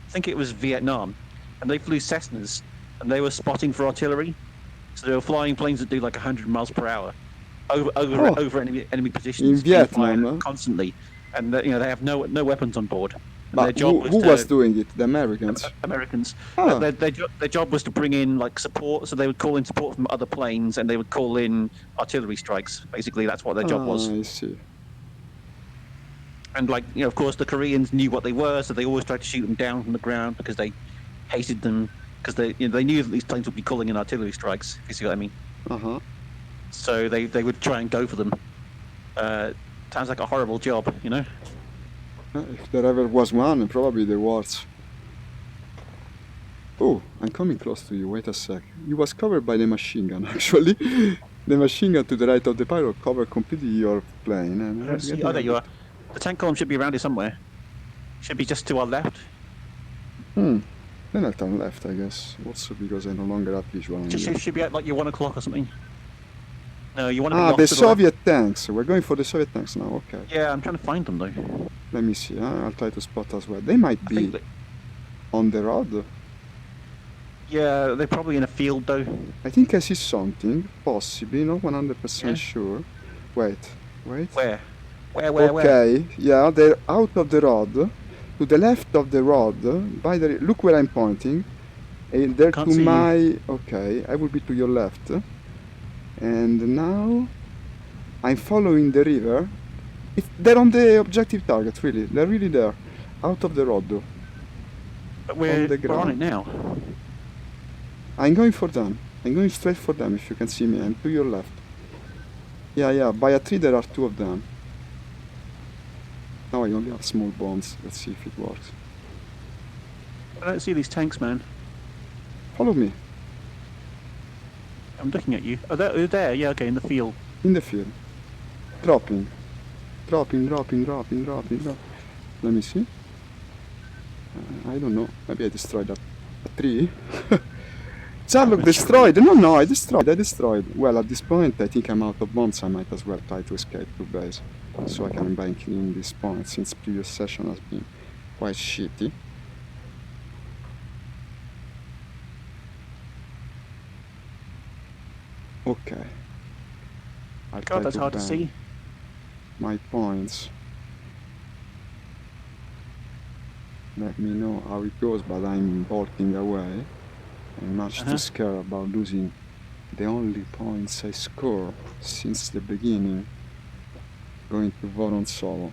think it was Vietnam, and they flew Cessnas, and they were spotting for artillery. So they were flying planes that do like 100 miles per hour over enemy positions in Vietnam, constantly, and they have no weapons on board. But who was doing it? The Americans? Americans. Oh. Their job was to bring in like support, so they would call in support from other planes, and they would call in artillery strikes. Basically, that's what their job was. I see. And of course, the Koreans knew what they were, so they always tried to shoot them down from the ground because they hated them, because they knew that these planes would be calling in artillery strikes. If you see what I mean. So they would try and go for them. Sounds like a horrible job, you know. If there ever was one, probably there was. Oh, I'm coming close to you, wait a sec. You was covered by the machine gun, actually. The machine gun to the right of the pilot covered completely your plane. And there you are. The tank column should be around here somewhere. Should be just to our left. Then I'll turn left, I guess. Also because I no longer have visual on you. Should be at like your 1 o'clock or something. No, you want to be the Soviet tanks. We're going for the Soviet tanks now, okay. Yeah, I'm trying to find them though. Let me see, I'll try to spot as well. They might be on the road. Yeah, they're probably in a field though. I think I see something, possibly, not 100% sure. Wait. Where? Okay, yeah, they're out of the road. To the left of the road, look where I'm pointing. They're to my... Okay, I will be to your left. And now I'm following the river. They're on the objective target, really. They're really there. Out of the road, though. But we're on it now. I'm going for them. I'm going straight for them, if you can see me. I'm to your left. Yeah, by a tree there are 2 of them. Now I only have small bombs. Let's see if it works. I don't see these tanks, man. Follow me. I'm looking at you. Oh, they're there. Yeah, okay, in the field. In the field. Dropping. Let me see. I don't know. Maybe I destroyed that tree. Charlock destroyed. No, I destroyed. Well, at this point, I think I'm out of bombs. I might as well try to escape to base, so I can bank in this point, since previous session has been quite shitty. Okay. God, that's hard to see. My points. Let me know how it goes, but I'm bolting away. I'm much too scared about losing the only points I score since the beginning, going to Voron solo.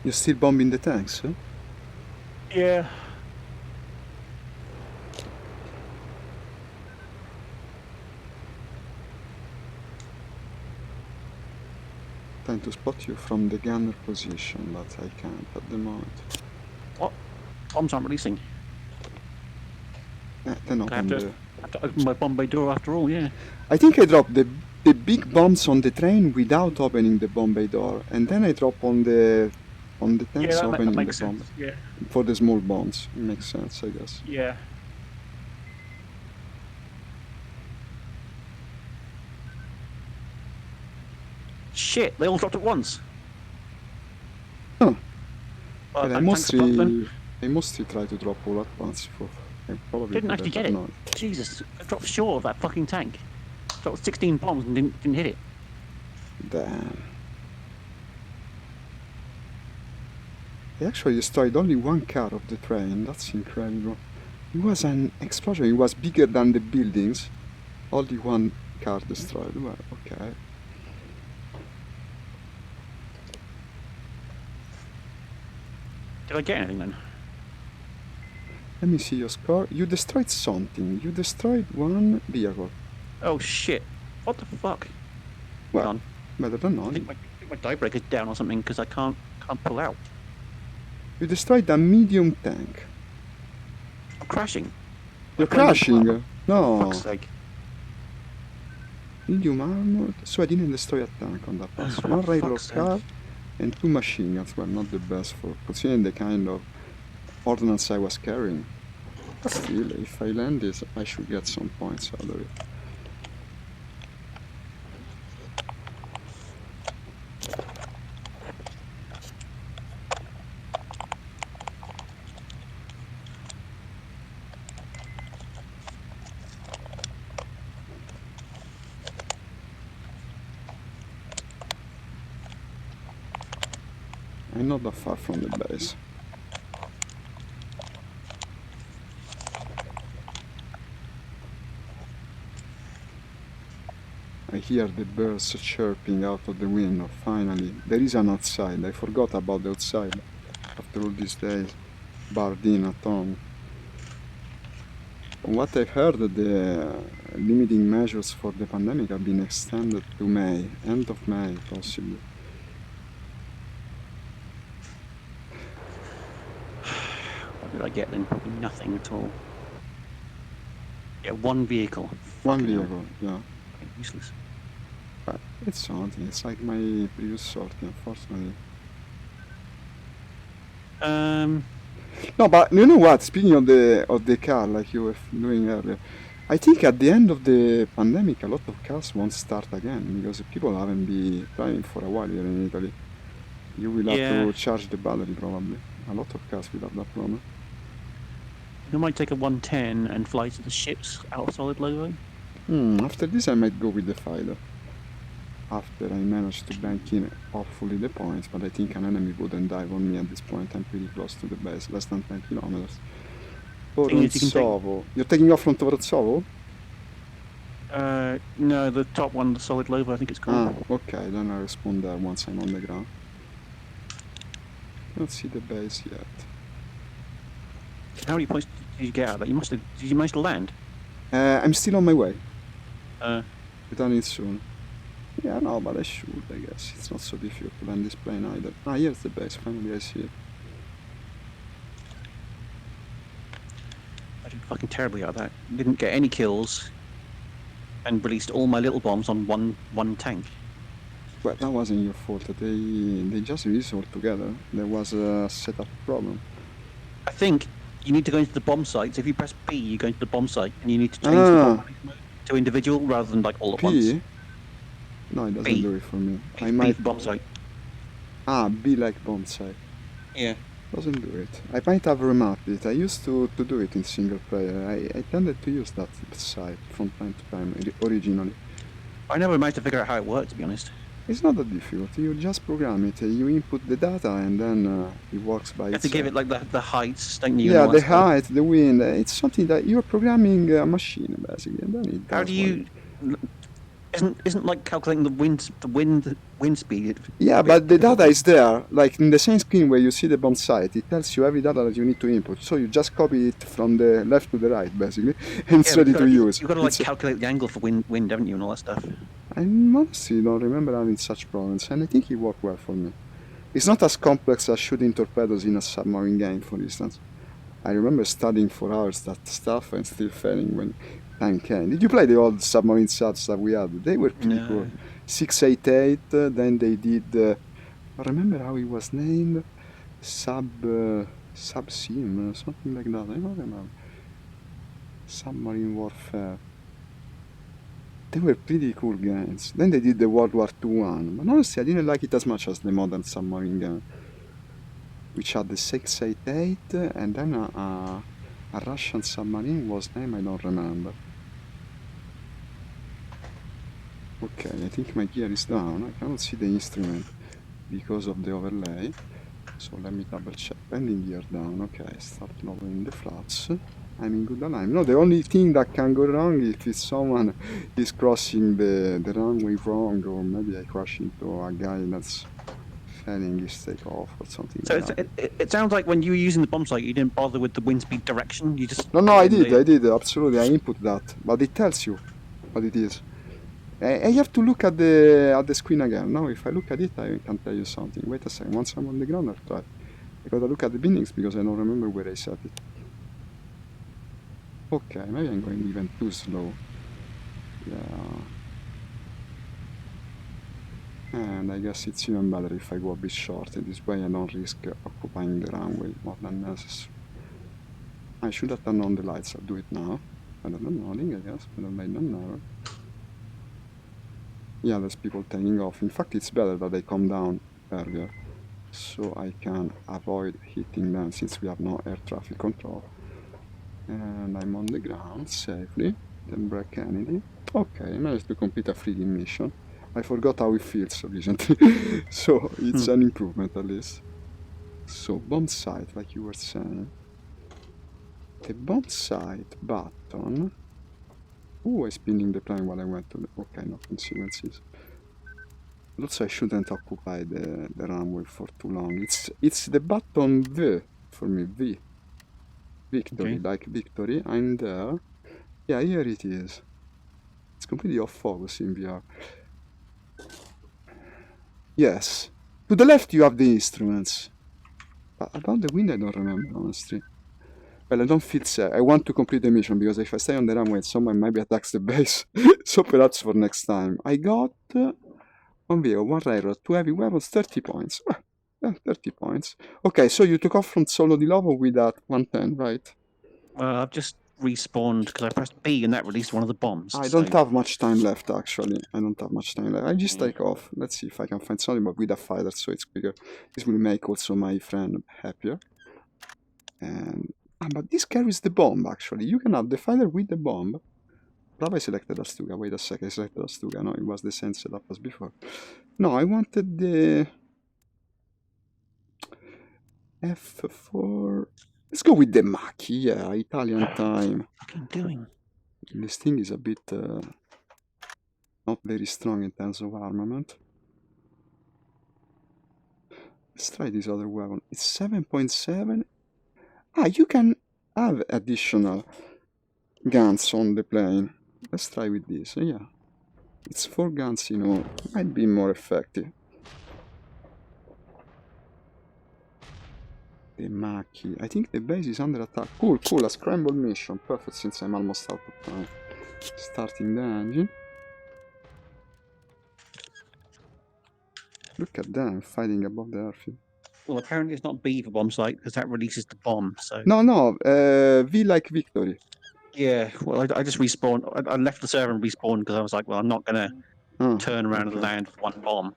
You're still bombing the tanks, huh? Yeah. trying to spot you from the gunner position, but I can't at the moment. What? Bombs aren't releasing. Then I open have to open my bomb bay door after all, yeah. I think I dropped the big bombs on the train without opening the bomb bay door, and then I drop on the tanks opening that the makes bomb. sense. Yeah. For the small bombs. It makes sense, I guess. Yeah. Shit, they all dropped at once. Huh. Well, I mostly try to drop all at once. I probably didn't actually get it. Not. Jesus, I dropped short of that fucking tank. Dropped 16 bombs and didn't hit it. Damn. I actually destroyed only one car of the train. That's incredible. It was an explosion. It was bigger than the buildings. Only one car destroyed. Well, okay. Did I get anything then? Let me see your score. You destroyed something. You destroyed one vehicle. Oh shit. What the fuck? Well, better than I none. think my die breaker's down or something because I can't pull out. You destroyed a medium tank. I'm crashing. You're crashing? For No. fuck's sake. Medium armored. So I didn't destroy a tank on that pass. One railroad car and 2 machine guns. Well, not the best for considering the kind of ordnance I was carrying. But still, if I land this, I should get some points out of it. I'm not that far from the base. I hear the birds chirping out of the window. Finally, there is an outside. I forgot about the outside after all these days, barred in at home. From what I've heard, the limiting measures for the pandemic have been extended to May, end of May possibly. What did I get then? Probably nothing at all. Yeah, one vehicle. One vehicle, yeah. Useless. But it's something. It's like my previous sortie, unfortunately. No, but you know what? Speaking of the car, like you were doing earlier, I think at the end of the pandemic, a lot of cars won't start again because people haven't been driving for a while here in Italy. You will have to charge the battery probably. A lot of cars will have that problem. You might take a 110 and fly to the ships out of solid low. After this I might go with the fighter. After I manage to bank in hopefully the points, but I think an enemy wouldn't dive on me at this point. I'm pretty close to the base, less than 10 kilometers. Toronzovo. You're taking off from Toronzovo? No, the top one, the solid low, I think it's called. Ah, okay, then I'll respond there once I'm on the ground. Don't see the base yet. How many points did you get out of that? Did you manage to land? I'm still on my way. Returning soon. Yeah, no, but I should, I guess. It's not so difficult to land this plane either. Ah, here's the base, finally I see it. I did fucking terribly out of that. Didn't get any kills and released all my little bombs on one tank. Well, that wasn't your fault. They just released all together. There was a setup problem. I think you need to go into the bomb site. So if you press B, you go into the bomb site, and you need to change the bomb mode to individual rather than like all at once. No, it doesn't do it for me. I might B bomb site. B like bomb site. Yeah. Doesn't do it. I might have remapped it. I used to do it in single player. I tended to use that site from time to time originally. I never managed to figure out how it worked, to be honest. It's not that difficult. You just program it. You input the data and then it works by itself. You have to give it like the heights, don't you? Yeah, the height, the wind. It's something that you're programming a machine basically, and then it does. How do you? Isn't like calculating the wind speed? Yeah, but the data is there. Like in the same screen where you see the bomb site, it tells you every data that you need to input. So you just copy it from the left to the right, basically, and it's ready to use. You've got to like calculate the angle for wind, haven't you, and all that stuff. I honestly don't remember having such problems, and I think it worked well for me. It's not as complex as shooting torpedoes in a submarine game, for instance. I remember studying for hours that stuff and still failing when time came. Did you play the old submarine subs that we had? They were pretty cool. 688, then they did, I remember how it was named, Subsim, something like that, I don't remember. Submarine Warfare. They were pretty cool games. Then they did the World War II one, but honestly I didn't like it as much as the modern submarine game, which had the 688 and then a Russian submarine was name I don't remember. Okay, I think my gear is down. I cannot see the instrument because of the overlay. So let me double check. Bending gear down. Okay, start lowering the flaps. I'm in good alignment. No, the only thing that can go wrong is if someone is crossing the runway wrong, or maybe I crash into a guy that's failing his takeoff or something So like that. it sounds like when you were using the bomb sight, you didn't bother with the wind speed direction. You just No, I did, absolutely. I input that, but it tells you what it is. I have to look at the screen again. Now, if I look at it, I can tell you something. Wait a second. Once I'm on the ground, I'll try. I gotta look at the bindings because I don't remember where I set it. Okay, maybe I'm going even too slow. Yeah. And I guess it's even better if I go a bit short. This way I don't risk occupying the runway more than necessary. I should have turned on the lights. I'll do it now. Better than nodding, I guess. Better late than never. Yeah, there's people taking off. In fact, it's better that they come down earlier, so I can avoid hitting them since we have no air traffic control. And I'm on the ground safely. Then brake Kennedy. Okay, I managed to complete a freaking mission. I forgot how it feels recently, so it's an improvement at least. So, bomb sight, like you were saying. The bomb sight button. Oh, I spinning the plane while I went to the... Okay, no consequences. Also, I shouldn't occupy the runway for too long. It's the button V for me, V. Victory, okay. Like victory. I'm there. Yeah, here it is. It's completely off focus in VR. Yes. To the left you have the instruments. But about the wind I don't remember, honestly. Well, I don't feel safe. I want to complete the mission because if I stay on the runway, someone maybe attacks the base. So perhaps for next time. I got 1 vehicle, 1 railroad, 2 heavy weapons, 30 points. Yeah, 30 points. Okay, so you took off from Solo di Lovo with that 110, right? I've just respawned because I pressed B and that released one of the bombs. I don't have much time left, actually. I don't have much time left. I just take off. Let's see if I can find something, but with a fighter, so it's quicker. This will make also my friend happier. And but this carries the bomb, actually. You can have the fighter with the bomb. But I selected Astuga. Wait a second, I selected Astuga. No, it was the same setup as before. No, I wanted the F4. Let's go with the Mach. Yeah, Italian time. What are you doing? This thing is a bit not very strong in terms of armament. Let's try this other weapon. It's 7.7. Ah, you can have additional guns on the plane. Let's try with this. Yeah, it's 4 guns, you know, might be more effective. The Maki. I think the base is under attack. Cool, a scramble mission. Perfect, since I'm almost out of time. Starting the engine. Look at them fighting above the airfield. Well, apparently it's not B for bomb sight because that releases the bomb. So no, V like victory. Yeah, well, I just respawned. I left the server and respawned because I was like, well, I'm not gonna turn around and land with 1 bomb.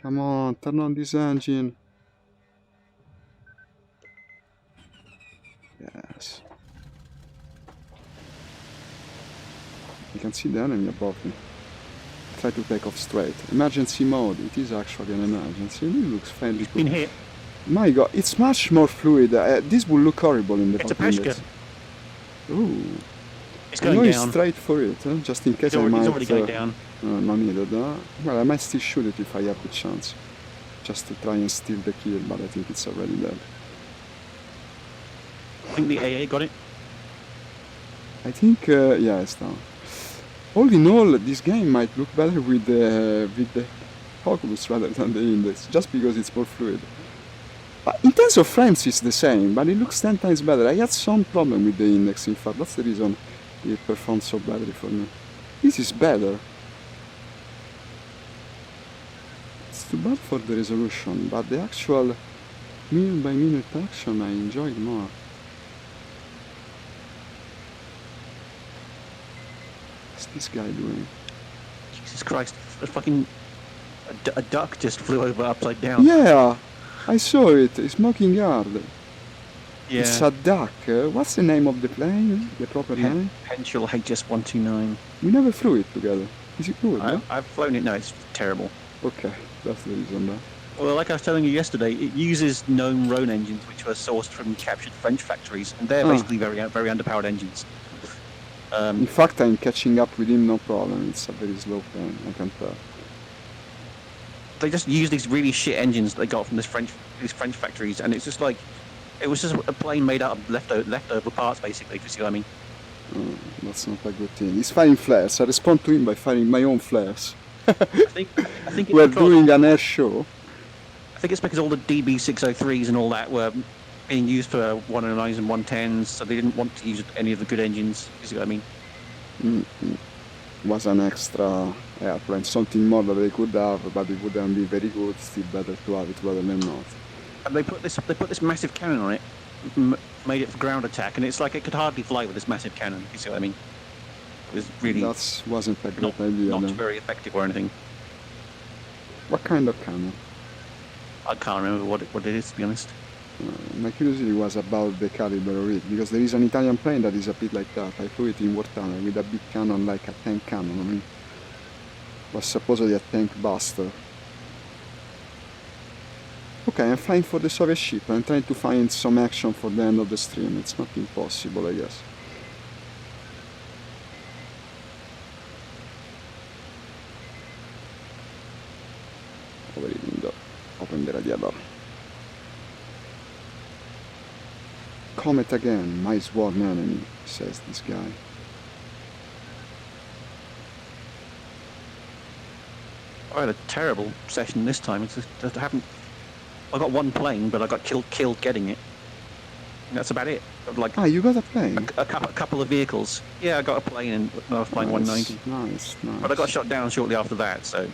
Come on, turn on this engine. Yes. I can see the enemy above me. Try to take off straight. Emergency mode. It is actually an emergency. It looks fairly cool. Been hit. My god, it's much more fluid. This will look horrible in the It's a Peshka. Ooh. It's going down. Straight for it, just in case it's I might... It's already going down. No needed. Well, I might still shoot it if I have the chance. Just to try and steal the kill, but I think it's already dead. I think the AA got it. I think, yeah, it's down. All in all, this game might look better with the Oculus rather than the Index, just because it's more fluid. But in terms of frames, it's the same, but it looks 10 times better. I had some problem with the Index, in fact. That's the reason it performed so badly for me. This is better. It's too bad for the resolution, but the actual minute-by-minute action I enjoyed more. What's this guy doing? Jesus Christ! A fucking a duck just flew over upside down. Yeah, I saw it. It's Smoking Yard. Yeah. It's a duck. What's the name of the plane? The proper name? Peninsula HS129. We never flew it together. Is it good? I've flown it. No, it's terrible. Okay, that's the reason. Though. Well, like I was telling you yesterday, it uses known Rhone engines, which were sourced from captured French factories, and they're basically very underpowered engines. In fact, I'm catching up with him, no problem. It's a very slow plane, I can tell. They just use these really shit engines they got from these French factories, and it's just like it was just a plane made out of leftover parts, basically. If you see what I mean? That's not a good thing. He's firing flares. I respond to him by firing my own flares. I think we're doing an air show. I think it's because all the DB603s and all that were being used for 109s and 110s, so they didn't want to use any of the good engines. You see what I mean? Was an extra airplane, something more that they could have, but it wouldn't be very good. Still better to have it rather than not. And they put this massive cannon on it, made it for ground attack, and it's like it could hardly fly with this massive cannon. You see what I mean? It was really wasn't a great idea. Not very effective or anything. What kind of cannon? I can't remember what it is, to be honest. My curiosity was about the caliber of it, because there is an Italian plane that is a bit like that. I flew it in wartime with a big cannon, like a tank cannon. I mean, it was supposedly a tank buster. Okay, I'm flying for the Soviet ship. I'm trying to find some action for the end of the stream. It's not impossible, I guess. Overheating door. Open the radiator. Comet again, my sworn enemy, says this guy. I had a terrible session this time. I got one plane, but I got killed getting it. And that's about it. Like you got a plane? A couple of vehicles. Yeah, I got a plane and I was flying 190. Nice. But I got shot down shortly after that, so...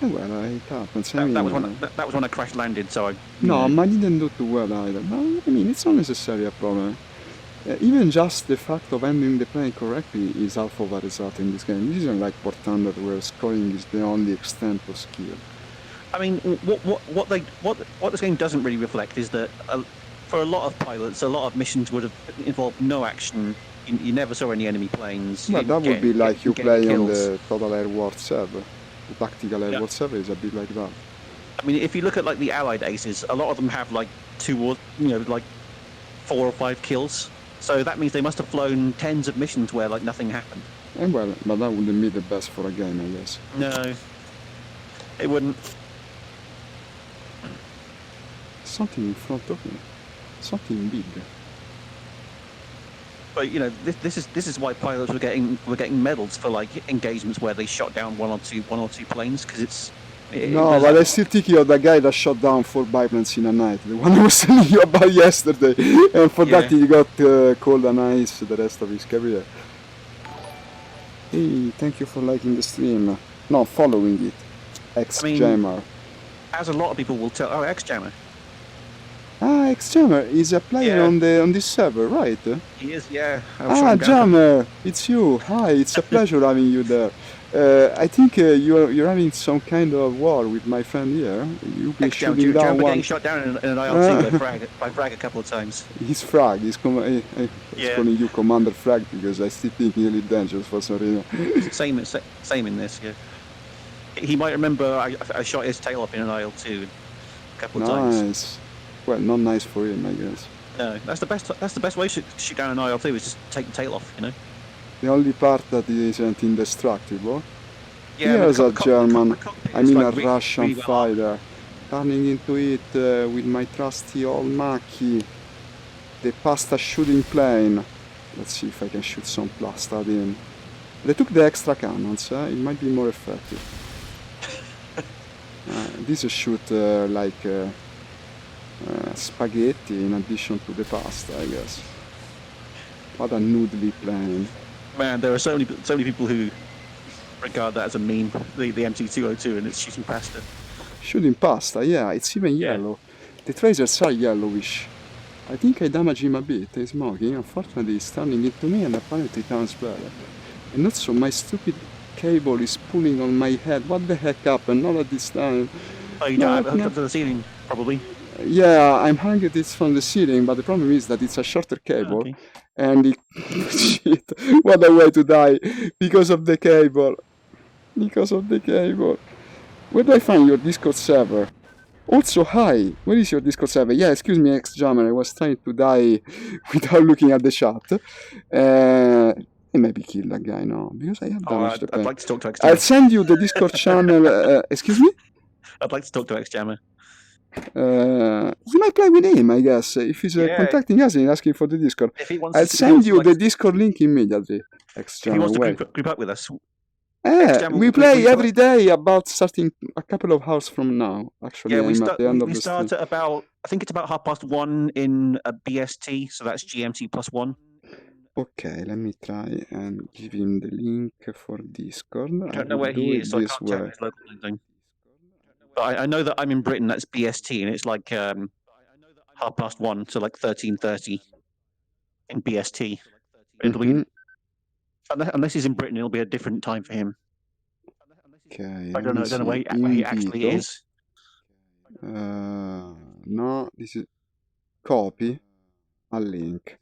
Oh, well, it happens. That was when I crash landed, so I... No, I didn't do too well either. No, I mean, it's not necessarily a problem. Even just the fact of ending the plane correctly is half of a result in this game. This isn't like War Thunder where scoring is the only extent of skill. I mean, what this game doesn't really reflect is that for a lot of pilots, a lot of missions would have involved no action. You never saw any enemy planes. Well, that would be like you play on the Total Air War server. The Tactical Air War server is a bit like that. I mean, if you look at like the Allied aces, a lot of them have like 4 or 5 kills. So that means they must have flown tens of missions where like nothing happened. And well, but that wouldn't be the best for a game, I guess. No, it wouldn't. Something in front of me. Something big. But you know, this is why pilots were getting medals for like engagements where they shot down one or two planes, because no, but I'm still thinking of the guy that shot down 4 biplanes in a night, the one I was telling you about yesterday, and for that he got cold and ice the rest of his career. Hey, thank you for liking the stream. No, following it. X-Jammer. As a lot of people will tell, X-Jammer. X-Jammer is a player on this server, right? He is, yeah. Jammer, it's you. Hi, it's a pleasure having you there. I think you're having some kind of war with my friend here. You've been shooting down one. Getting shot down in an IL-2 by frag a couple of times. He's frag. He's calling you Commander Frag because I still think he's really dangerous for some reason. Same in this, yeah. He might remember I shot his tail up in an IL-2 a couple of times. Nice. Well, not nice for him, I guess. No, that's the best way to shoot down an IL-2 is just take the tail off, you know. The only part that isn't indestructible. Yeah, here's a German, I mean a Russian really fighter, turning into it with my trusty old Maki, the pasta shooting plane. Let's see if I can shoot some blast at him. They took the extra cannons, it might be more effective. This shoot like spaghetti in addition to the pasta, I guess. What a noodly plane. Man, there are so many people who regard that as a meme, the MT-202, and it's shooting pasta. Shooting pasta, yeah, it's even yellow. The tracers are yellowish. I think I damaged him a bit, he's smoking. Unfortunately, he's turning into me and apparently turns better. And also, my stupid cable is pulling on my head. What the heck happened? Not at this time. Oh, you don't have it hooked up to the ceiling, probably. Yeah, I'm hanging it from the ceiling, but the problem is that it's a shorter cable. Okay. And it... shit, what a way to die. Because of the cable. Because of the cable. Where do I find your Discord server? Also, hi, where is your Discord server? Yeah, excuse me, ex-jammer, I was trying to die without looking at the chat. And maybe kill that guy now, because I have damaged the pen. I'd like to talk to ex-jammer. I'll send you the Discord channel, excuse me? I'd like to talk to ex-jammer. We might play with him, I guess. If he's contacting us and asking for the Discord. I'll send you the Discord link immediately, ex-jammer. If he wants to group up with us. We play every day about starting a couple of hours from now. Actually, yeah, we start at about, I think it's about 1:30 in BST, so that's GMT +1. Okay, let me try and give him the link for Discord. I don't know where he is, so I can't check his local thing. But I know that I'm in Britain, that's BST, and it's like 1:30, so like 13:30 in BST. It'll be, unless he's in Britain, it'll be a different time for him. Okay. I don't know where he actually is. No, this is copy a link,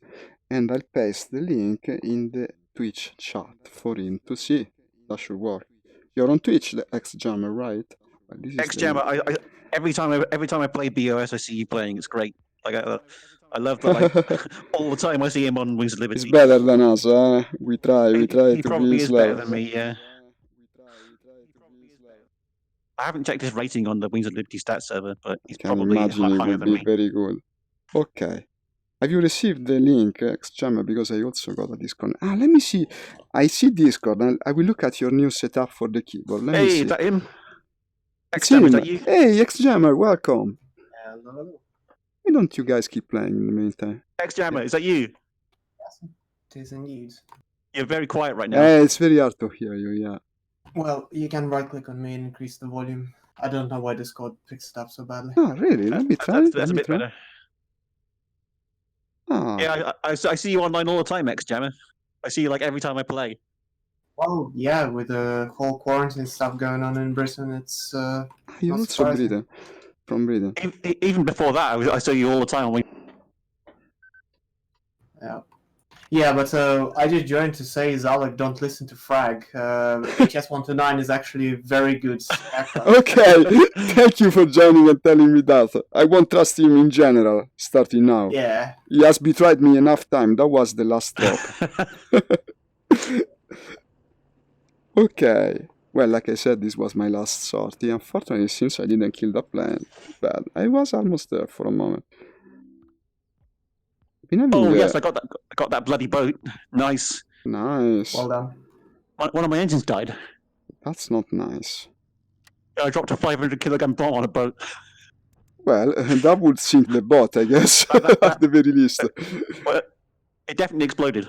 and I'll paste the link in the Twitch chat for him to see. That should work. You're on Twitch, the ex-jammer, right? Ex-jammer, every time I play BOS, I see you playing. It's great. Like I love that. Like, all the time I see him on Wings of Liberty. He's better than us, huh? We try he to probably be is better than me, yeah. I haven't checked his rating on the Wings of Liberty stats server, but he's probably higher than me. It will be very good. Okay. Have you received the link, ex-jammer? Because I also got a Discord. Let me see. I see Discord, and I will look at your new setup for the keyboard. Let me see. Is that him? Ex-jammer, is that you? Hey, ex-jammer, welcome. Hello. Why don't you guys keep playing in the meantime? Ex-jammer, is that you? Yes, it is indeed. You're very quiet right now. It's very hard to hear you, yeah. Well, you can right-click on me and increase the volume. I don't know why Discord picks it up so badly. Oh, really? Let me try. That's a bit better. Yeah, I see you online all the time, ex-jammer. I see you like every time I play. Well, yeah, with the whole quarantine stuff going on in Britain, it's You're also Britain. From Britain. Even before that, I saw you all the time. Yeah, but I just joined to say, Zalek, don't listen to Frag. HS129 is actually very good. Okay, thank you for joining and telling me that. I won't trust him in general, starting now. Yeah. He has betrayed me enough time. That was the last drop. Okay. Well, like I said, this was my last sortie. Unfortunately, since I didn't kill the plane, bad. I was almost there for a moment. Yes, I got that bloody boat. Nice. Nice. Well done. One of my engines died. That's not nice. I dropped a 500-kilogram bomb on a boat. Well, that would sink the boat, I guess, at the very least. Well, it definitely exploded.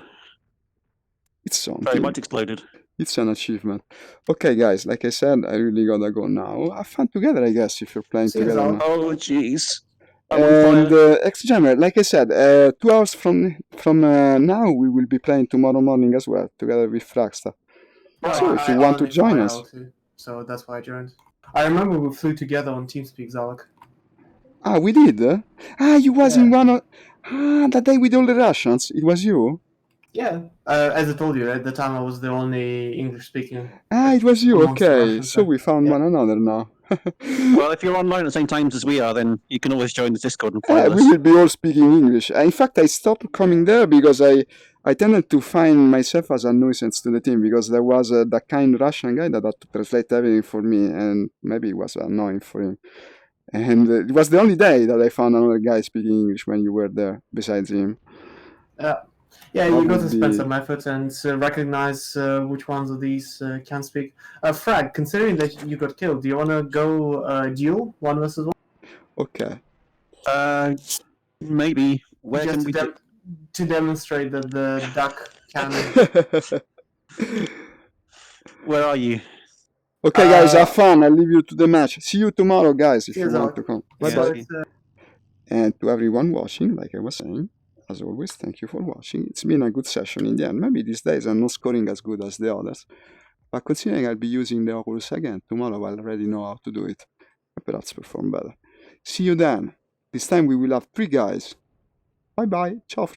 It's something. Very much exploded. It's an achievement. Okay, guys, like I said, I really gotta go now. Have fun together, I guess, if you're playing together now. Oh, jeez. And ex-jammer, like I said, 2 hours from now, we will be playing tomorrow morning as well, together with Fragsta. So if you want to join us. So that's why I joined. I remember we flew together on TeamSpeak, Zalek. We did? You was in one of... that day with all the Russians. It was you? Yeah. As I told you, at the time I was the only English-speaking. It was you, okay. So we found one another now. Well, if you're online at the same times as we are, then you can always join the Discord and find us. We will be all speaking English. In fact, I stopped coming there because I tended to find myself as a nuisance to the team because there was that kind Russian guy that had to translate everything for me, and maybe it was annoying for him. And it was the only day that I found another guy speaking English when you were there, besides him. Yeah. Yeah, That you got to would spend be- some effort and recognize which ones of these can speak. Frag, considering that you got killed, do you want to go duel 1 versus 1? Okay. Maybe. Where Just can we do? to demonstrate that the duck can. Where are you? Okay, guys, have fun. I'll leave you to the match. See you tomorrow, guys, if you Cheers, want Alec. to come. Yeah, Bye-bye. see. And to everyone watching, like I was saying, as always, thank you for watching. It's been a good session in the end. Maybe these days I'm not scoring as good as the others. But considering I'll be using the Oculus again, tomorrow I'll already know how to do it. And perhaps perform better. See you then. This time we will have 3 guys. Bye-bye. Ciao.